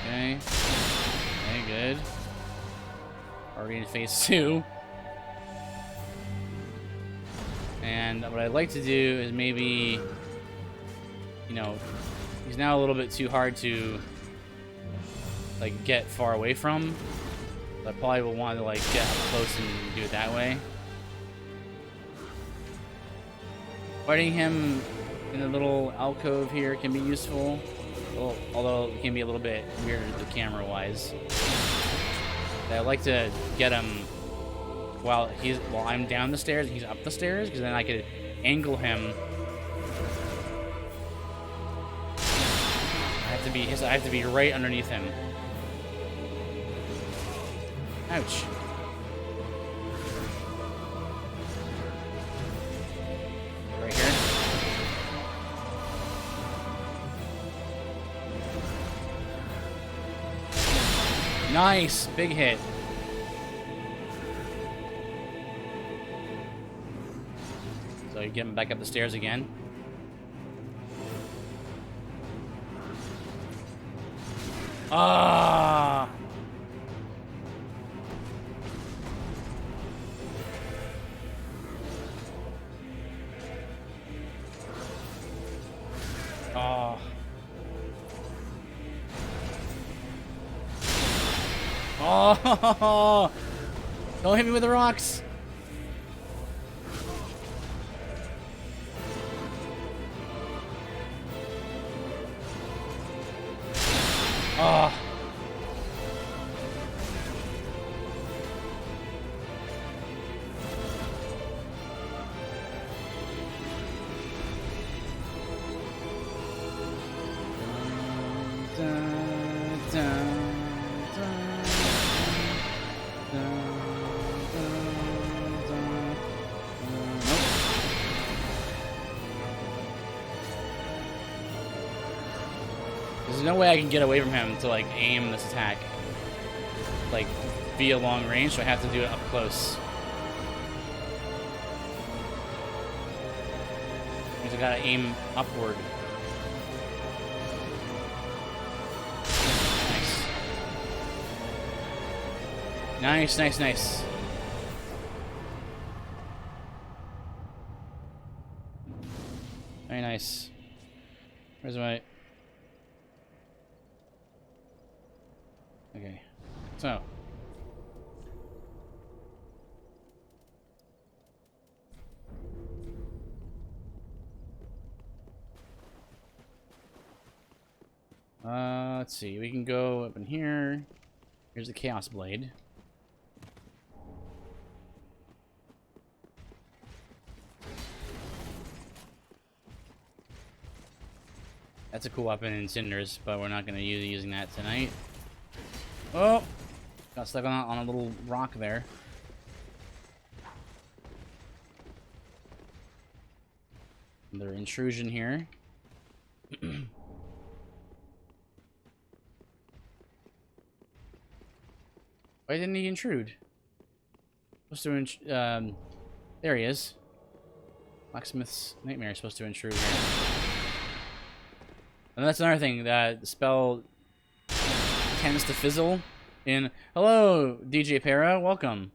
Okay. Okay, good. Already in phase 2. And what I'd like to do is maybe, you know, he's now a little bit too hard to, like, get far away from. So I probably will want to, like, get up close and do it that way. Fighting him in a little alcove here can be useful. Well, although it can be a little bit weird the camera-wise. I like to get him while I'm down the stairs and he's up the stairs, because then I could angle him. I have to be right underneath him. Ouch. Right here. Nice! Big hit. So you get him back up the stairs again. Ah! Oh. Oh! Don't hit me with the rocks! Oh. There's no way I can get away from him to, like, aim this attack, like, via long range, so I have to do it up close. Means I gotta aim upward. Nice. Nice, nice, nice. Very nice. Where's my... Okay, so let's see, we can go up in here. Here's the Chaos Blade. That's a cool weapon in Cinders, but we're not going to be using that tonight. Oh! Got stuck on a little rock there. Another intrusion here. Why didn't he intrude? Supposed to there he is. Blacksmith's Nightmare is supposed to intrude here. And that's another thing, that the spell tends to fizzle in... Hello, DJ Para, welcome.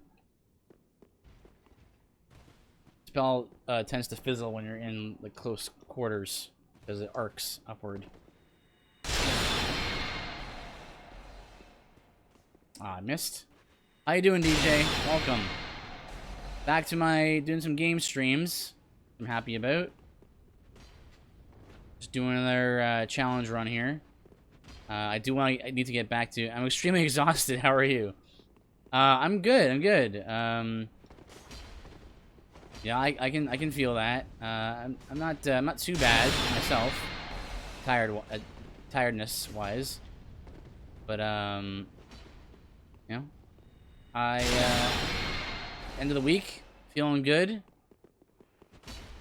Spell tends to fizzle when you're in like close quarters because it arcs upward. Ah, I missed. How you doing, DJ? Welcome. Back to my doing some game streams. I'm happy about. Just doing another challenge run here. I need to get back to. I'm extremely exhausted. How are you? I'm good. I'm good. Yeah, I can feel that. I'm not too bad myself. Tiredness wise. But you know, end of the week, feeling good.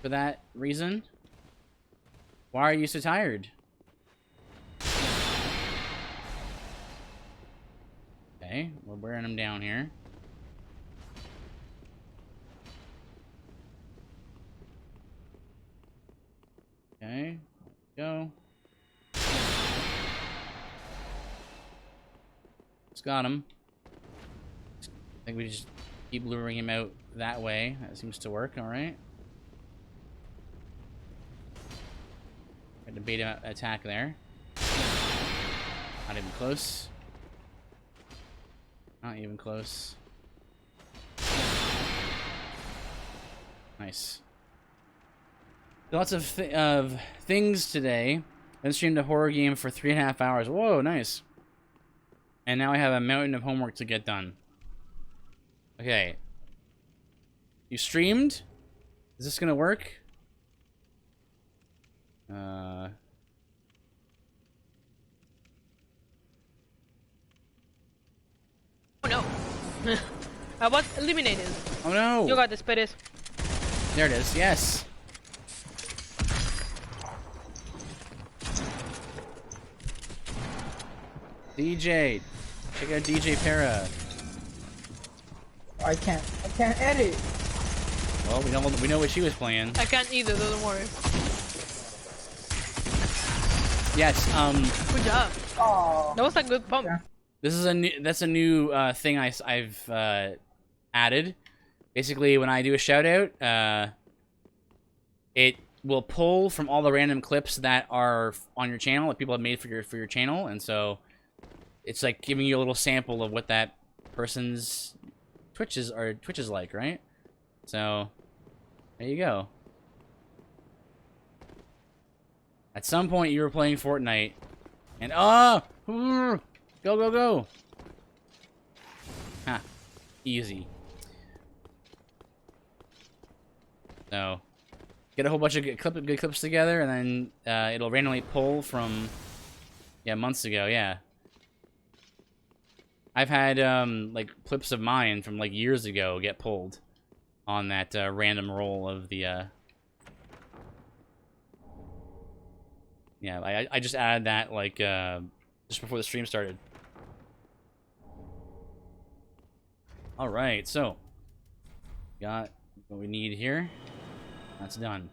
For that reason. Why are you so tired? Okay, we're wearing them down here. Okay, go. Just got him. I think we just keep luring him out that way. That seems to work, alright. Had to bait him attack there. Not even close. Not even close. Nice. Lots of things today. I streamed a horror game for 3.5 hours. Whoa, nice. And now I have a mountain of homework to get done. Okay. You streamed? Is this gonna work? Oh no. I was eliminated. Oh no. You got this, Perez. There it is. Yes. DJ. Check out DJ Para. I can't edit. Well, we know what she was playing. I can't either, don't worry. Yes, Good job. Oh. That was a good pump. Yeah. this is a new thing I've added. Basically, when I do a shout out, it will pull from all the random clips that are on your channel that people have made for your channel, and so it's like giving you a little sample of what that person's Twitch is like, right? So there you go. At some point, you were playing Fortnite, and go go go! Ha, easy. So, get a whole bunch of good clips together, and then it'll randomly pull from months ago. Yeah, I've had like clips of mine from like years ago get pulled on that random roll of the. Yeah, I just added that like just before the stream started. All right, so got what we need here. That's done.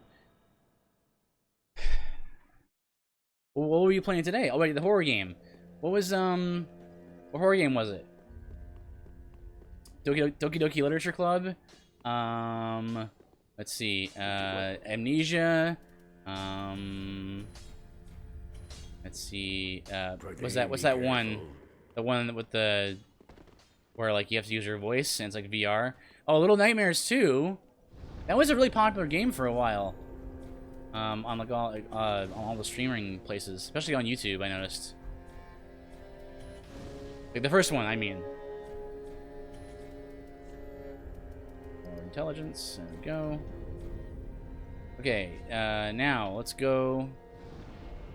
What were you playing today? Oh, wait, the horror game. What was what horror game was it? Doki Doki Literature Club. Let's see. Amnesia. Let's see. What's that one? The one with the where like you have to use your voice and it's like VR. Oh, Little Nightmares 2. That was a really popular game for a while. On like on all the streaming places, especially on YouTube, I noticed. Like the first one, I mean. More intelligence. There we go. Okay, now let's go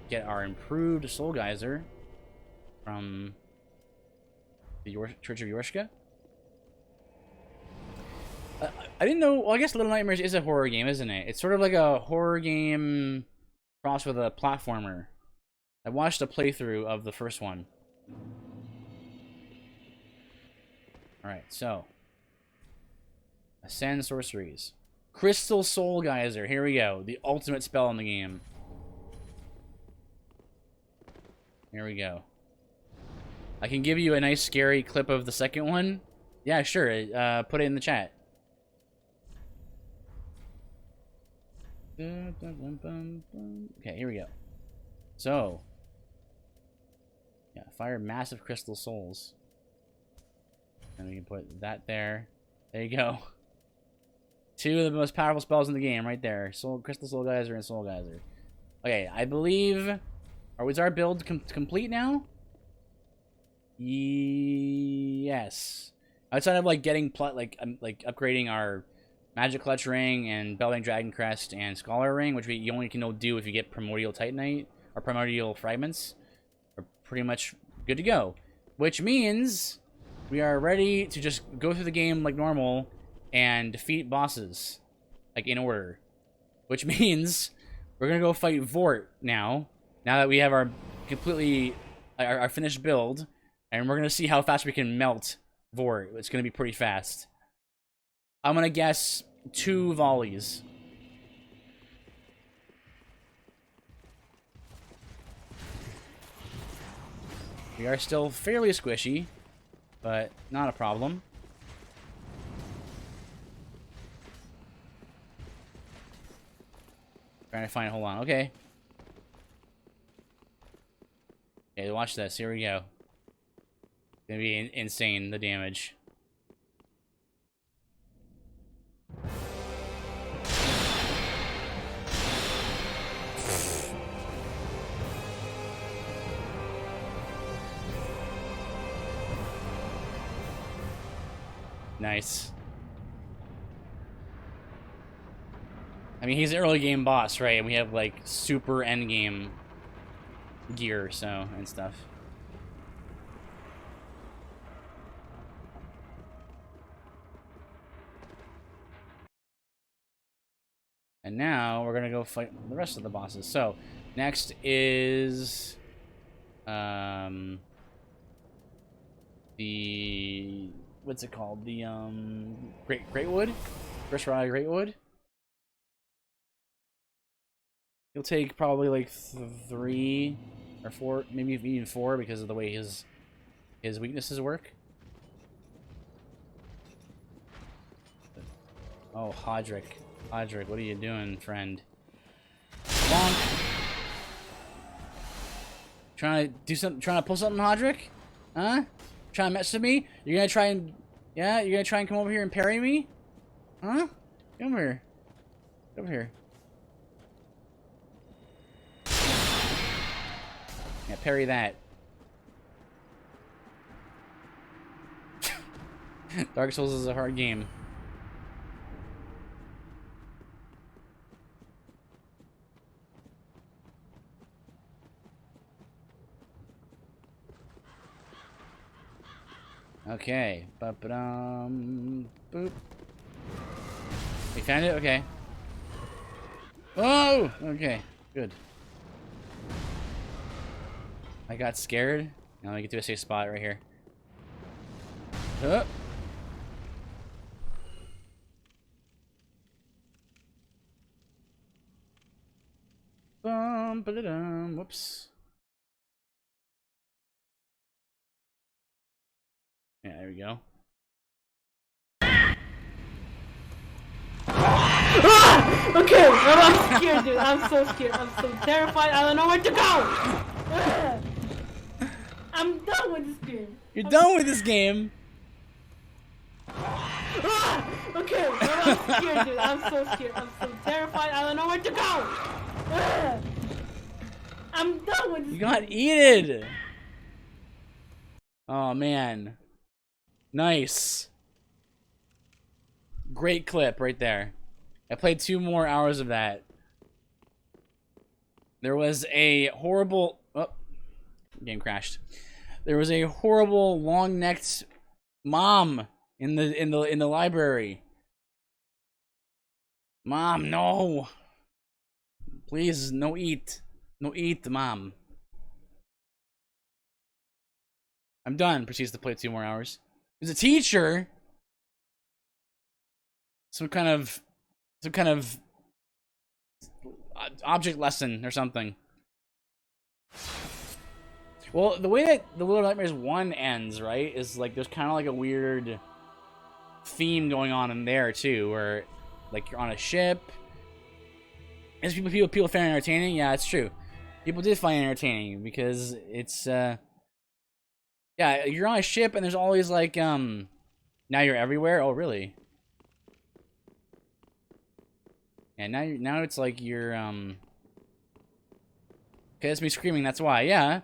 get our improved Soul Geyser from the Church of Yorshka. I didn't know. Well, I guess Little Nightmares is a horror game, isn't it? It's sort of like a horror game crossed with a platformer. I watched a playthrough of the first one. Alright, so. Ascend sorceries. Crystal Soul Geyser. Here we go. The ultimate spell in the game. Here we go. I can give you a nice scary clip of the second one. Yeah, sure. Put it in the chat. Okay, here we go. So. Yeah, fire massive crystal souls. And we can put that there. There you go. Two of the most powerful spells in the game right there. Crystal Soul Geyser and Soul Geyser. Okay, I believe... is our build complete now? Yes. Outside of like getting upgrading our Magic Clutch Ring and Belting Dragon Crest and Scholar Ring, which you only can do if you get Primordial Titanite or Primordial Fragments, are pretty much good to go. Which means we are ready to just go through the game like normal and defeat bosses, like in order. Which means we're gonna go fight Vort now. Now that we have our our finished build, and we're gonna see how fast we can melt Vort. It's gonna be pretty fast. I'm gonna guess 2 volleys. We are still fairly squishy, but not a problem. Trying to find. Hold on. Okay. Okay, watch this. Here we go. It's gonna be insane, the damage. Nice. I mean, he's an early game boss, right? And we have like super end game gear, so, and stuff. And now we're gonna go fight the rest of the bosses. So next is the what's it called? The Greatwood? First Rye Greatwood. He'll take probably like 3 or 4, maybe even 4, because of the way his weaknesses work. Oh, Hodrick. Hodrick, what are you doing, friend? Bonk. Trying to do something? Trying to pull something, Hodrick? Huh? Trying to mess with me? You're gonna try and... Yeah? You're gonna try and come over here and parry me? Huh? Come over here. Come over here. Yeah, parry that. Dark Souls is a hard game. Okay. Ba-ba-dum. Boop. We found it? Okay. Oh! Okay. Good. I got scared. Now I get to a safe spot right here. Ba-da-dum. Whoops. Yeah, there we go. Ah! Okay, I'm scared, dude. I'm so scared. I'm so terrified. I don't know where to go. I'm done with this game. You're done with this game. Ah! Okay, I'm scared, dude. I'm so scared. I'm so terrified. I don't know where to go. I'm done with this. You got eated. Oh man. Nice. Great clip right there. I played 2 more hours of that. There was a horrible... Oh, game crashed. There was a horrible long-necked mom in the library Mom, no. Please, no eat. No eat, Mom. I'm done. Proceeds to play 2 more hours. He's a teacher. Some kind of object lesson or something. Well, the way that the Little Nightmares 1 ends, right, is like there's kind of like a weird theme going on in there too, where like you're on a ship. Is people find it entertaining? Yeah, it's true. People did find it entertaining because it's yeah, you're on a ship and there's always like now you're everywhere. Oh, really? And now it's like you're okay, that's me screaming, that's why. Yeah.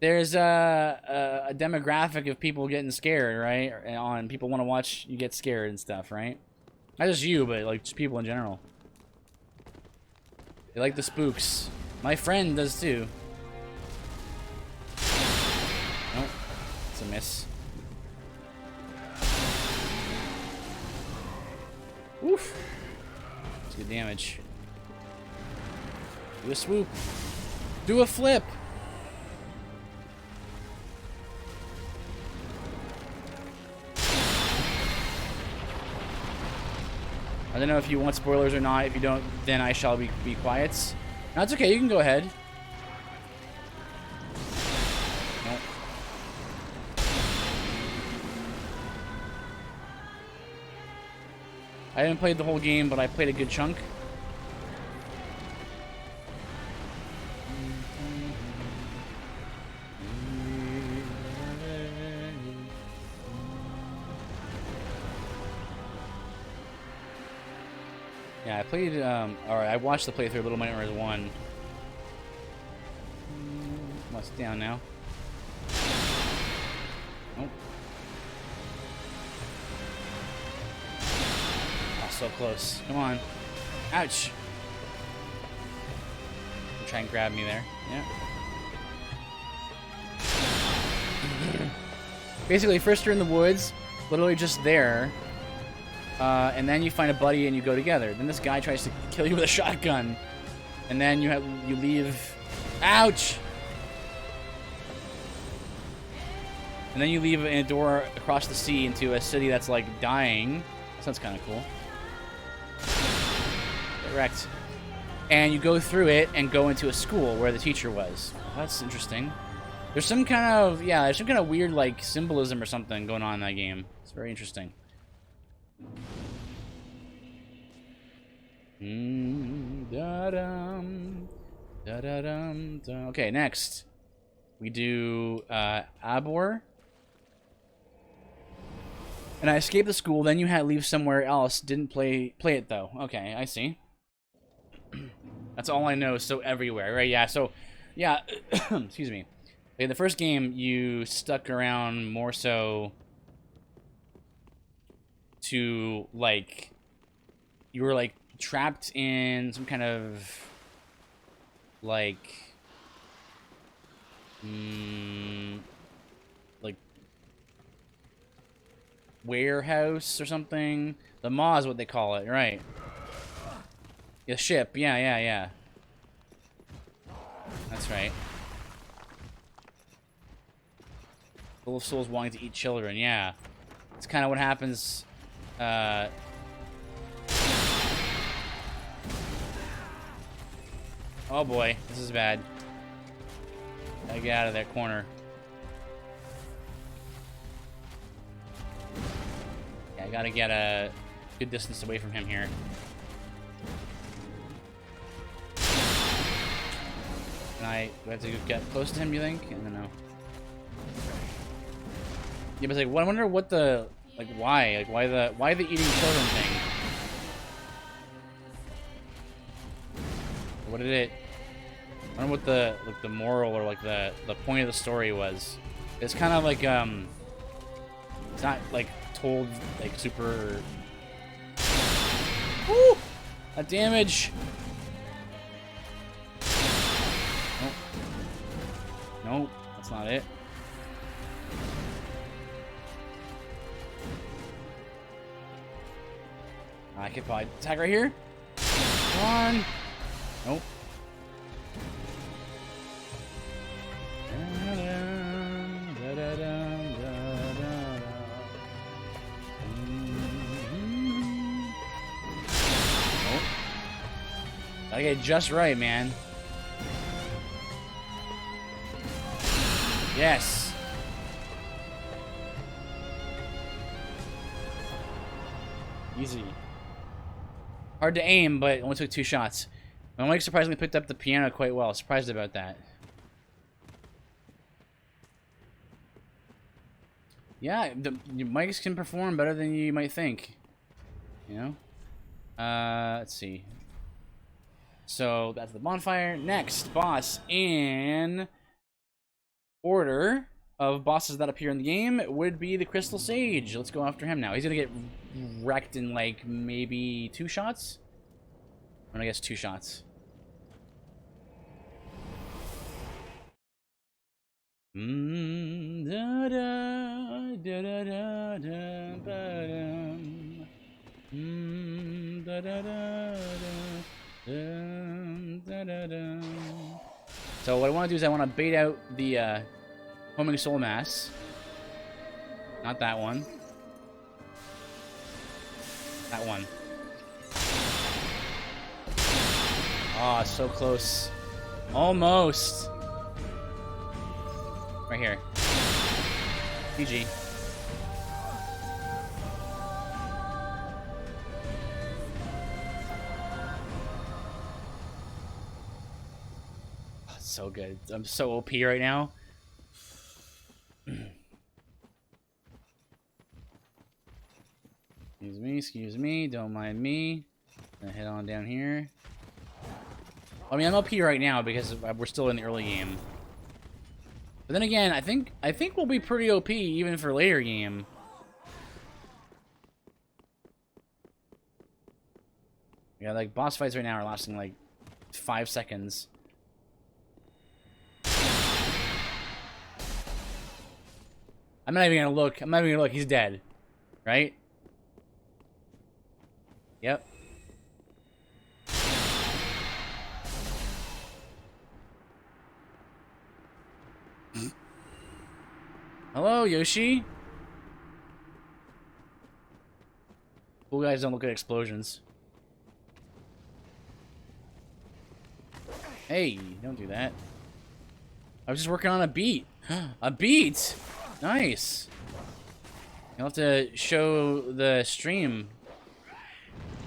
There's a demographic of people getting scared, right? And people want to watch you get scared and stuff, right? Not just you, but like just people in general. They like the spooks. My friend does too. Nope. It's a miss. Oof. That's good damage. Do a swoop. Do a flip. I don't know if you want spoilers or not. If you don't, then I shall be quiet. No, it's okay. You can go ahead. Nope. I haven't played the whole game, but I played a good chunk. Yeah, I played, alright, I watched the playthrough of Little Nightmares 1. What's down now? Nope. Oh, so close. Come on. Ouch! Try and grab me there. Yeah. Basically, first you're in the woods, literally just there. And then you find a buddy and you go together. Then this guy tries to kill you with a shotgun, and then you leave. Ouch! And then you leave a door across the sea into a city that's like dying. So that's kind of cool. Get wrecked. And you go through it and go into a school where the teacher was. That's interesting. There's some kind of there's some kind of weird like symbolism or something going on in that game. It's very interesting. Okay, next we do Abor, and I escaped the school. Then you had to leave somewhere else. Didn't play it though. Okay, I see. That's all I know. So everywhere, right? Yeah. So yeah. Excuse me. In the first game, you stuck around more so to like you were like trapped in some kind of like like warehouse or something. The maw is what they call it, right? The ship, yeah. That's right. Full of souls wanting to eat children, yeah. It's kind of what happens. Oh boy, this is bad. Gotta get out of that corner. Yeah, I gotta get a good distance away from him here. Do I have to get close to him, you think? I don't know. Yeah, but it's like, I wonder what the, like, why? Like, why the eating children thing? What did it... I wonder what the, like, the moral or, like, the point of the story was. It's kind of like, it's not, like, told, like, super... Woo! That damage! Nope. Nope, that's not it. could probably attack right here. Come on. Nope. Nope. Gotta get it just right, man. Yes. Easy. Hard to aim, but only took 2 shots. My mic surprisingly picked up the piano quite well. Surprised about that. Yeah, your mics can perform better than you might think. You know? Let's see. So, that's the bonfire. Next boss in order of bosses that appear in the game would be the Crystal Sage. Let's go after him now. He's gonna get wrecked in like maybe 2 shots? I guess 2 shots. Da da da da da da ba dum. Da da da da da da. So what I want to do is I want to bait out the homing soul mass. Not that one. That one. Ah, oh, so close. Almost. Right here. GG. Oh, so good. I'm so OP right now. Excuse me, don't mind me. Gonna head on down here. I mean, I'm OP right now because we're still in the early game. But then again, I think we'll be pretty OP even for later game. Yeah, like boss fights right now are lasting like 5 seconds. I'm not even gonna look. I'm not even gonna look. He's dead, right? Yep. Hello, Yoshi. Cool guys don't look at explosions. Hey, don't do that. I was just working on a beat. A beat! Nice. You'll have to show the stream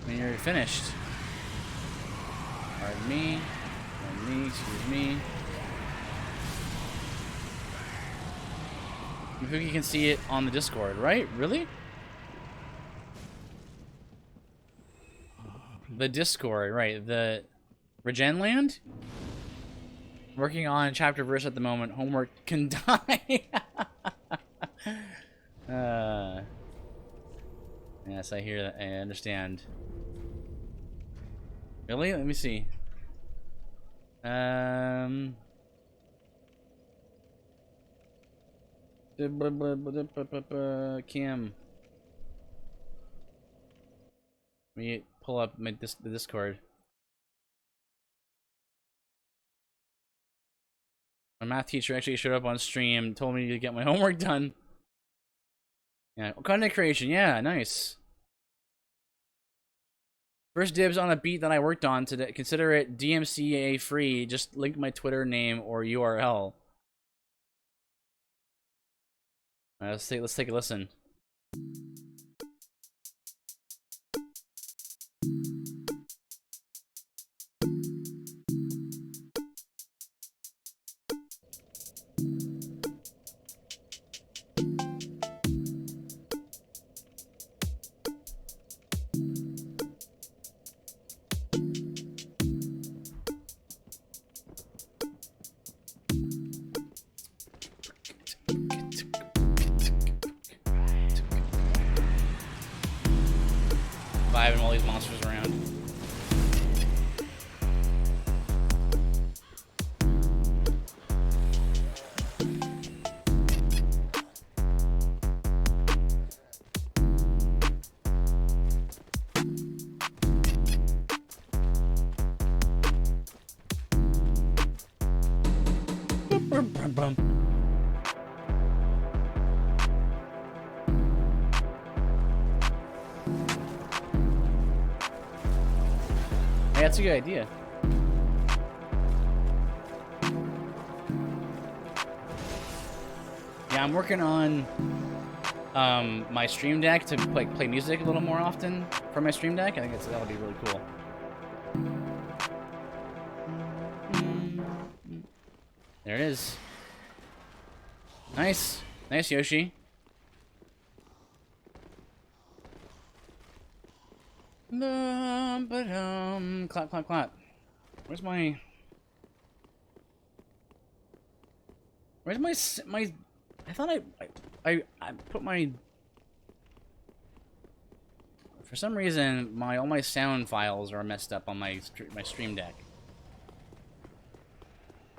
when you're finished. Pardon me. Pardon me, excuse me. I think you can see it on the Discord, right? Really? The Discord, right. The Regen Land? Working on chapter verse at the moment. Homework can die. Yes, I hear that. I understand. Really? Let me see. Cam. Let me pull up the Discord. My math teacher actually showed up on stream, told me to get my homework done. Yeah, content creation, yeah, nice. First dibs on a beat that I worked on today. Consider it DMCA free. Just link my Twitter name or URL. All right, let's take a listen. Vibing all these monsters around. Hey, that's a good idea. Yeah, I'm working on my stream deck to play music a little more often for my stream deck. I think that'll be really cool. There it is. Nice. Nice, Yoshi. Clap, clap, clap. Where's my... Where's my... I thought I put my... For some reason, all my sound files are messed up on my stream deck.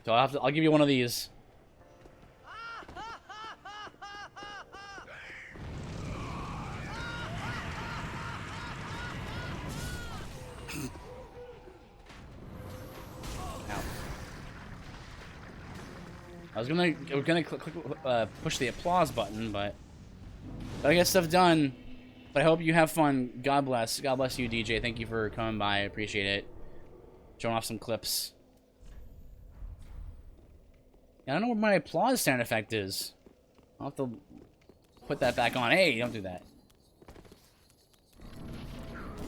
So I'll give you one of these. Ow. I was gonna push the applause button, but gotta get stuff done. But I hope you have fun. God bless. God bless you, DJ. Thank you for coming by. I appreciate it. Showing off some clips. I don't know what my applause sound effect is. I'll have to put that back on. Hey, don't do that.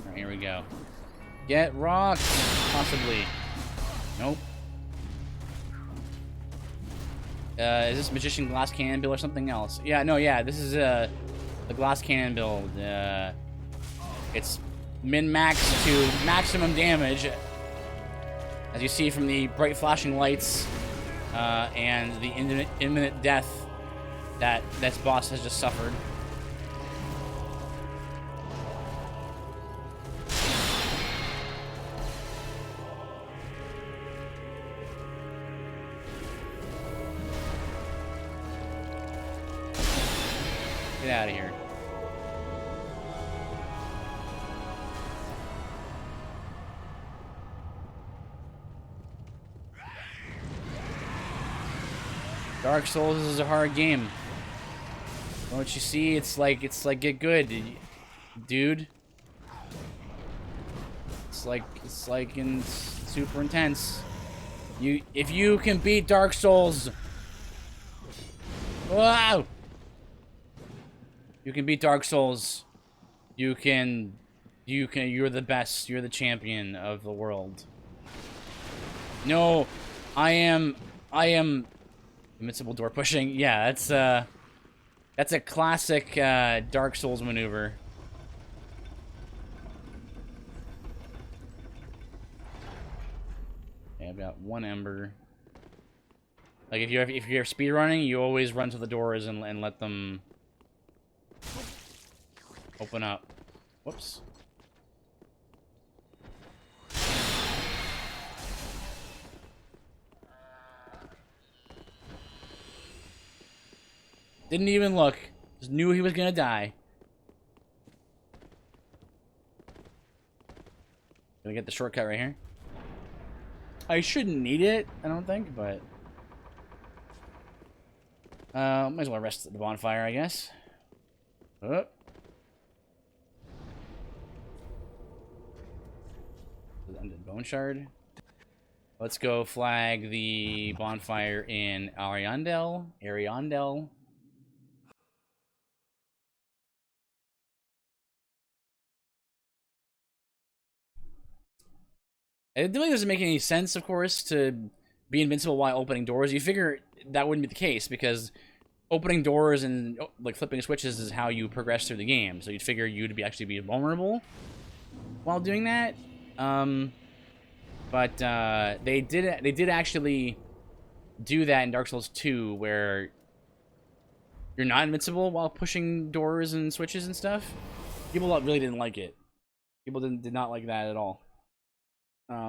Alright, here we go. Get rocked! Possibly. Nope. Is this Magician Glass Cannon build or something else? Yeah, no, yeah, this is the Glass Cannon build. It's min-max to maximum damage. As you see from the bright flashing lights and the imminent death that this boss has just suffered. Get out of here. Dark Souls is a hard game. Don't you see? It's like get good, dude. It's like super intense. If you can beat Dark Souls, wow! You can beat Dark Souls. You're the best. You're the champion of the world. No, I am invincible door pushing. Yeah, that's a classic Dark Souls maneuver. Okay, I've got one ember. Like if you're speedrunning, you always run to the doors and let them open up. Whoops. Didn't even look. Just knew he was gonna die. Gonna get the shortcut right here. I shouldn't need it, I don't think, but might as well rest at the bonfire, I guess. Oh. Bone shard. Let's go flag the bonfire in Ariandel. It really doesn't make any sense, of course, to be invincible while opening doors. You figure that wouldn't be the case, because opening doors and like flipping switches is how you progress through the game. So you'd figure you'd actually be vulnerable while doing that. But they did actually do that in Dark Souls 2, where you're not invincible while pushing doors and switches and stuff. People really didn't like it. People did not like that at all.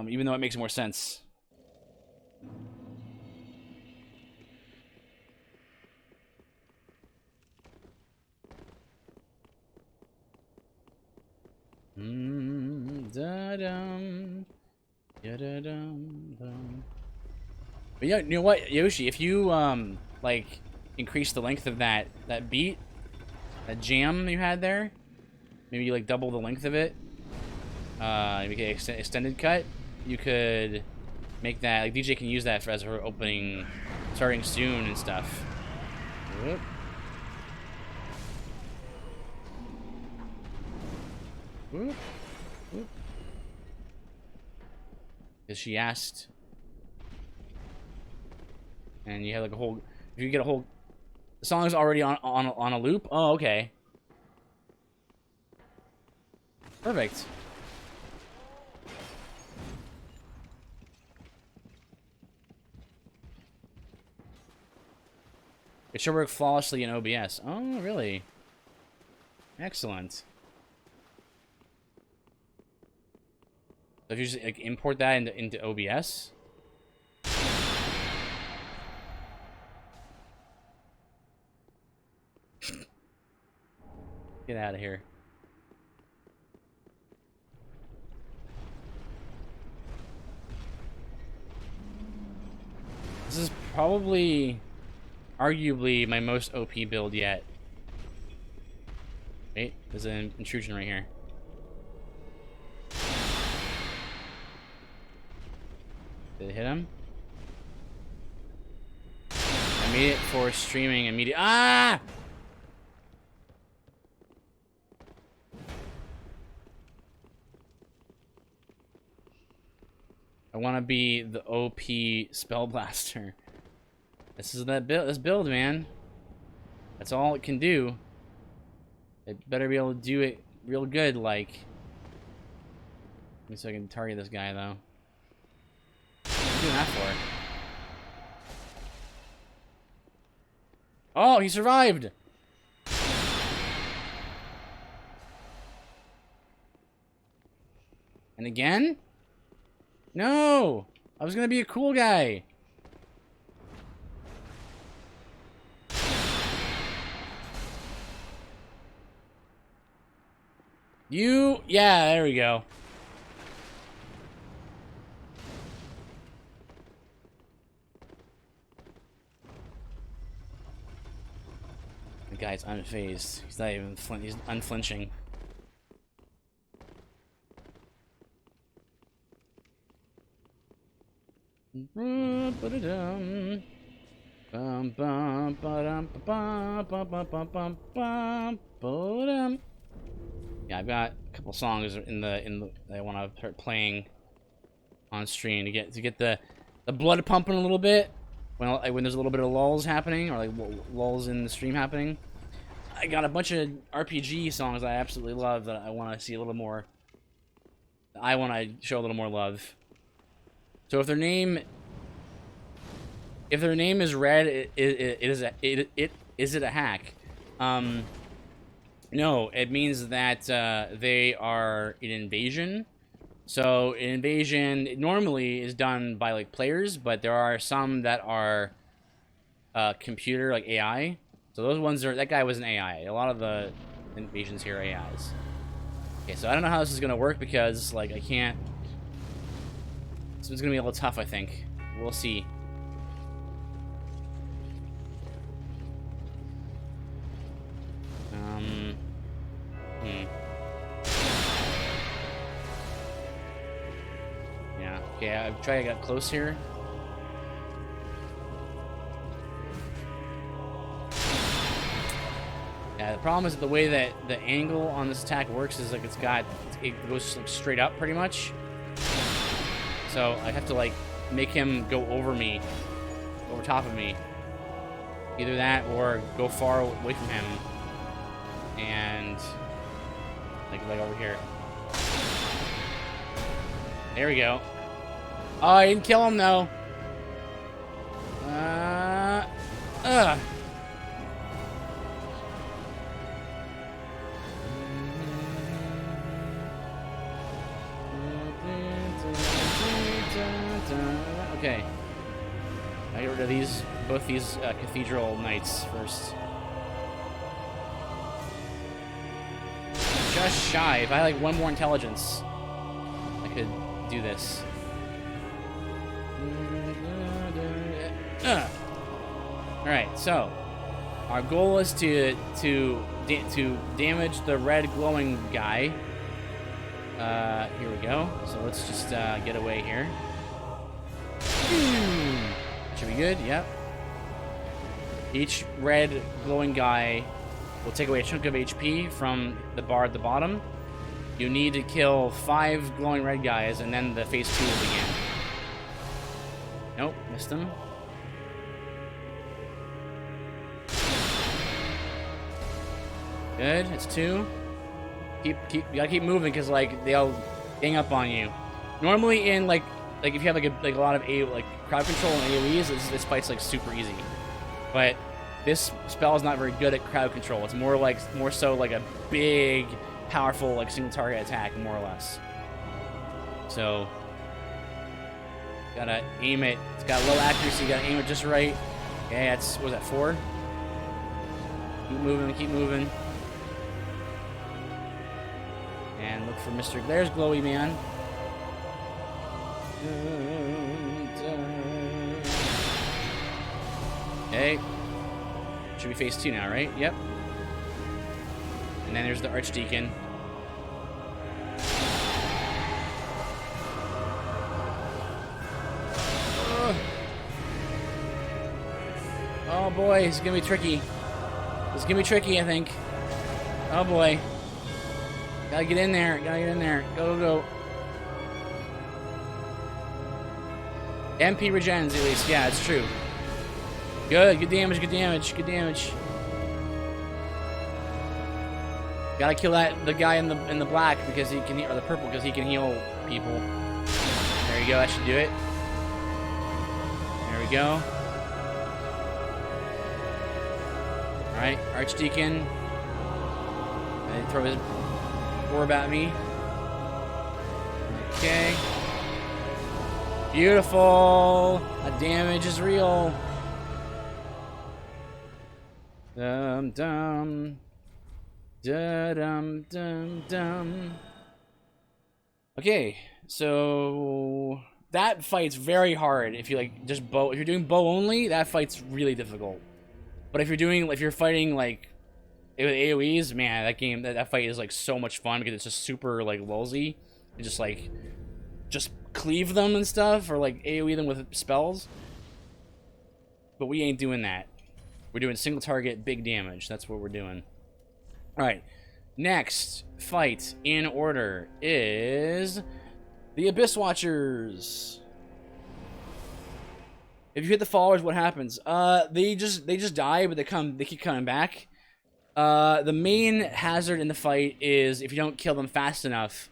Even though it makes more sense. Da-dum. Da-da-dum-dum. But yeah, you know what, Yoshi? If you like increase the length of that beat, that jam you had there, maybe you like double the length of it. Make it extended cut. You could make that like DJ can use that as her opening, starting soon and stuff. Whoop. Whoop. Whoop. Because she asked. And you have like a whole, if you get a whole, the song is already on a loop. Oh, okay. Perfect. It should work flawlessly in OBS. Oh, really? Excellent. So if you just like import that into OBS. Get out of here. This is probably, arguably, my most OP build yet. Wait, there's an intrusion right here. Did it hit him? I made it for streaming immediate. Ah! I want to be the OP Spellblaster. This is that build. This build, man. That's all it can do. It better be able to do it real good, like. Let me see if I can target this guy, though. What are you doing that for? Oh, he survived! And again? No! I was gonna be a cool guy. Yeah, there we go. The guy's unfazed. He's not even he's unflinching. Yeah, I've got a couple songs in the that I want to start playing on stream to get the blood pumping a little bit when there's a little bit of lulls happening, or like lulls in the stream happening. I got a bunch of RPG songs I absolutely love that I want to see a little more. I want to show a little more love. So if their name is red, is it a hack? No, it means that they are an invasion. So an invasion normally is done by like players, but there are some that are computer, like AI. So those ones that guy was an AI. A lot of the invasions here are AIs. Okay, so I don't know how this is gonna work because like I can't. This one's gonna be a little tough, I think. We'll see. Yeah. Okay, I'll try to get close here. Yeah, the problem is that the way that the angle on this attack works is like it goes like straight up pretty much. So I have to like make him go over me, over top of me. Either that or go far away from him. And like over here. There we go. Oh, I didn't kill him though. Okay. I get rid of both these cathedral knights first. Just shy. If I had like one more intelligence, I could do this. All right, so our goal is to damage the red glowing guy. Here we go. So let's just get away here. Should be good. Yep. Each red glowing guy will take away a chunk of HP from the bar at the bottom. You need to kill 5 glowing red guys, and then the phase 2 will begin. Nope, missed him. Good, it's 2. You gotta keep moving, because like they'll gang up on you. Normally in like if you have like a lot of crowd control and AoEs, this fight's like super easy. But this spell is not very good at crowd control. It's more so like a big, powerful like single target attack, more or less. So gotta aim it. It's got low accuracy. You gotta aim it just right. Okay, that's what was that 4? Keep moving. Keep moving. And look for Mr. Glaire's glowy man. Okay. Should be phase 2 now, right? Yep. And then there's the Archdeacon. Oh boy, it's gonna be tricky. It's gonna be tricky, I think. Oh boy. Gotta get in there. Gotta get in there. Go, go. MP regens, at least. Yeah, it's true. Good. Good damage. Good damage. Good damage. Gotta kill the guy in the black because he can, or the purple because he can heal people. There you go. That should do it. There we go. All right, Archdeacon. And he throw his orb at me. Okay. Beautiful. The damage is real. Dum dum. Da dum dum dum. Okay, so that fight's very hard. If you like just bow, if you're doing bow only, that fight's really difficult. But if you're fighting like with AoEs, man, that fight is like so much fun because it's just super like lulzy. You just cleave them and stuff, or like AoE them with spells. But we ain't doing that. We're doing single target, big damage. That's what we're doing. All right, next fight in order is the Abyss Watchers. If you hit the followers, what happens? They just die, but they keep coming back. The main hazard in the fight is if you don't kill them fast enough,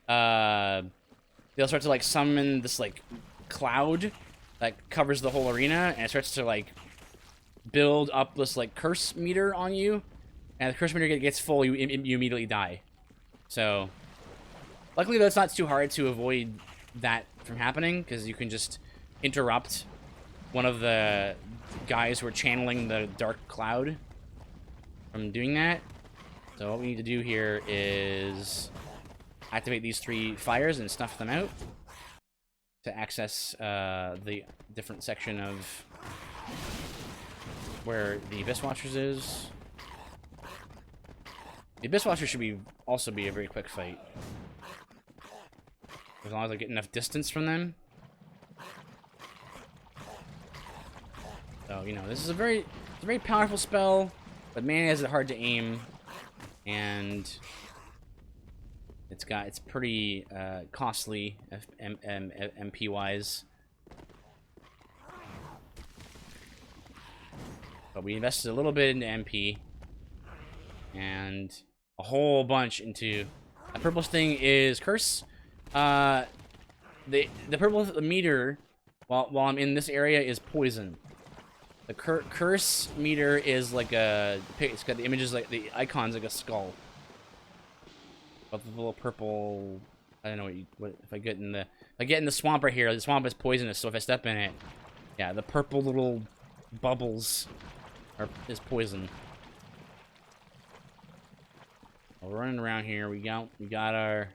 they'll start to like summon this like cloud that covers the whole arena, and it starts to like build up this like curse meter on you. And the curse meter gets full, you immediately die. So, luckily though, it's not too hard to avoid that from happening, because you can just interrupt one of the guys who are channeling the dark cloud from doing that. So what we need to do here is activate these 3 fires and snuff them out to access the different section of where the Abyss Watchers is. The Abyss Watchers should also be a very quick fight. As long as I get enough distance from them. So, you know, this is a very powerful spell, but man, is it hard to aim, and it's pretty costly MP wise. But we invested a little bit into MP, and a whole bunch into the purple thing is curse. The purple meter while I'm in this area is poison. The curse meter is like it's got the images, like the icons like a skull. But the little purple, I don't know what if I get in the swamp right here. The swamp is poisonous, so if I step in it, yeah, the purple little bubbles is poison. We're running around here. We got our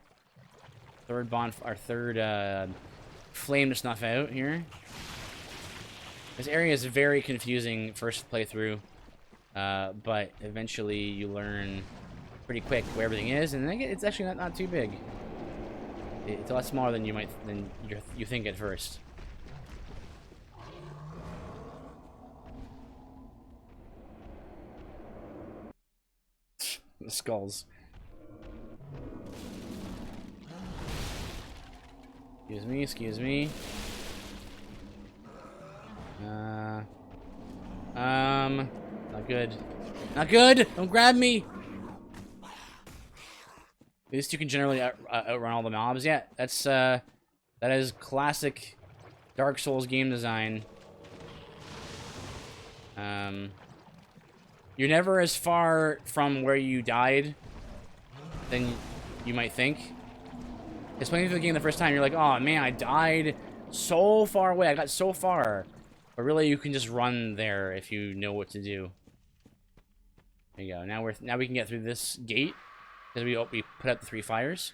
third flame to snuff out here. This area is very confusing first playthrough, but eventually you learn pretty quick where everything is, and it's actually not too big. It's a lot smaller than you think at first. The skulls. Excuse me. Not good. Not good! Don't grab me! At least you can generally outrun all the mobs. Yeah, that is classic Dark Souls game design. You're never as far from where you died than you might think. Because playing through the game the first time, you're like, oh man, I died so far away. I got so far. But really, you can just run there if you know what to do. There you go. Now we can get through this gate because we put out the 3 fires.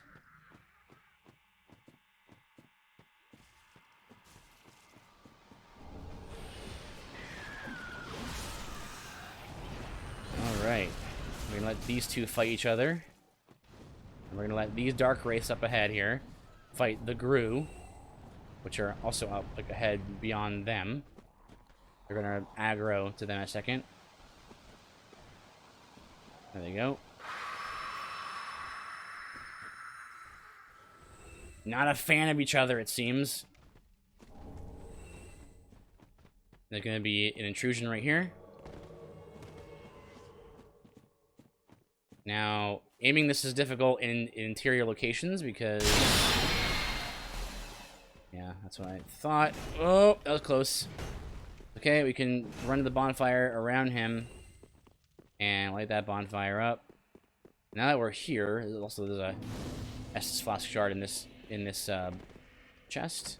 All right. We're gonna let these two fight each other. And we're gonna let these dark wraiths up ahead here fight the Gru, which are also up like ahead beyond them. They're gonna aggro to them in a second. There they go. Not a fan of each other, it seems. There's gonna be an intrusion right here. Now, aiming this is difficult in interior locations because... yeah, that's what I thought. Oh, that was close. Okay, we can run to the bonfire around him and light that bonfire up. Now that we're here, there's a Estus Flask shard in this chest.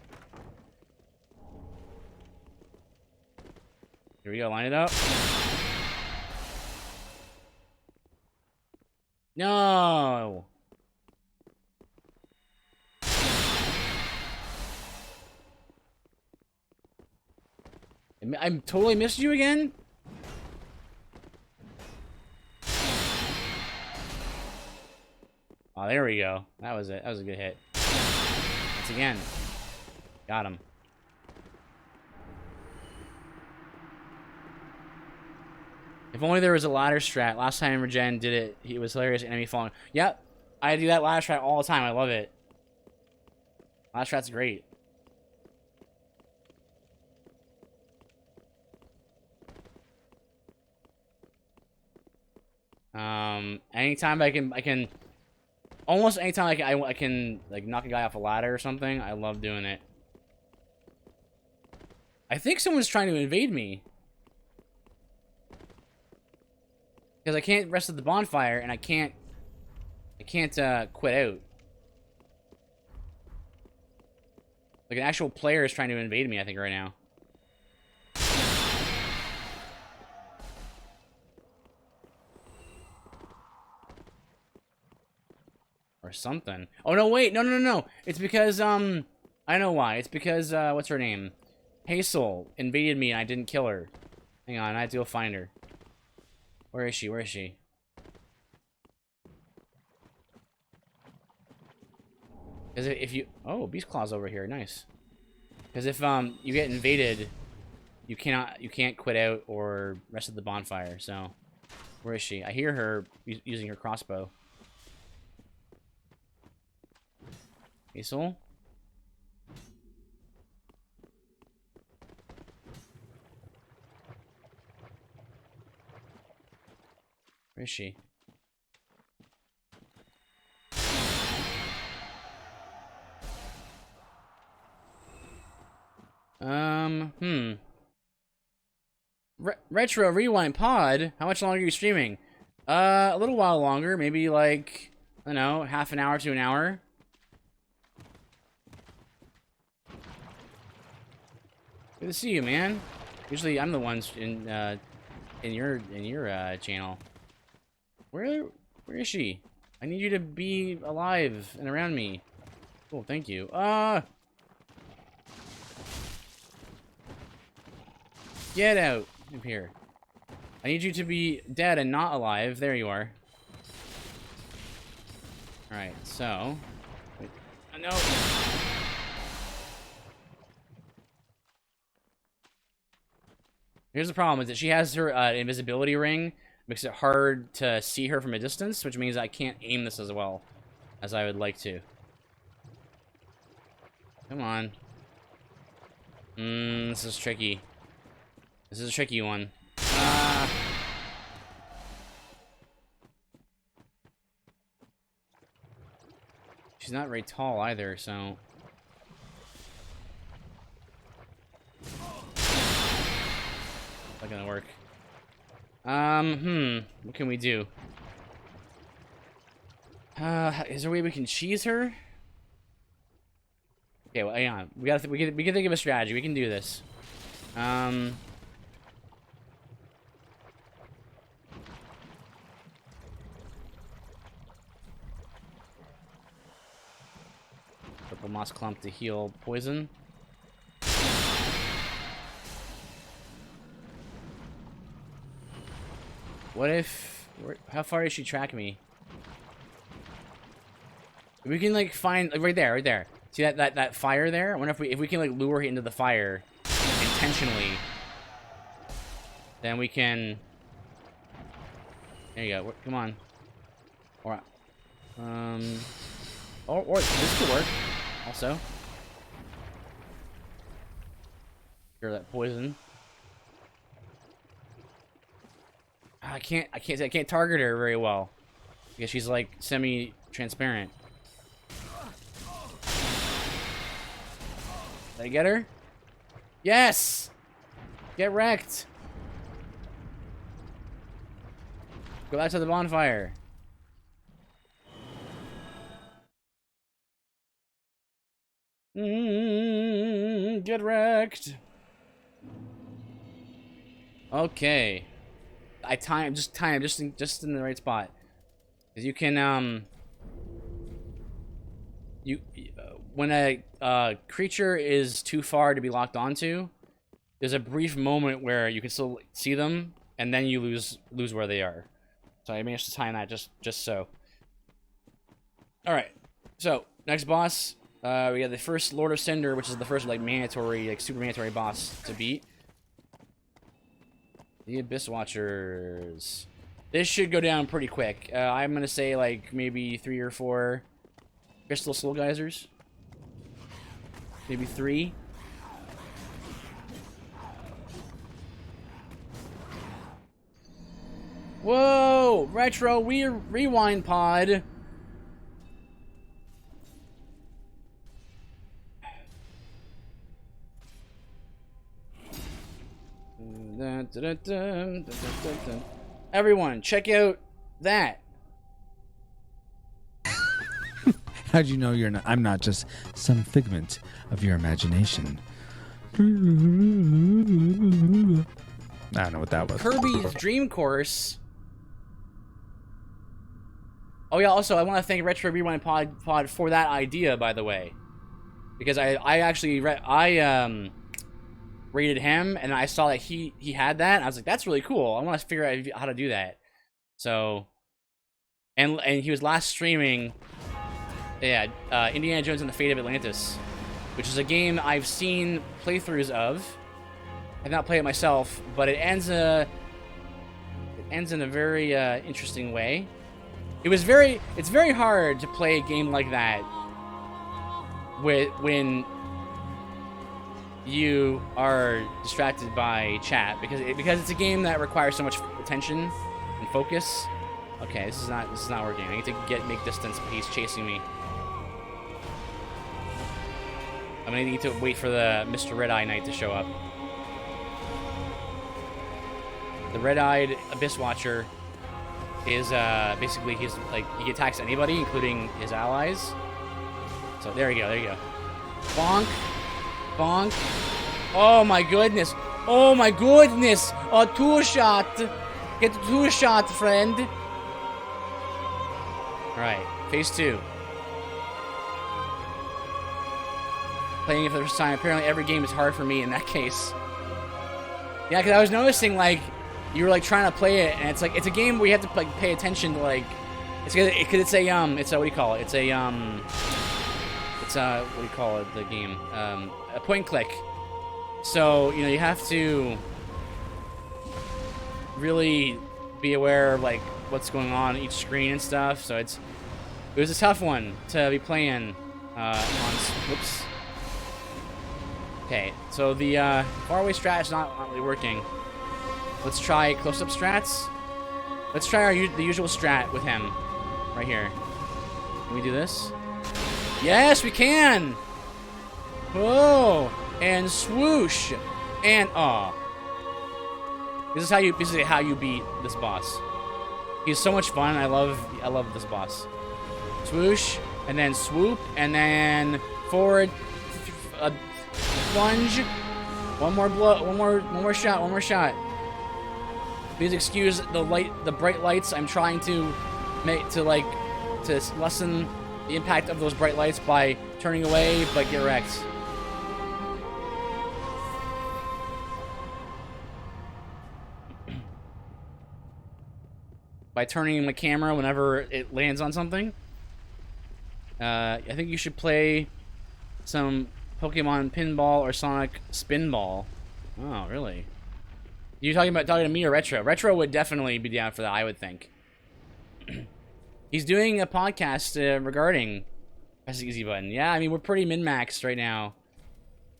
Here we go, line it up. No! I totally missed you again? Oh, there we go. That was it. That was a good hit. Once again. Got him. If only there was a ladder strat. Last time Regen did it, he was hilarious. Enemy falling. Yep. I do that ladder strat all the time. I love it. Ladder strat's great. Anytime I can almost anytime I can like knock a guy off a ladder or something, I love doing it. I think someone's trying to invade me. Because I can't rest at the bonfire and I can't quit out. Like an actual player is trying to invade me, I think, right now. Or something. Oh, no, wait. No. It's because, I know why. It's because, what's her name? Hazel invaded me and I didn't kill her. Hang on, I have to go find her. Where is she? Where is she? Because if you... oh, Beast Claw's over here. Nice. Because if, you get invaded, you can't quit out or rest at the bonfire, so... where is she? I hear her using her crossbow. Hazel? Where is she? Retro Rewind Pod? How much longer are you streaming? A little while longer. Maybe like, I don't know, half an hour to an hour. Good to see you, man. Usually I'm the ones in your channel. Where is she? I need you to be alive and around me. Cool, thank you. Get out of here. I need you to be dead and not alive. There you are. Alright, so... Wait. Oh, no! Here's the problem, is that she has her invisibility ring. Makes it hard to see her from a distance, which means I can't aim this as well as I would like to. Come on. This is tricky. This is a tricky one. She's not very tall either, so... Not gonna work. What can we do? Is there a way we can cheese her? Okay, well, hang on. We can think of a strategy. We can do this. Purple moss clump to heal poison. What if... How far does she track me? We can, like, find... Like, right there. See that fire there? I wonder if we can, like, lure her into the fire intentionally. Then we can... There you go. Come on. Or this could work. Also. Cure that poison. I can't target her very well because she's like semi-transparent. Did I get her? Yes! Get wrecked! Go back to the bonfire. Get wrecked. Okay. I time just in the right spot. Cause you can when a creature is too far to be locked onto, there's a brief moment where you can still see them, and then you lose where they are. So I managed to time that just so. All right. So next boss, we got the first Lord of Cinder, which is the first like mandatory, like super mandatory boss to beat. The Abyss Watchers. This should go down pretty quick. I'm gonna say like maybe 3 or 4 Crystal Soul Geysers. Maybe 3. Whoa! Retro rewind pod. Everyone, check out that. How'd you know I'm not just some figment of your imagination? I don't know what that was. Kirby's Dream Course. Oh yeah, also I want to thank Retro Rewind Pod for that idea, by the way, because I actually rated him, and I saw that he had that, and I was like, that's really cool. I want to figure out how to do that. So, and he was last streaming, yeah, Indiana Jones and the Fate of Atlantis, which is a game I've seen playthroughs of. I've not played it myself, but it ends in a very interesting way. It's very hard to play a game like that when you are distracted by chat, because it's a game that requires so much attention and focus. Okay, this is not working. I need to make distance, but he's chasing me. I'm gonna need to wait for the Mr. Red-Eye Knight to show up. The Red-Eyed Abyss Watcher is basically he attacks anybody, including his allies. So there you go. Bonk. Bonk. Oh my goodness. Oh my goodness. A 2-shot. Get the 2-shot, friend. Alright, phase 2. Playing it for the first time. Apparently every game is hard for me in that case. Yeah, because I was noticing, like, you were, like, trying to play it, and it's, like, it's a game where you have to, like, pay attention to, like, it's a, what do you call it? It's a, what do you call it, the game? A point and click. So, you know, you have to really be aware of, like, what's going on each screen and stuff, so it was a tough one to be playing, whoops. Okay, so the faraway strat is not really working. Let's try close-up strats. Let's try the usual strat with him, right here. Can we do this? Yes, we can. Whoa, and swoosh, and This is how you beat this boss. He's so much fun. I love this boss. Swoosh, and then swoop, and then forward. Plunge. One more shot. Please excuse the bright lights. I'm trying to lessen the impact of those bright lights by turning away, but get wrecked. By turning my camera whenever it lands on something. I think you should play some Pokemon Pinball or Sonic Spinball. Oh, really? You talking to me or Retro? Retro would definitely be down for that, I would think. He's doing a podcast regarding press the easy button. Yeah, I mean, we're pretty min-maxed right now.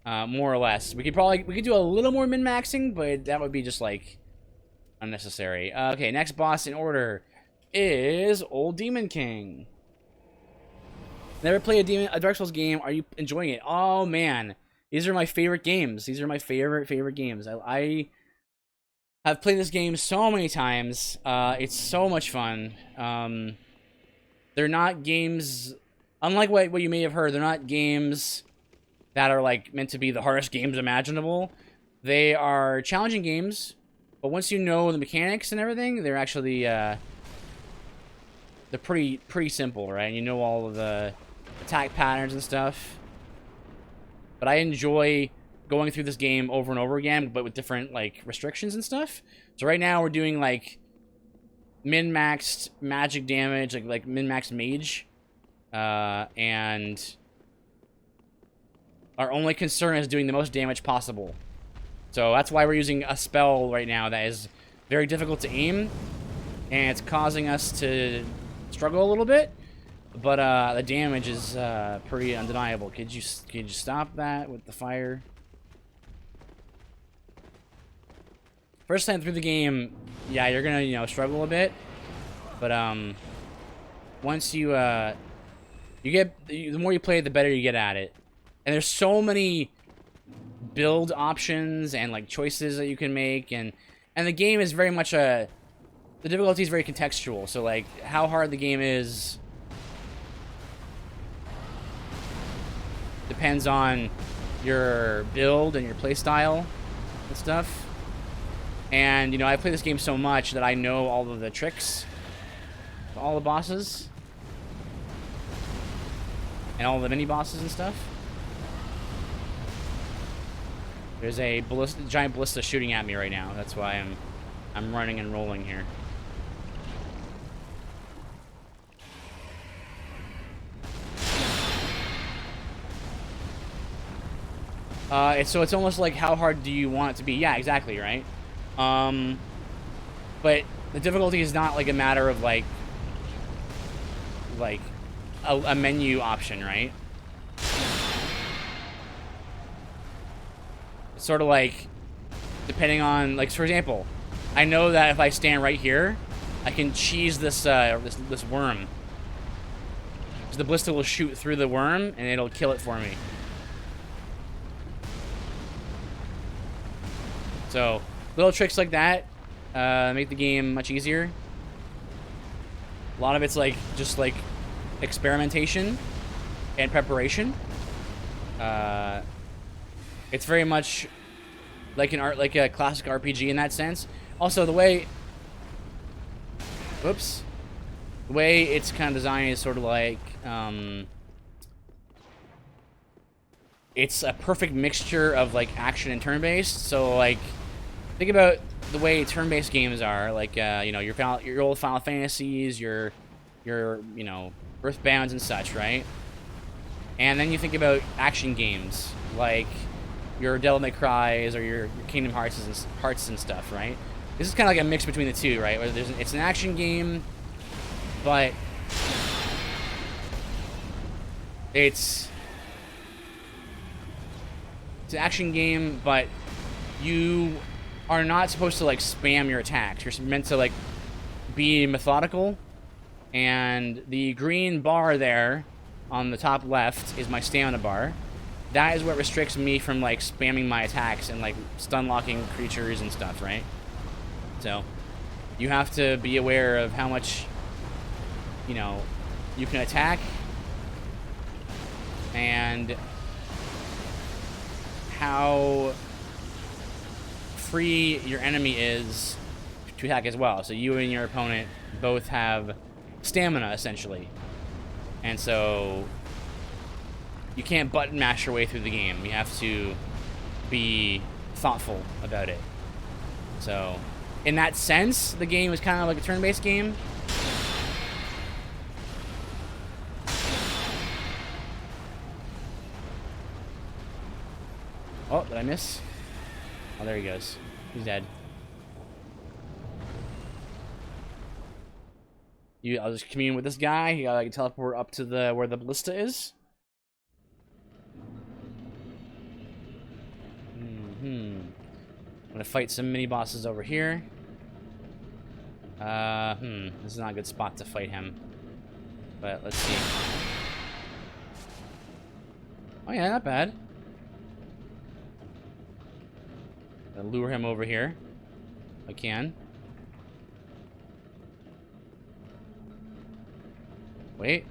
More or less. We could do a little more min-maxing, but that would be just like unnecessary. Okay, next boss in order is Old Demon King. Never played a Dark Souls game. Are you enjoying it? Oh man, these are my favorite games. These are my favorite games. I have played this game so many times. It's so much fun. They're not games, unlike what you may have heard. They're not games that are like meant to be the hardest games imaginable. They are challenging games, but once you know the mechanics and everything, they're actually they're pretty simple, right? You know all of the attack patterns and stuff. But I enjoy going through this game over and over again, but with different like restrictions and stuff. So right now we're doing like min-maxed magic damage, like min-maxed mage, and our only concern is doing the most damage possible. So that's why we're using a spell right now that is very difficult to aim, and it's causing us to struggle a little bit. But the damage is pretty undeniable. Could you stop that with the fire? First time through the game, yeah, you're gonna struggle a bit. But once you the more you play it, the better you get at it. And there's so many build options and like choices that you can make, and the game is very much the difficulty is very contextual. So like how hard the game is depends on your build and your playstyle and stuff. And I play this game so much that I know all of the tricks, all the bosses, and all the mini bosses and stuff. There's a giant ballista shooting at me right now. That's why I'm running and rolling here. So it's almost like how hard do you want it to be? Yeah, exactly, right? But the difficulty is not like a matter of like a menu option, right? It's sort of like depending on, like, for example, I know that if I stand right here, I can cheese this this worm. So the ballista will shoot through the worm and it'll kill it for me. So little tricks like that make the game much easier. A lot of it's like just like experimentation and preparation. It's very much like a classic RPG in that sense. Also, the way it's kind of designed is sort of like it's a perfect mixture of like action and turn-based. So like think about the way turn-based games are, like you know, your old Final Fantasies, your you know, Earthbounds and such, right? And then you think about action games like your Devil May Cries or your Kingdom Hearts and stuff, right? This is kind of like a mix between the two, right? Where it's an action game, but it's an action game, but you are not supposed to like spam your attacks. You're meant to like be methodical, and the green bar there on the top left is my stamina bar. That is what restricts me from like spamming my attacks and like stun locking creatures and stuff, right? So you have to be aware of how much, you know, you can attack and how free your enemy is to attack as well. So you and your opponent both have stamina, essentially. And so you can't button mash your way through the game. You have to be thoughtful about it. So in that sense, the game is kind of like a turn-based game. Oh, did I miss? Oh, there he goes. He's dead. I'll just commune with this guy. He got like teleport up to the where the ballista is. I'm gonna fight some mini bosses over here. This is not a good spot to fight him. But let's see. Oh yeah, not bad. I'll lure him over here. If I can. Wait.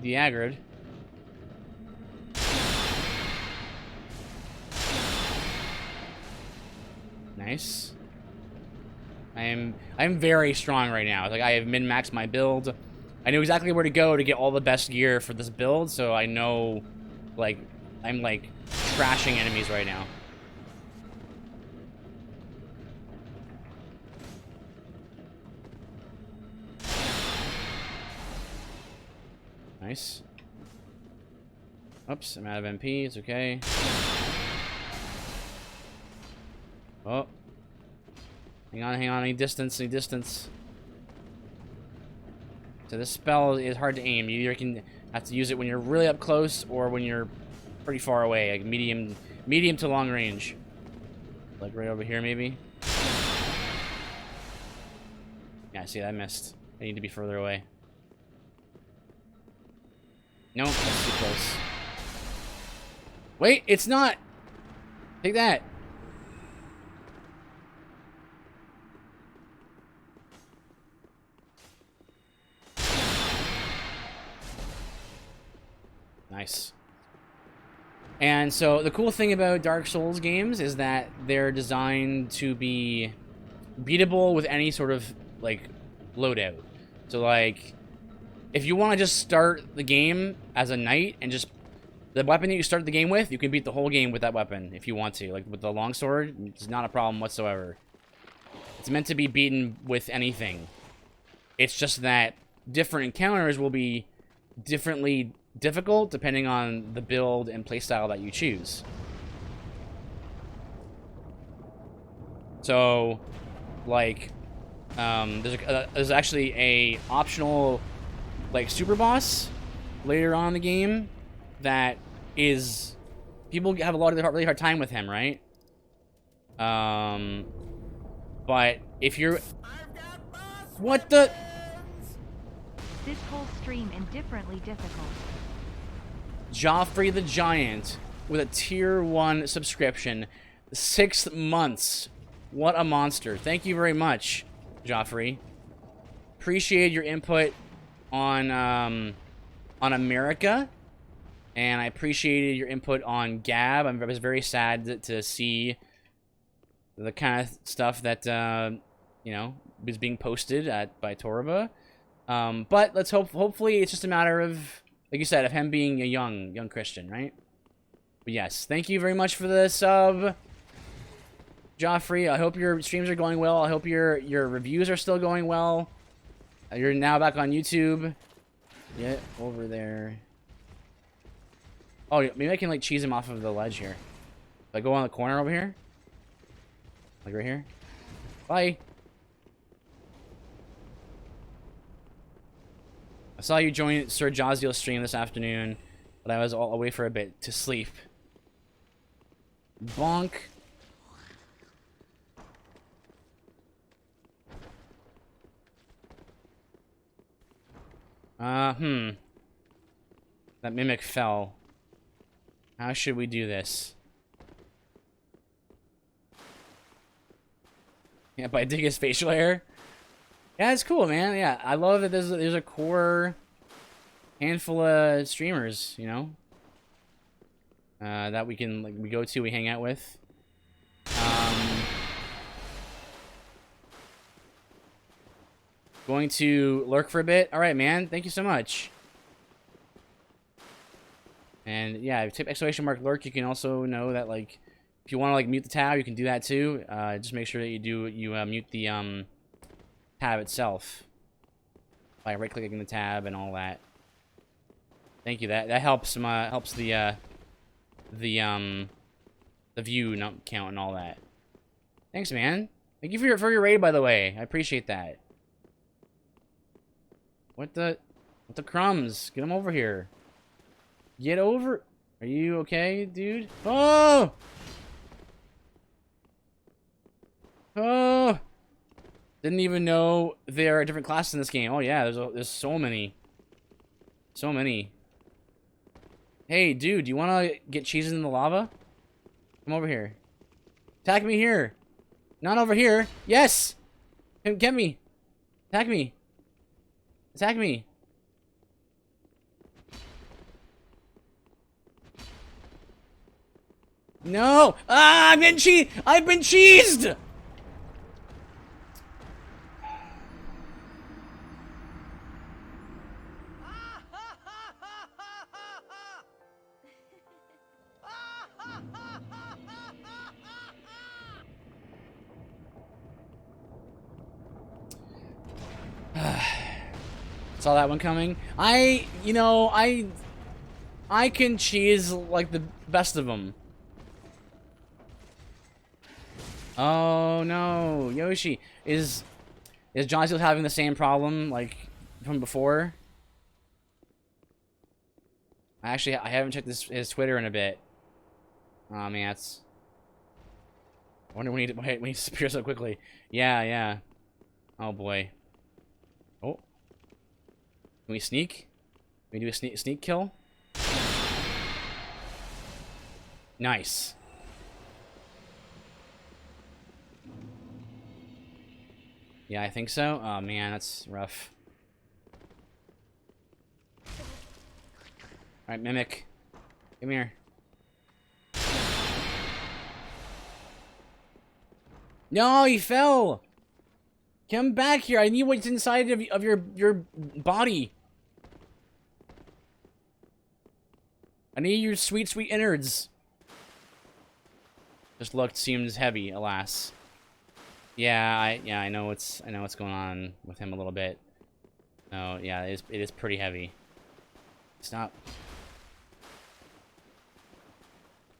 De-aggroed. Nice. I'm very strong right now. Like I have min-maxed my build. I know exactly where to go to get all the best gear for this build, so I know like I'm like trashing enemies right now. Nice. Oops, I'm out of MP. It's okay. Oh. Hang on, hang on. Any distance, any distance. So this spell is hard to aim. You either can have to use it when you're really up close or when you're pretty far away, like medium to long range. Like right over here, maybe. Yeah, see, I missed. I need to be further away. Nope, that's too close. Wait, it's not! Take that! Nice. And so, the cool thing about Dark Souls games is that they're designed to be beatable with any sort of, like, loadout. So, like, if you want to just start the game as a knight and just the weapon that you start the game with, you can beat the whole game with that weapon if you want to. Like with the longsword, it's not a problem whatsoever. It's meant to be beaten with anything. It's just that different encounters will be differently difficult depending on the build and playstyle that you choose. So, like, there's actually a optional like super boss later on in the game that is people have a lot of really hard time with him, right? But if you're what the This whole stream indifferently difficult. Joffrey the Giant with a tier 1 subscription, 6 months. What a monster. Thank you very much, Joffrey. Appreciate your input on America, and I appreciated your input on Gab. I was very sad to see the kind of stuff that you know, was being posted by Torba. But let's hopefully it's just a matter of, like you said, of him being a young Christian, right? But yes, thank you very much for the sub. Joffrey, I hope your streams are going well. I hope your reviews are still going well. You're now back on YouTube. Get over there. Oh, maybe I can like cheese him off of the ledge here. If I go on the corner over here, like right here. Bye. I saw you join Sir Jaziel's stream this afternoon, but I was all away for a bit to sleep. Bonk. That mimic fell. How should we do this? Yeah, by dig his facial hair. Yeah, it's cool, man. Yeah, I love that there's a core handful of streamers, you know, that we can we go to, we hang out with. Going to lurk for a bit. All right, man. Thank you so much. And yeah, type !mark lurk. You can also know that like if you want to like mute the tab, you can do that too. Just make sure that you mute the tab itself by right-clicking the tab and all that. Thank you. That helps helps the view not count and all that. Thanks, man. Thank you for your raid, by the way. I appreciate that. What the crumbs? Get him over here. Get over. Are you okay, dude? Oh! Oh! Didn't even know there are different classes in this game. Oh yeah, there's so many. So many. Hey, dude, do you want to get cheeses in the lava? Come over here. Attack me here. Not over here. Yes! Get me. Attack me. Attack me. No! Ah, I've been cheesed! Saw that one coming. I can cheese like the best of them. Oh no, Yoshi is Jaziel having the same problem like from before? I haven't checked his Twitter in a bit. Oh man, that's. I wonder when he disappears so quickly. Yeah. Oh boy. Oh. Can we sneak? Can we do a sneak kill? Nice. Yeah, I think so. Oh man, that's rough. Alright, Mimic. Come here. No, he fell! Come back here. I need what's inside of your body. I need your sweet innards. This look seems heavy, alas. Yeah, I know what's going on with him a little bit. Oh, yeah, it is pretty heavy. It's not.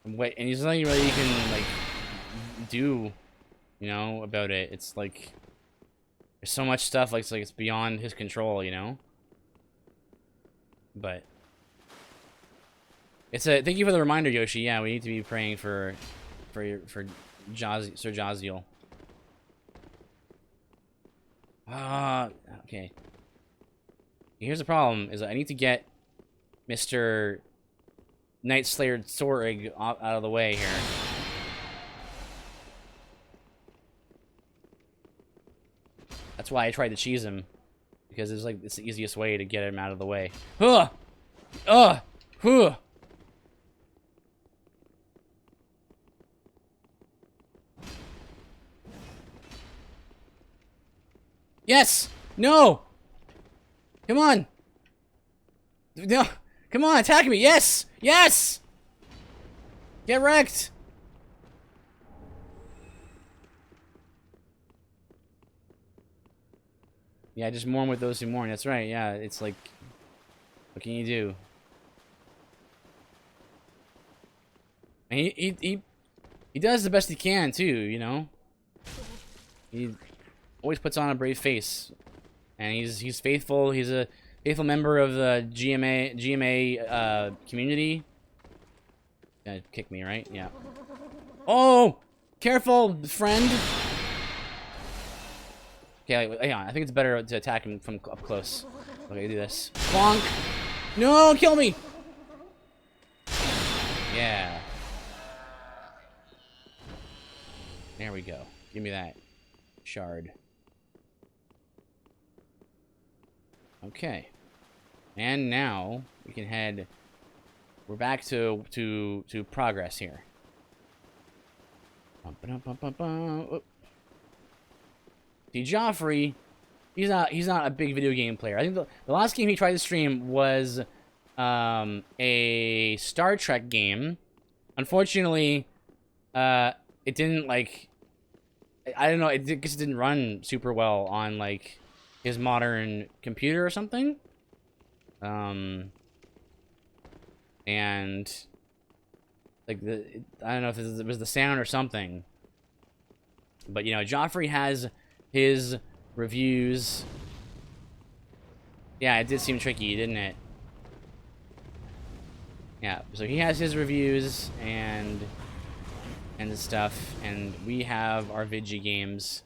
Wait, and there's nothing really you can like do, you know, about it. It's like there's so much stuff like it's beyond his control, you know. But it's a thank you for the reminder, Yoshi. Yeah, we need to be praying for Sir Jaziel. Okay. Here's the problem: is I need to get Mr. Night Slayer Sorig out of the way here. That's why I tried to cheese him, because it's the easiest way to get him out of the way. Huh! Yes! No! Come on! No! Come on, attack me! Yes! Yes! Get wrecked! Yeah, just mourn with those who mourn. That's right. Yeah, it's like, what can you do? And he does the best he can too. You know, he always puts on a brave face, and he's faithful. He's a faithful member of the GMA community. Gonna kick me, right? Yeah. Oh, careful, friend. Okay, hang on. I think it's better to attack him from up close. Okay, do this. Bonk. No, kill me. Yeah. There we go. Give me that shard. Okay. And now we can head. We're back to progress here. See, Joffrey, he's not a big video game player. I think the last game he tried to stream was a Star Trek game. Unfortunately, it didn't like. I don't know. It just didn't run super well on like his modern computer or something. And like I don't know if it was the sound or something. But you know, Joffrey has his reviews. Yeah, it did seem tricky, didn't it? Yeah, so he has his reviews and stuff, and we have our Vigi games.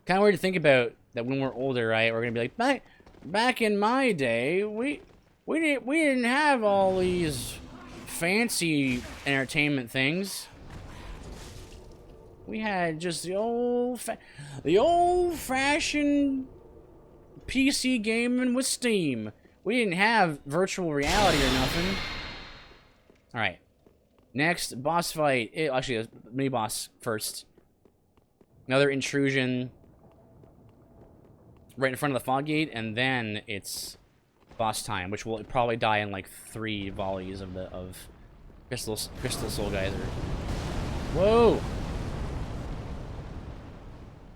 Kind of weird to think about that when we're older, right? We're gonna be like, back in my day, we didn't have all these fancy entertainment things. We had just the old-fashioned PC gaming with Steam. We didn't have virtual reality or nothing. All right, next boss fight. Actually, mini boss first. Another intrusion right in front of the fog gate, and then it's boss time, which will probably die in like 3 volleys of crystal soul geyser. Whoa!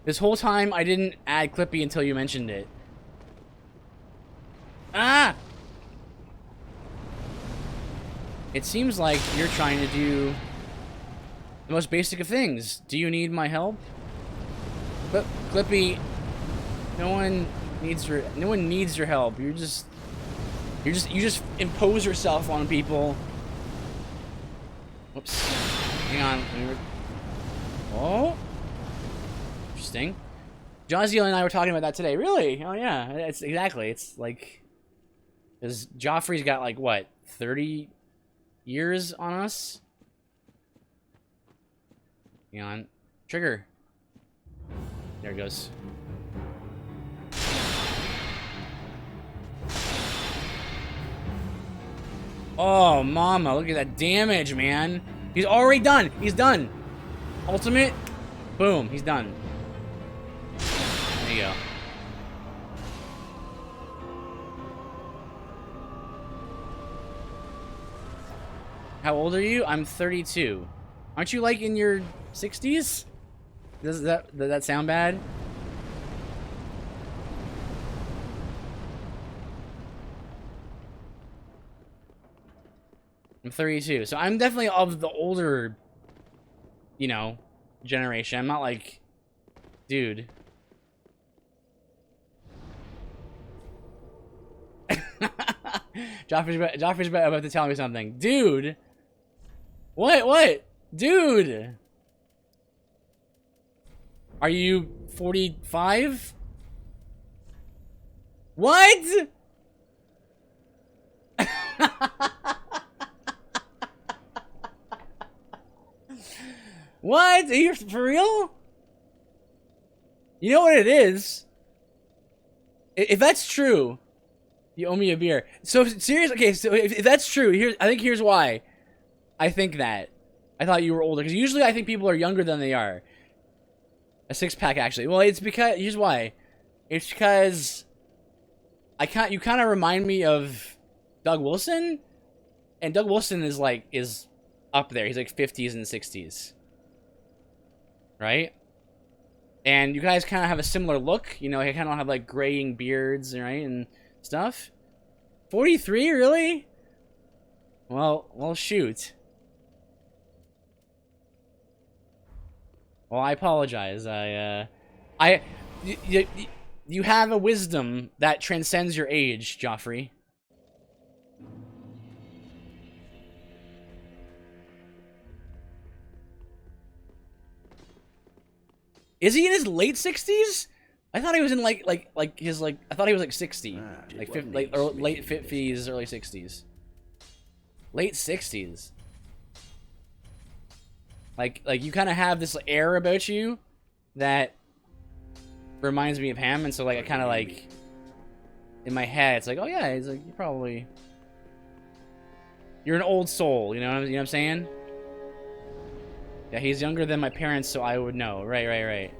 This whole time I didn't add Clippy until you mentioned it. Ah! It seems like you're trying to do the most basic of things. Do you need my help? But Clippy, no one needs your help. You just impose yourself on people. Whoops. Hang on. Oh. Interesting. Jazziel and I were talking about that today. Really? Oh yeah. It's exactly. It's like, because Joffrey's got like what, 30 years on us. Hang on. Trigger. There it goes. Oh, mama, look at that damage, man. He's already done. He's done. Ultimate. Boom, he's done. There you go. How old are you? I'm 32. Aren't you like in your 60s? Does that sound bad? I'm 32, so I'm definitely of the older, you know, generation. I'm not like, dude. Joffrey's about to tell me something. Dude! What? Dude! Are you 45? What? What? Are you for real? You know what it is? If that's true, you owe me a beer. So seriously, okay. So if that's true, I think here's why. I think that. I thought you were older because usually I think people are younger than they are. A 6-pack actually. Well, it's because here's why. It's because you kind of remind me of Doug Wilson, and Doug Wilson is up there. He's like 50s and 60s. Right? And you guys kind of have a similar look. You know, you kind of have like graying beards, right, and stuff. 43, really? Well, shoot. Well, I apologize. You have a wisdom that transcends your age, Joffrey. Is he in his late 60s? I thought he was in I thought he was like 60, late 50s, early 60s. Late 60s. Like you kind of have this air about you that reminds me of him, and so like I kind of like in my head it's like, oh yeah, he's like you're an old soul, you know what I'm saying? Yeah, he's younger than my parents, so I would know. Right.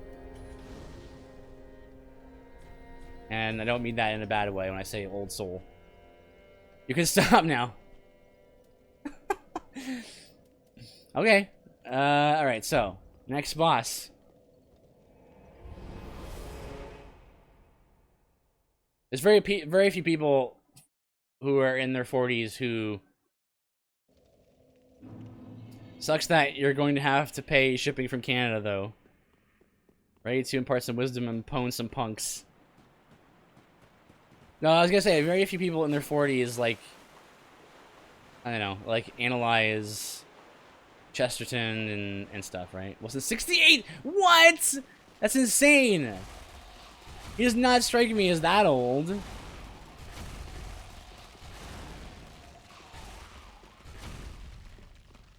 And I don't mean that in a bad way when I say old soul. You can stop now. Okay. Alright, so, next boss. There's very few people who are in their 40s who... Sucks that you're going to have to pay shipping from Canada, though. Ready to impart some wisdom and pwn some punks. No, I was gonna say, very few people in their 40s, like... I don't know, like, analyze Chesterton and stuff, right? Well, since 68? What?! That's insane! He does not strike me as that old.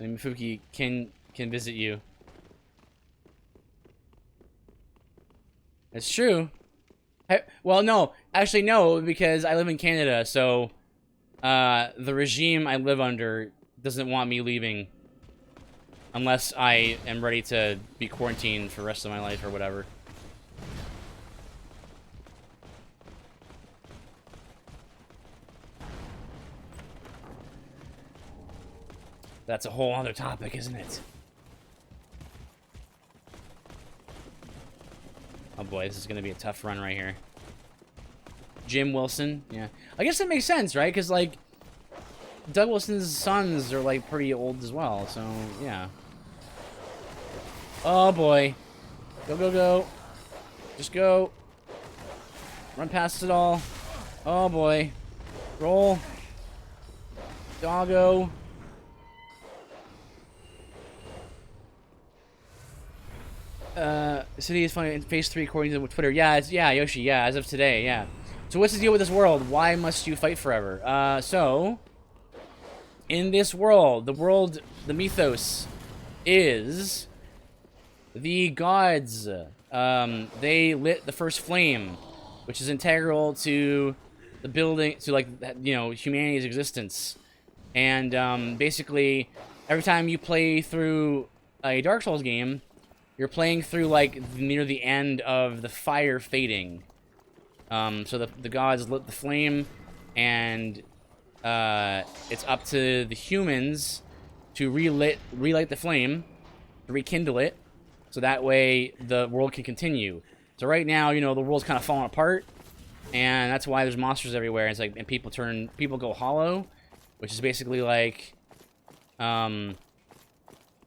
And Mifuki can visit you. It's true. Well, no. Actually, no, because I live in Canada, so... the regime I live under doesn't want me leaving. Unless I am ready to be quarantined for the rest of my life or whatever. That's a whole other topic, isn't it? Oh boy, this is gonna be a tough run right here. Jim Wilson, yeah. I guess that makes sense, right? Because, like, Doug Wilson's sons are, like, pretty old as well, so, yeah. Oh boy. Go. Just go. Run past it all. Oh boy. Roll. Doggo. The city is funny in phase 3 according to Twitter. Yeah, Yoshi, yeah, as of today, yeah. So what's the deal with this world? Why must you fight forever? So in this world, the mythos is the gods. They lit the first flame, which is integral to the building, to, like, you know, humanity's existence. And basically, every time you play through a Dark Souls game, you're playing through, like, near the end of the fire fading. So the gods lit the flame, and it's up to the humans to relight the flame, to rekindle it, so that way the world can continue. So right now, you know, the world's kind of falling apart, and that's why there's monsters everywhere. It's like, and people go hollow, which is basically like, you kind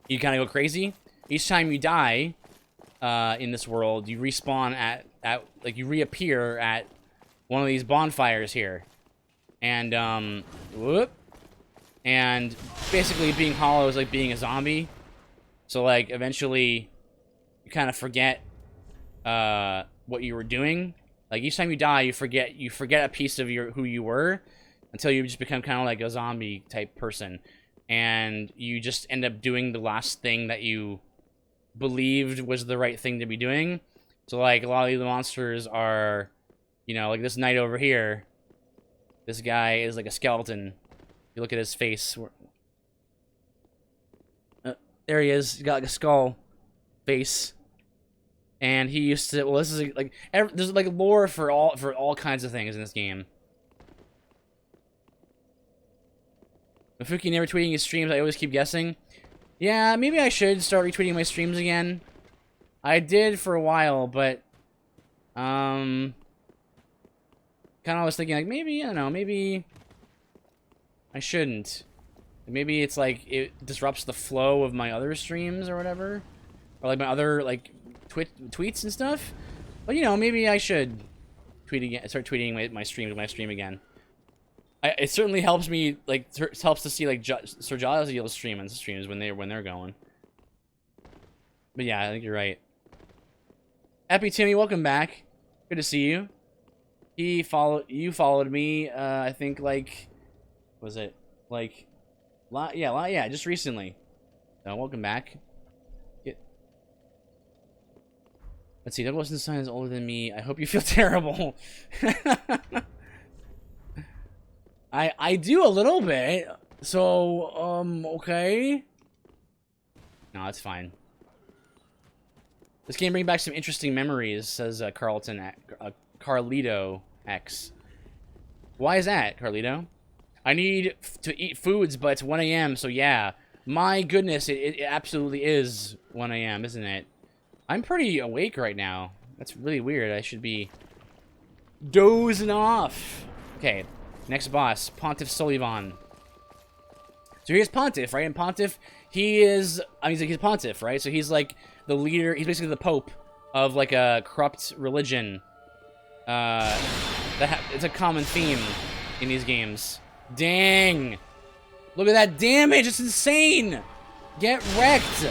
of go crazy. Each time you die, in this world, you respawn like, you reappear at one of these bonfires here. And, whoop. And basically being hollow is like being a zombie. So, like, eventually you kind of forget, what you were doing. Like, each time you die, you forget a piece of who you were, until you just become kind of like a zombie type person. And you just end up doing the last thing that you believed was the right thing to be doing. So, like, a lot of the monsters are, you know, like this knight over here. This guy is like a skeleton. You look at his face. There he is. He's got like a skull face. And he used to, well, this is like, there's like lore for all kinds of things in this game. Mifuki never tweeting his streams. I always keep guessing. Yeah, maybe I should start retweeting my streams again. I did for a while, but kind of was thinking like maybe, I don't know, maybe I shouldn't. Maybe it's like it disrupts the flow of my other streams or whatever, or like my other like tweets and stuff. But you know, maybe I should tweet again, start tweeting my stream again. It certainly helps me, like, helps to see like Sir Giles' streams when they're going. But yeah, I think you're right. Happy Timmy, welcome back. Good to see you. You followed me. I think like, was it like, yeah, just recently. So welcome back. Let's see. Douglas Sign is older than me. I hope you feel terrible. I do a little bit. So okay. No, it's fine. This game brings back some interesting memories, says Carlito X. Why is that, Carlito? I need to eat foods, but it's 1 a.m., so yeah. My goodness, it absolutely is 1 a.m., isn't it? I'm pretty awake right now. That's really weird. I should be dozing off. Okay, next boss, Pontiff Solivan. So here's Pontiff, right? And Pontiff, he's a Pontiff, right? So he's like the leader, he's basically the Pope of like a corrupt religion. It's a common theme in these games. Dang! Look at that damage, it's insane! Get wrecked!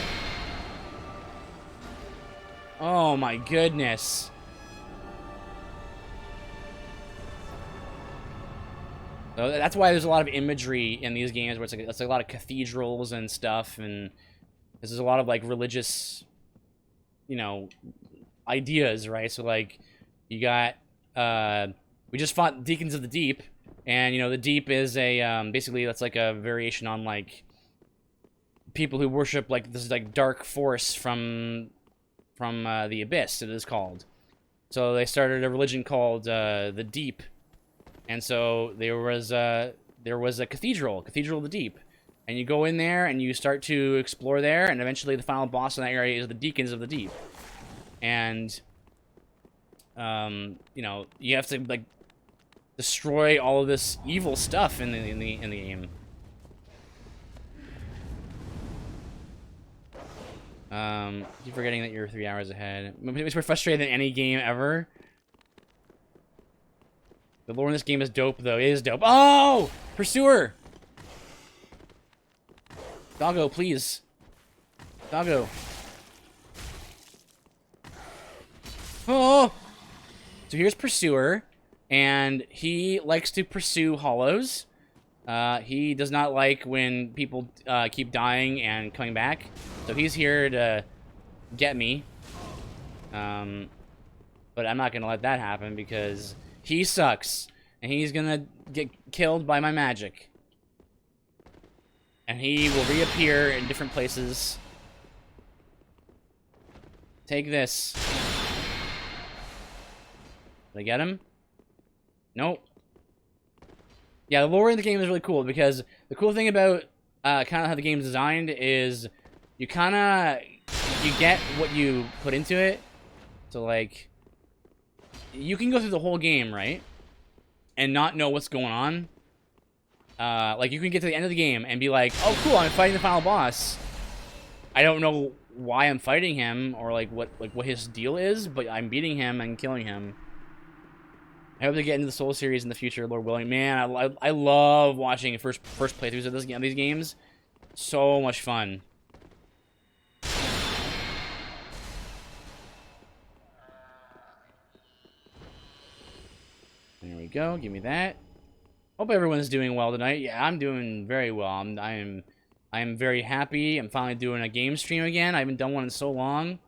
Oh my goodness. So that's why there's a lot of imagery in these games where it's like a lot of cathedrals and stuff, and there's a lot of like religious, you know, ideas, right? So like you got we just fought Deacons of the Deep, and you know the Deep is a basically that's like a variation on like people who worship like this like dark force from the Abyss, it is called. So they started a religion called the Deep. And so there was a cathedral of the Deep, and you go in there and you start to explore there, and eventually the final boss in that area is the Deacons of the Deep, and you know you have to like destroy all of this evil stuff in the game. Keep forgetting that you're 3 hours ahead. It's more frustrating than any game ever. The lore in this game is dope, though. It is dope. Oh! Pursuer! Doggo, please. Doggo. Oh! So here's Pursuer, and he likes to pursue hollows. He does not like when people keep dying and coming back. So he's here to get me. But I'm not going to let that happen because he sucks. And he's going to get killed by my magic. And he will reappear in different places. Take this. Did I get him? Nope. Yeah, the lore in the game is really cool because the cool thing about kind of how the game's designed is you get what you put into it. So like you can go through the whole game, right? And not know what's going on. Like you can get to the end of the game and be like, "Oh, cool! I'm fighting the final boss. I don't know why I'm fighting him or like what his deal is, but I'm beating him and killing him." I hope they get into the Soul series in the future, Lord willing. Man, I love watching first playthroughs of these games. So much fun. There we go. Give me that. Hope everyone's doing well tonight. Yeah, I'm doing very well. I am very happy. I'm finally doing a game stream again. I haven't done one in so long.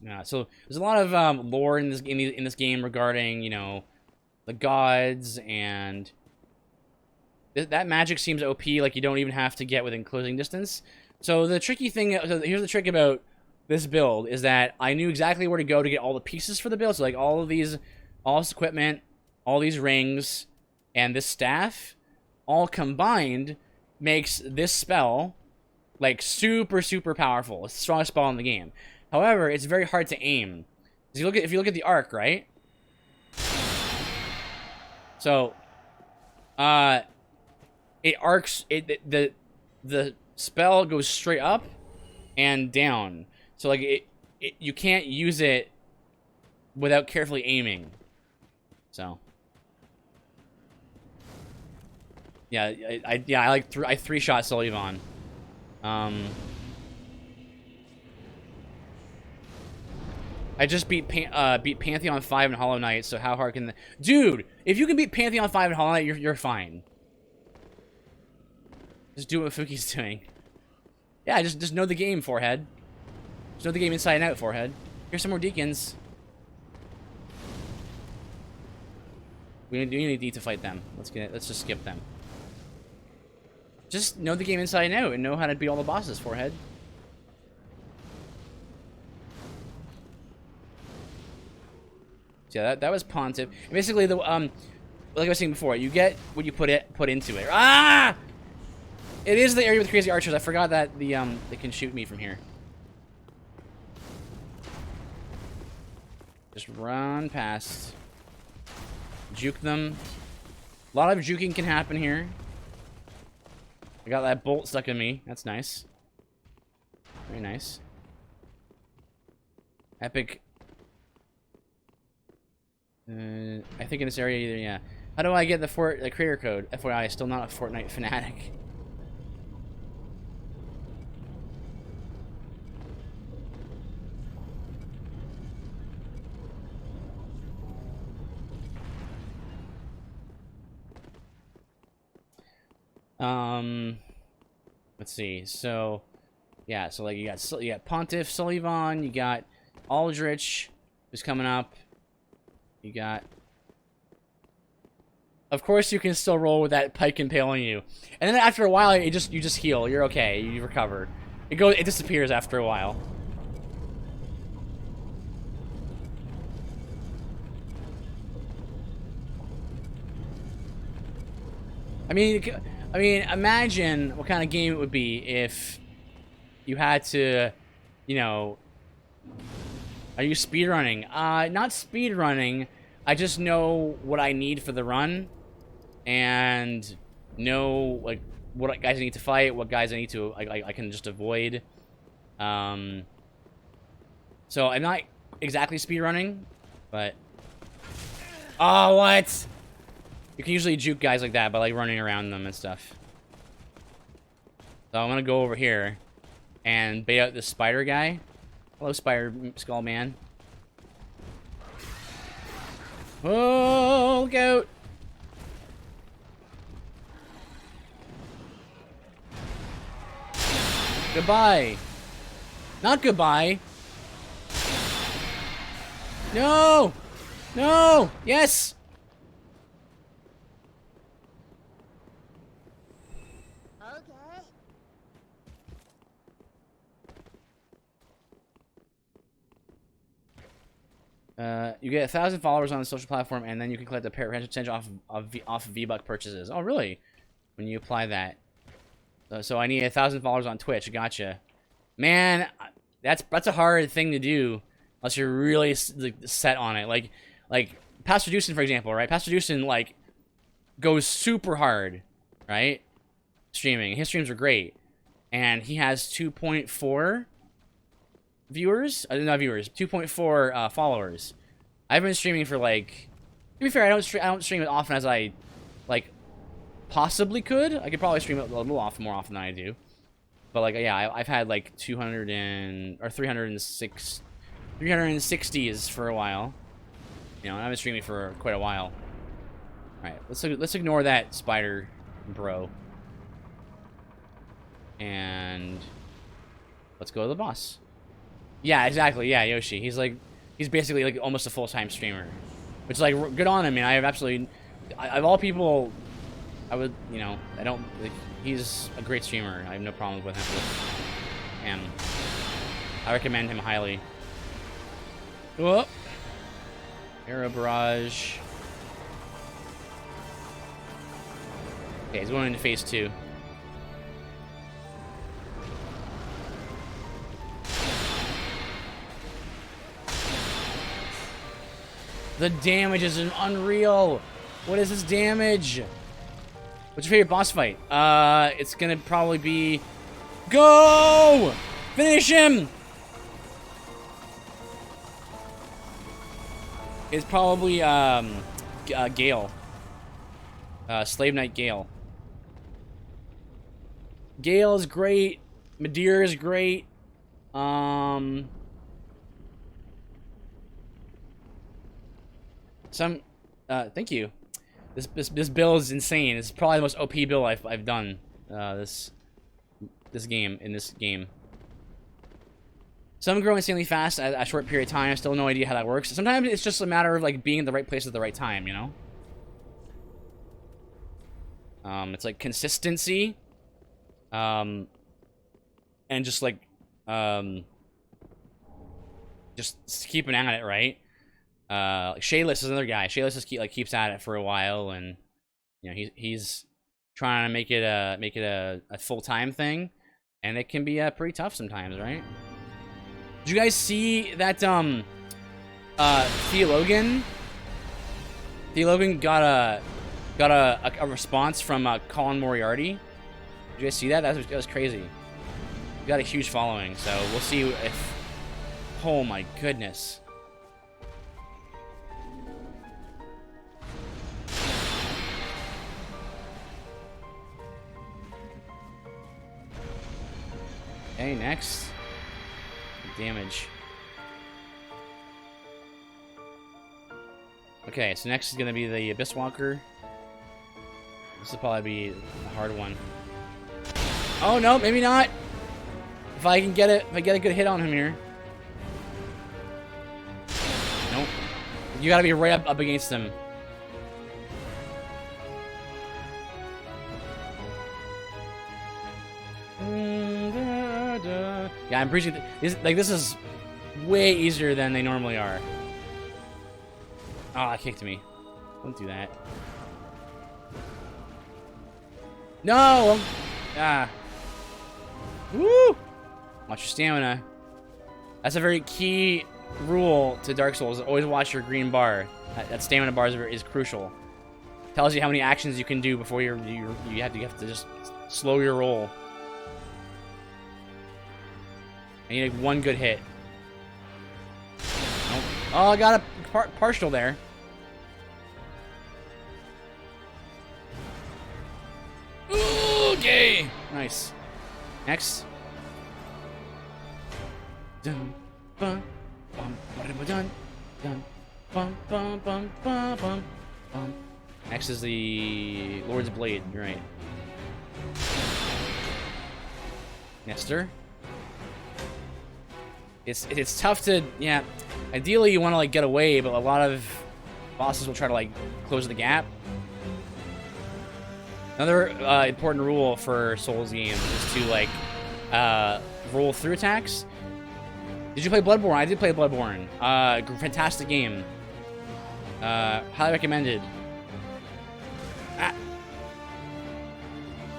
Yeah, so there's a lot of lore in this game regarding, you know, the gods, and that magic seems OP. Like you don't even have to get within closing distance. So the tricky thing, so here's the trick about this build is that I knew exactly where to go to get all the pieces for the build. So like all this equipment, all these rings, and this staff, all combined makes this spell Like, super, super powerful. It's the strongest spell in the game. However, it's very hard to aim. If you look at the arc, right? So, it arcs, the spell goes straight up and down. So, like, you can't use it without carefully aiming. So. Yeah, I three-shot Sullivan. I just beat Pantheon 5 in Hollow Knight, so how hard can the... Dude, if you can beat Pantheon 5 in Hollow Knight, you're fine. Just do what Fuki's doing. Yeah, just know the game, Forehead. Just know the game inside and out, Forehead. Here's some more deacons. We need to fight them. Let's just skip them. Just know the game inside and out and know how to beat all the bosses, Forehead. So yeah, that was Pontiff. And basically, like I was saying before, you get what you put into it. Ah! It is the area with crazy archers. I forgot that they can shoot me from here. Just run past. Juke them. A lot of juking can happen here. I got that bolt stuck in me. That's nice. Very nice. Epic. I think in this area either, yeah. How do I get the creator code? FYI, still not a Fortnite fanatic. Let's see. So, yeah. So like you got Pontiff, Sullivan. You got Aldrich, who's coming up. You got. Of course, you can still roll with that pike impaling you, and then after a while, you just heal. You're okay. You recover. It disappears after a while. I mean, imagine what kind of game it would be if you had to, you know... Are you speedrunning? Not speedrunning. I just know what I need for the run. And know, like, what guys I need to fight, what guys I need to... I can just avoid. So I'm not exactly speedrunning, but... Oh, what? You can usually juke guys like that by like running around them and stuff. So I'm gonna go over here and bait out this spider guy. Hello, spider skull man. Oh, look out! Goodbye. Not goodbye. No! No! Yes! You get 1,000 followers on the social platform, and then you can collect a percentage off V-Buck purchases. Oh, really? When you apply that. So I need 1,000 followers on Twitch. Gotcha. Man, that's a hard thing to do unless you're really set on it. Like Pastor Dewson, for example, right? Pastor Dewson, like, goes super hard, right? Streaming. His streams are great. And he has 2.4 viewers? Not viewers. 2.4 followers. I've been streaming for, like... To be fair, I don't stream as often as I, like, possibly could. I could probably stream it a little more often than I do. But, like, yeah, I've had, like, 360s for a while. You know, and I've been streaming for quite a while. Alright, let's ignore that spider bro. And let's go to the boss. Yeah, exactly. Yeah, Yoshi. He's basically like almost a full-time streamer. Which, like, good on him, man. I have absolutely... of all people, I would, you know, I don't... Like, he's a great streamer. I have no problem with him. I recommend him highly. Whoop. Arrow barrage. Okay, he's going into phase 2. The damage is unreal. What is this damage? What's your favorite boss fight? It's gonna probably be... Go! Finish him! It's probably, Gale. Slave Knight Gale. Gale is great. Madeira is great. Thank you. This build is insane. It's probably the most OP build I've done. This game. Some grow insanely fast at a short period of time. I still have no idea how that works. Sometimes it's just a matter of like being in the right place at the right time, you know? It's like consistency. And just like just keeping at it, right? Like Shayless is another guy. Shayless just keeps at it for a while, and you know he's trying to make it a full-time thing, and it can be pretty tough sometimes, right? Did you guys see that Theologian got a response from Colin Moriarty? Did you guys see that? That was crazy. He got a huge following, so we'll see if... Oh my goodness. Okay, next. Damage. Okay, so next is gonna be the Abyss Walker. This will probably be a hard one. Oh no, maybe not. If I get a good hit on him here. Nope. You gotta be right up against him. Yeah, I'm pretty sure this is way easier than they normally are. Oh, that kicked me. Don't do that. No! Ah. Woo! Watch your stamina. That's a very key rule to Dark Souls. Always watch your green bar. That stamina bar is crucial. Tells you how many actions you can do before you have to just slow your roll. I need like one good hit. Nope. Oh, I got a partial there. Okay. Nice. Next. Dun, bum, bum, dun, dun, bum, bum, bum, bum, bum, bum. Next is the Lord's Blade. You're right. Nestor. It's tough to, yeah, ideally you want to like get away, but a lot of bosses will try to like close the gap. Another important rule for Souls games is to like roll through attacks. Did you play Bloodborne? I did play Bloodborne. Fantastic game. Highly recommended.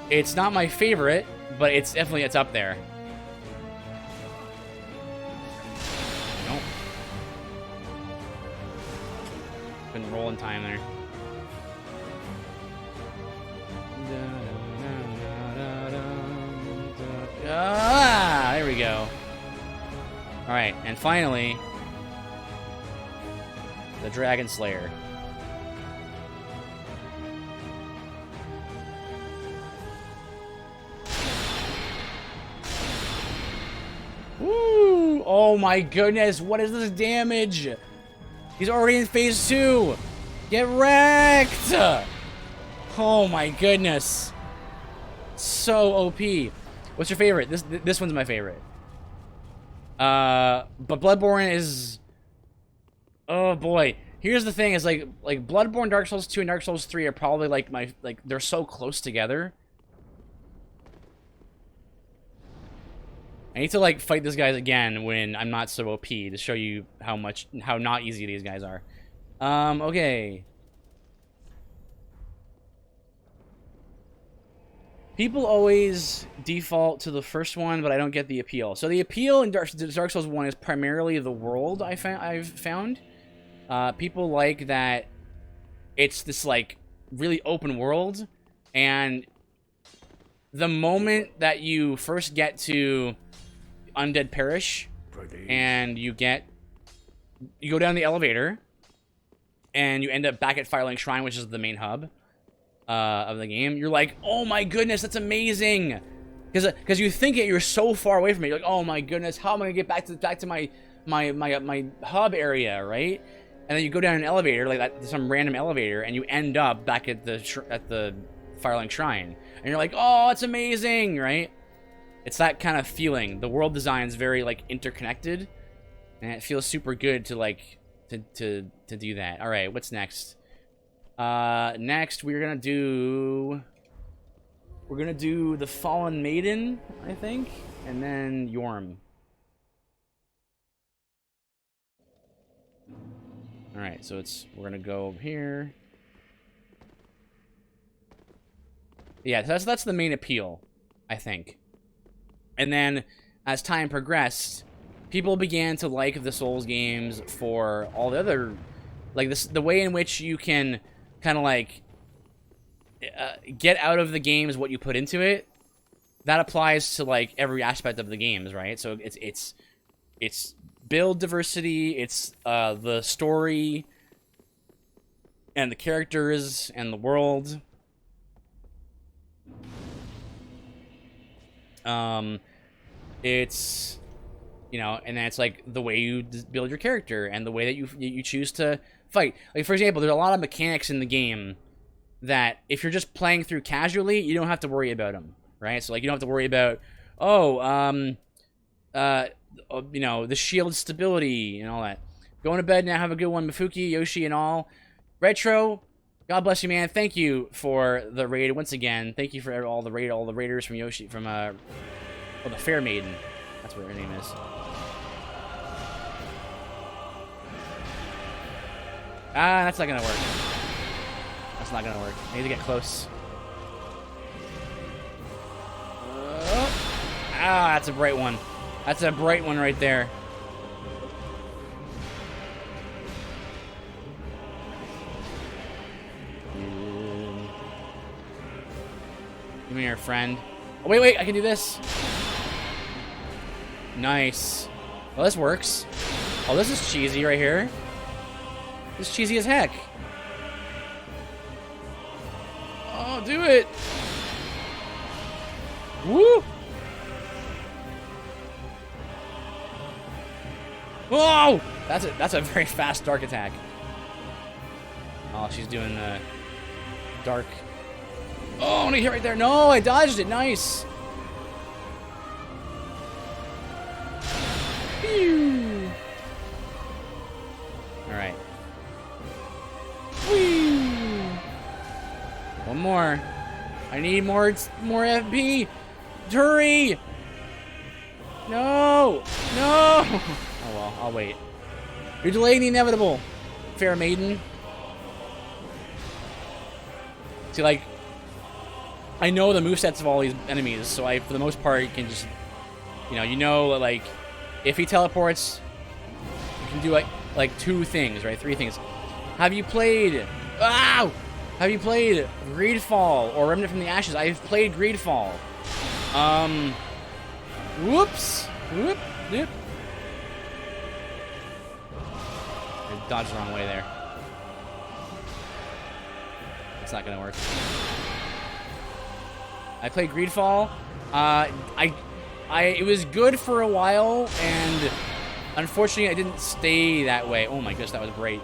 It's not my favorite, but it's up there. Nope. Couldn't roll in time there. Ah, there we go. Alright, and finally, the Dragon Slayer. Woo! Oh my goodness, what is this damage? He's already in phase 2! Get wrecked! Oh my goodness. So OP. What's your favorite? This one's my favorite. But Bloodborne is... Oh boy. Here's the thing, is like Bloodborne, Dark Souls 2, and Dark Souls 3 are probably like they're so close together. I need to like fight these guys again when I'm not so OP to show you how not easy these guys are. Okay. People always default to the first one, but I don't get the appeal. So the appeal in Dark Souls 1 is primarily the world I've found. People like that it's this, like, really open world, and the moment that you first get to Undead Parish, and you go down the elevator, and you end up back at Firelink Shrine, which is the main hub of the game, you're like, oh my goodness, that's amazing! Because you think you're so far away from it, you're like, oh my goodness, how am I gonna get back to my hub area, right? And then you go down an elevator, like that, some random elevator, and you end up back at the Firelink Shrine, and you're like, oh, it's amazing, right? It's that kind of feeling. The world design is very, like, interconnected, and it feels super good to, like, to do that. All right, what's next? Next we're gonna do the Fallen Maiden, I think, and then Yorm. All right, so we're gonna go over here. Yeah, that's the main appeal, I think. And then, as time progressed, people began to like the Souls games for all the other, like the way in which you can kind of like get out of the games what you put into it. That applies to like every aspect of the games, right? So it's build diversity, it's the story and the characters and the world. It's, you know, and then it's like the way you build your character and the way that you choose to fight. Like, for example, there's a lot of mechanics in the game that if you're just playing through casually, you don't have to worry about them, right? So like you don't have to worry about, you know, the shield stability and all that. Going to bed now. Have a good one, Mifuki, Yoshi, and all. Retro, God bless you, man. Thank you for the raid once again. Thank you for all the raiders from Yoshi, from the Fair Maiden. That's what her name is. Ah, that's not gonna work. That's not gonna work. I need to get close. That's a bright one. That's a bright one right there. Give me your friend. Oh, wait, I can do this. Nice. Well, this works. Oh, this is cheesy right here. This is cheesy as heck. Oh, do it. Woo! Whoa! That's a very fast dark attack. Oh, she's doing the dark. Oh, and I hit right there. No, I dodged it. Nice. Phew. All right. Whee. One more. I need more FP. Hurry. No. No. Oh well, I'll wait. You're delaying the inevitable, Fair Maiden. See, like, I know the movesets of all these enemies, so for the most part, you can just, you know, like, if he teleports, you can do, like 2 things, right? 3 things. Have you played, have you played Greedfall or Remnant from the Ashes? I've played Greedfall. Whoops. Whoop. Dip. I dodged the wrong way there. It's not gonna work. I played Greedfall. It was good for a while, and unfortunately, I didn't stay that way. Oh my gosh, that was great.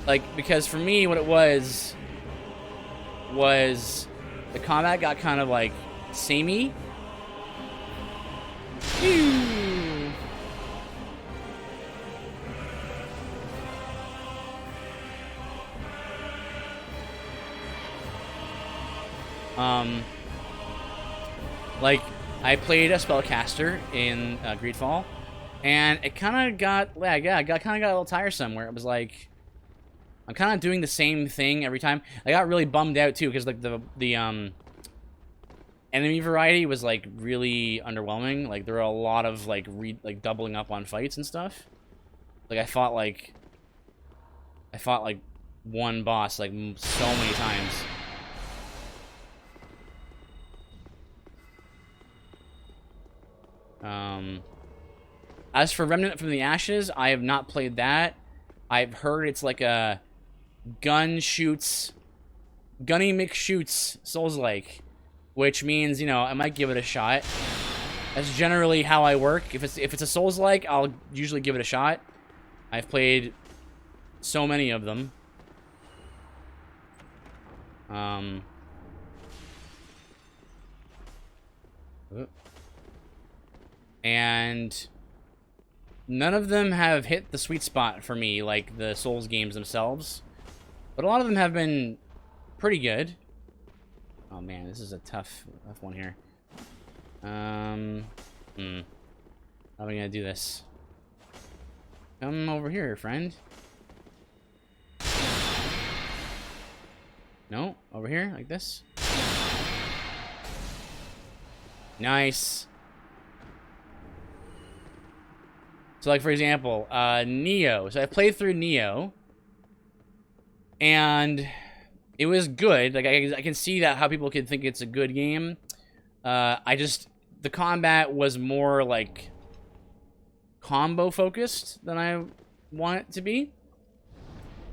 Like, because for me, what it was the combat got kind of like samey. Like, I played a spellcaster in Greedfall, and it kind of got, kind of got a little tiresome, where it was like, I'm kind of doing the same thing every time. I got really bummed out too, because like enemy variety was like really underwhelming. Like there were a lot of like doubling up on fights and stuff. Like I fought like one boss like so many times. As for Remnant from the Ashes, I have not played that. I've heard it's like a gunny McShoots Souls-like, which means, you know, I might give it a shot. That's generally how I work. If it's a Souls-like, I'll usually give it a shot. I've played so many of them. And none of them have hit the sweet spot for me, like the Souls games themselves. But a lot of them have been pretty good. Oh man, this is a tough one here. How are we gonna do this? Come over here, friend. No, over here, like this. Nice. So, like, for example, Neo. So I played through Neo, and it was good. Like, I can see that how people could think it's a good game. The combat was more, like, combo-focused than I want it to be.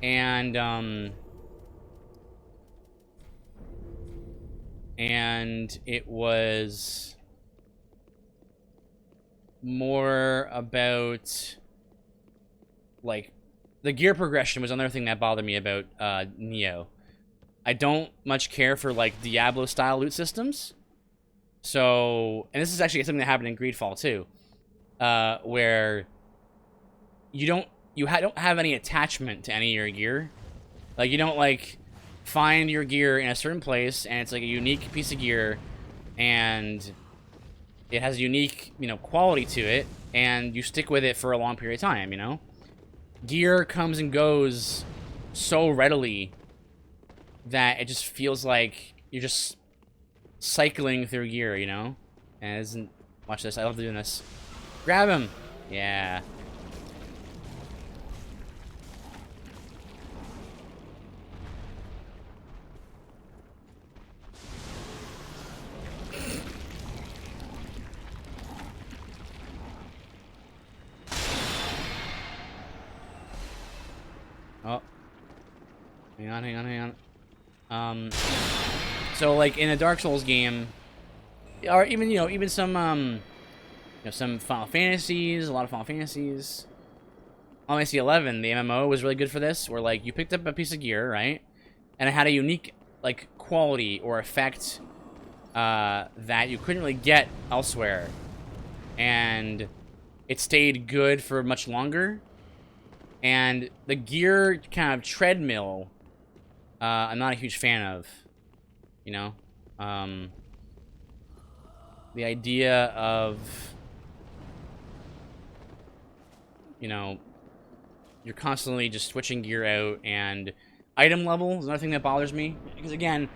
And it was more about, like, the gear progression was another thing that bothered me about Neo. I don't much care for, like, Diablo-style loot systems. So, and this is actually something that happened in Greedfall too, where you don't have any attachment to any of your gear. Like, you don't, like, find your gear in a certain place, and it's like a unique piece of gear, and it has a unique, you know, quality to it, and you stick with it for a long period of time, you know? Gear comes and goes so readily that it just feels like you're just cycling through gear, you know? And it isn't... Watch this, I love doing this. Grab him! Yeah. Oh. Hang on. So, like, in a Dark Souls game, or even, you know, even some, some Final Fantasies, a lot of Final Fantasies. Final Fantasy 11, the MMO, was really good for this, where, like, you picked up a piece of gear, right? And it had a unique, like, quality or effect that you couldn't really get elsewhere. And it stayed good for much longer. And the gear kind of treadmill, I'm not a huge fan of, you know? The idea of, you know, you're constantly just switching gear out, and item level is another thing that bothers me. Because, again,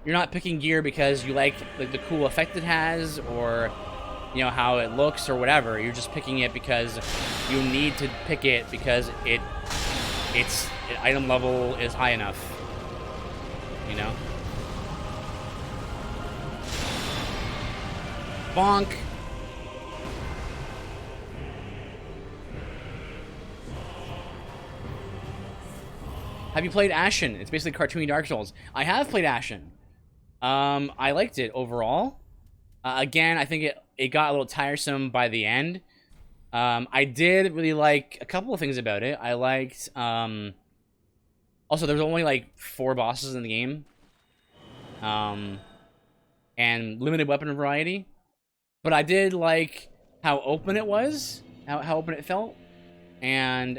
you're not picking gear because you like the cool effect it has, or, you know, how it looks or whatever. You're just picking it because you need to pick it because its item level is high enough, you know? Bonk. Have you played Ashen? It's basically cartoony Dark Souls. I have played Ashen. I liked it overall. Again, I think it got a little tiresome by the end. I did really like a couple of things about it. I liked, also, there was only, like, 4 bosses in the game. And limited weapon variety. But I did like how open it was, how open it felt. And,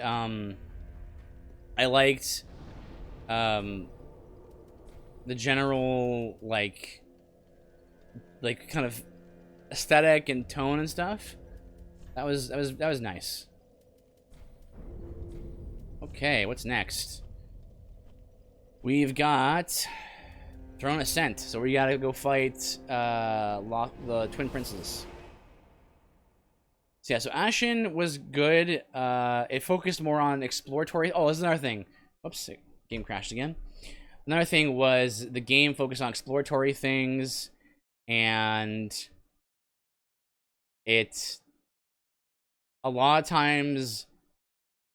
I liked, the general, like kind of aesthetic and tone and stuff. That was nice. Okay, what's next? We've got Throne Ascent. So we gotta go fight the Twin Princes. So yeah, so Ashen was good. It focused more on exploratory. Oh, this is another thing. Oops, game crashed again. Another thing was the game focused on exploratory things, and it a lot of times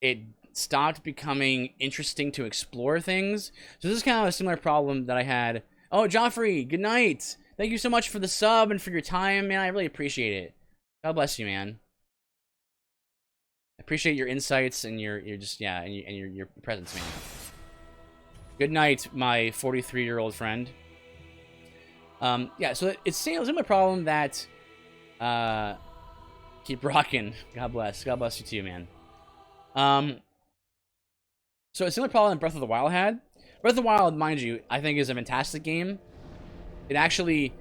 it stopped becoming interesting to explore things. So this is kind of a similar problem that I had. Oh, Joffrey, good night. Thank you so much for the sub and for your time, man. I really appreciate it. God bless you, man. I appreciate your insights and your just yeah and your presence, man. Good night, my 43-year-old friend. Yeah, so it's a similar problem that keep rocking. God bless you too, man. So a similar problem that Breath of the Wild had. Breath of the Wild, mind you, I think is a fantastic game. It actually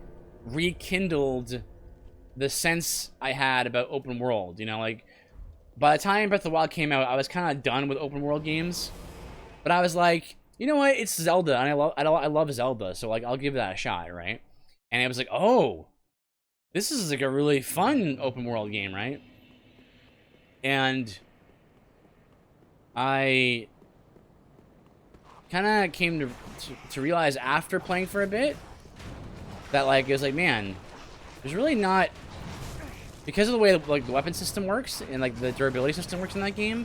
rekindled the sense I had about open world. You know, like by the time Breath of the Wild came out, I was kind of done with open world games. But I was like, you know what? It's Zelda, and I love Zelda, so like I'll give that a shot, right? And it was like, oh, this is like a really fun open world game, right? And I kind of came to realize after playing for a bit that like it was like, man, there's really not, because of the way like the weapon system works and like the durability system works in that game.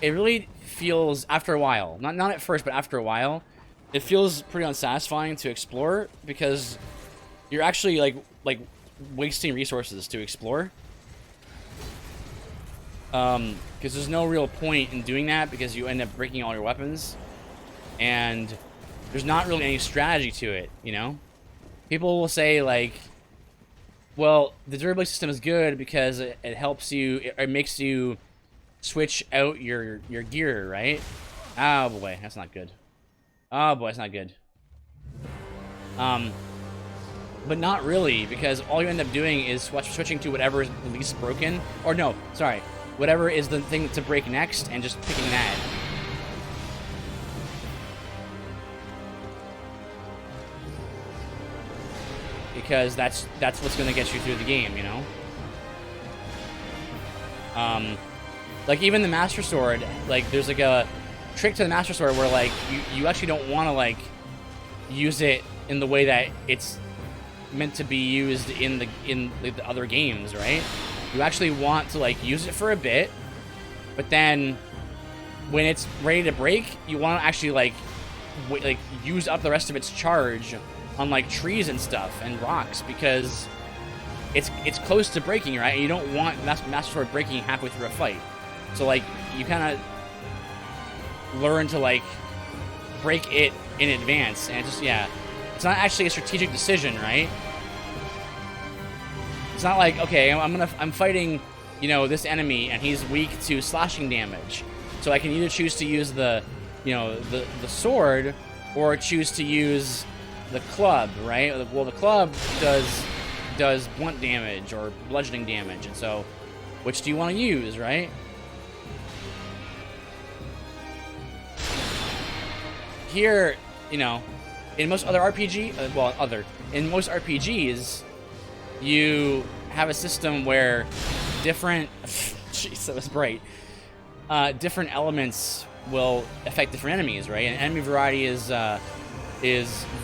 It really feels, after a while, not at first, but after a while, it feels pretty unsatisfying to explore because you're actually like wasting resources to explore. Because there's no real point in doing that because you end up breaking all your weapons, and there's not really any strategy to it. You know, people will say like, well, the durability system is good because it helps you, it makes you switch out your gear, right? Oh boy, that's not good. Oh boy, that's not good. But not really, because all you end up doing is switching to whatever is least broken. Or no, sorry, whatever is the thing to break next, and just picking that. Because that's what's gonna get you through the game, you know. Like even the Master Sword, like there's like a trick to the Master Sword where like you actually don't want to like use it in the way that it's meant to be used in the other games, right? You actually want to like use it for a bit, but then when it's ready to break, you want to actually like use up the rest of its charge on like trees and stuff and rocks because it's close to breaking, right? And you don't want Master Sword breaking halfway through a fight. So like you kind of learn to like break it in advance, and it's just it's not actually a strategic decision, right? It's not like, okay, I'm fighting, you know, this enemy and he's weak to slashing damage, so I can either choose to use the sword or choose to use the club, right? Well, the club does blunt damage or bludgeoning damage, and so which do you want to use, right? Here, you know, in most other in most RPGs, you have a system where different, jeez, that was bright. Different elements will affect different enemies, right? And enemy variety is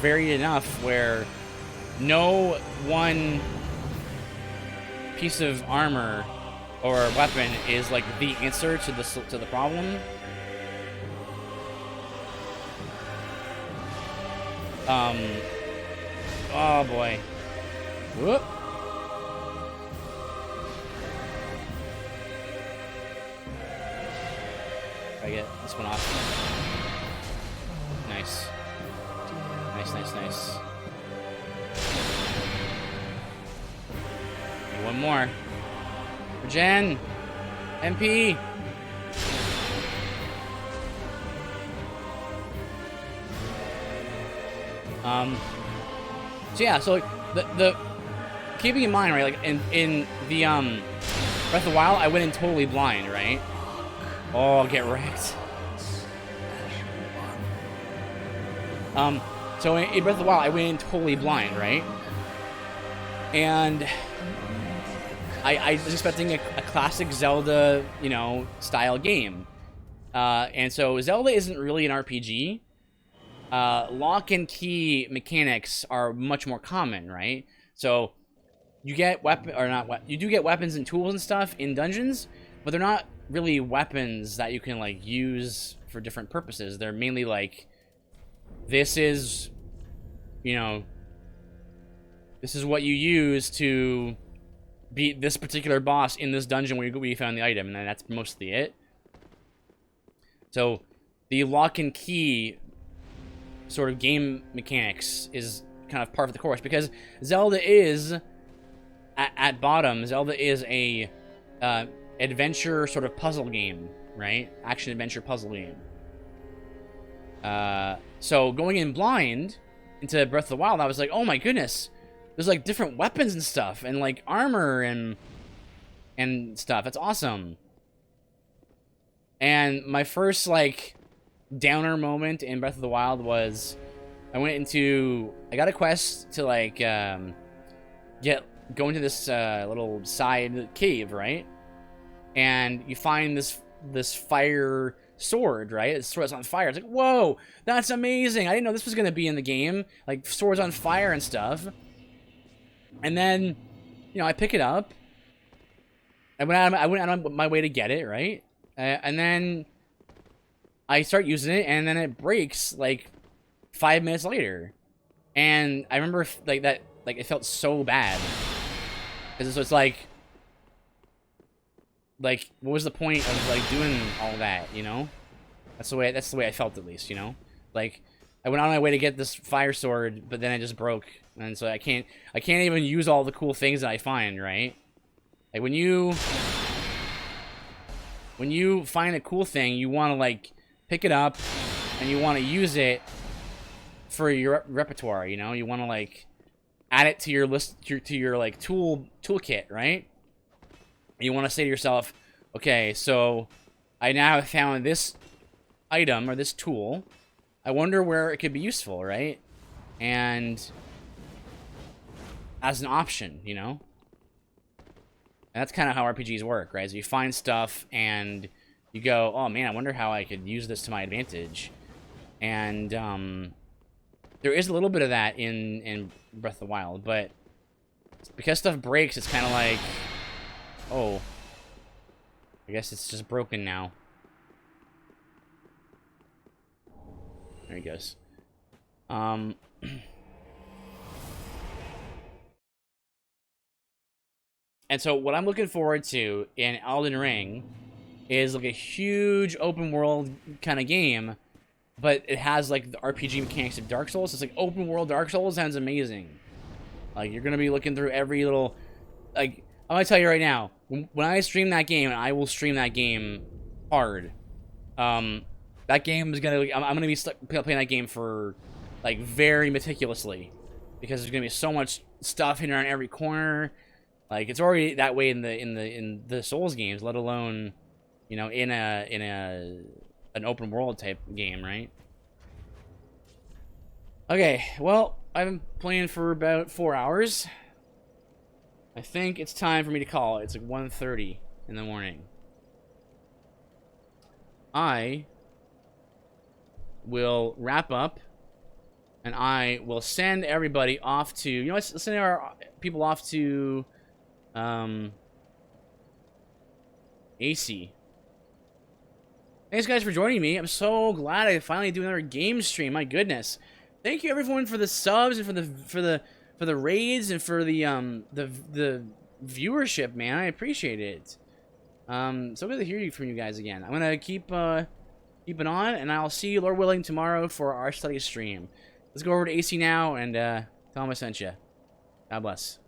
varied enough where no one piece of armor or weapon is like the answer to the problem. Oh boy. Whoop. Try to get this one off. Nice. Nice. Okay, one more. For Jen. MP. So yeah, so like the keeping in mind, right, like in the Breath of the Wild, I went in totally blind, right? Oh, get wrecked. So in Breath of the Wild, I went in totally blind, right? And I was expecting a classic Zelda, you know, style game. And so Zelda isn't really an RPG. Lock and key mechanics are much more common, right? So you get you do get weapons and tools and stuff in dungeons, but they're not really weapons that you can like use for different purposes. They're mainly like, this is, you know, this is what you use to beat this particular boss in this dungeon where you found the item, and then that's mostly it. So the lock and key sort of game mechanics is kind of par for the course, because Zelda is, at bottom, Zelda is a adventure sort of puzzle game, right? Action adventure puzzle game. So going in blind into Breath of the Wild, I was like, oh my goodness, there's like different weapons and stuff, and like armor and stuff. That's awesome. And my first like downer moment in Breath of the Wild was I got a quest to like go into this little side cave, right? And you find this fire sword, right? This sword's on fire. It's like, whoa, that's amazing. I didn't know this was gonna be in the game, like swords on fire and stuff. And then, you know, I pick it up. I went out of my way to get it, right? And then I start using it, and then it breaks like 5 minutes later. And I remember like that, like it felt so bad because it's like what was the point of like doing all that, you know? That's the way I felt, at least, you know? Like I went on my way to get this fire sword, but then it just broke, and so I can't even use all the cool things that I find, right? Like when you find a cool thing, you want to like pick it up and you want to use it for your repertoire, you know? You want to like add it to your list, to your like toolkit, right? You want to say to yourself, okay, so I now have found this item or this tool. I wonder where it could be useful, right? And as an option, you know? And that's kind of how RPGs work, right? So you find stuff and you go, oh man, I wonder how I could use this to my advantage. And there is a little bit of that in Breath of the Wild, but because stuff breaks, it's kind of like, oh, I guess it's just broken now. There he goes. And so what I'm looking forward to in Elden Ring is like a huge open world kind of game, but it has like the RPG mechanics of Dark Souls. It's like open world Dark Souls sounds amazing. Like you're gonna be looking through every little, like I'm gonna tell you right now, when I stream that game, and I will stream that game hard, that game is gonna, I'm gonna be stuck playing that game for like very meticulously, because there's gonna be so much stuff hidden around every corner. Like it's already that way in the Souls games, let alone, you know, in an open world type game, right? Okay, well, I've been playing for about 4 hours. I think it's time for me to call it. It's like 1:30 in the morning. I will wrap up, and I will send everybody off to, you know, let's send our people off to AC. Thanks guys for joining me. I'm so glad I finally do another game stream. My goodness. Thank you everyone for the subs and for the raids and for the viewership, man. I appreciate it. So good to hear from you guys again. I'm gonna keep it on, and I'll see you, Lord willing, tomorrow for our study stream. Let's go over to AC now and tell him I sent you. God bless.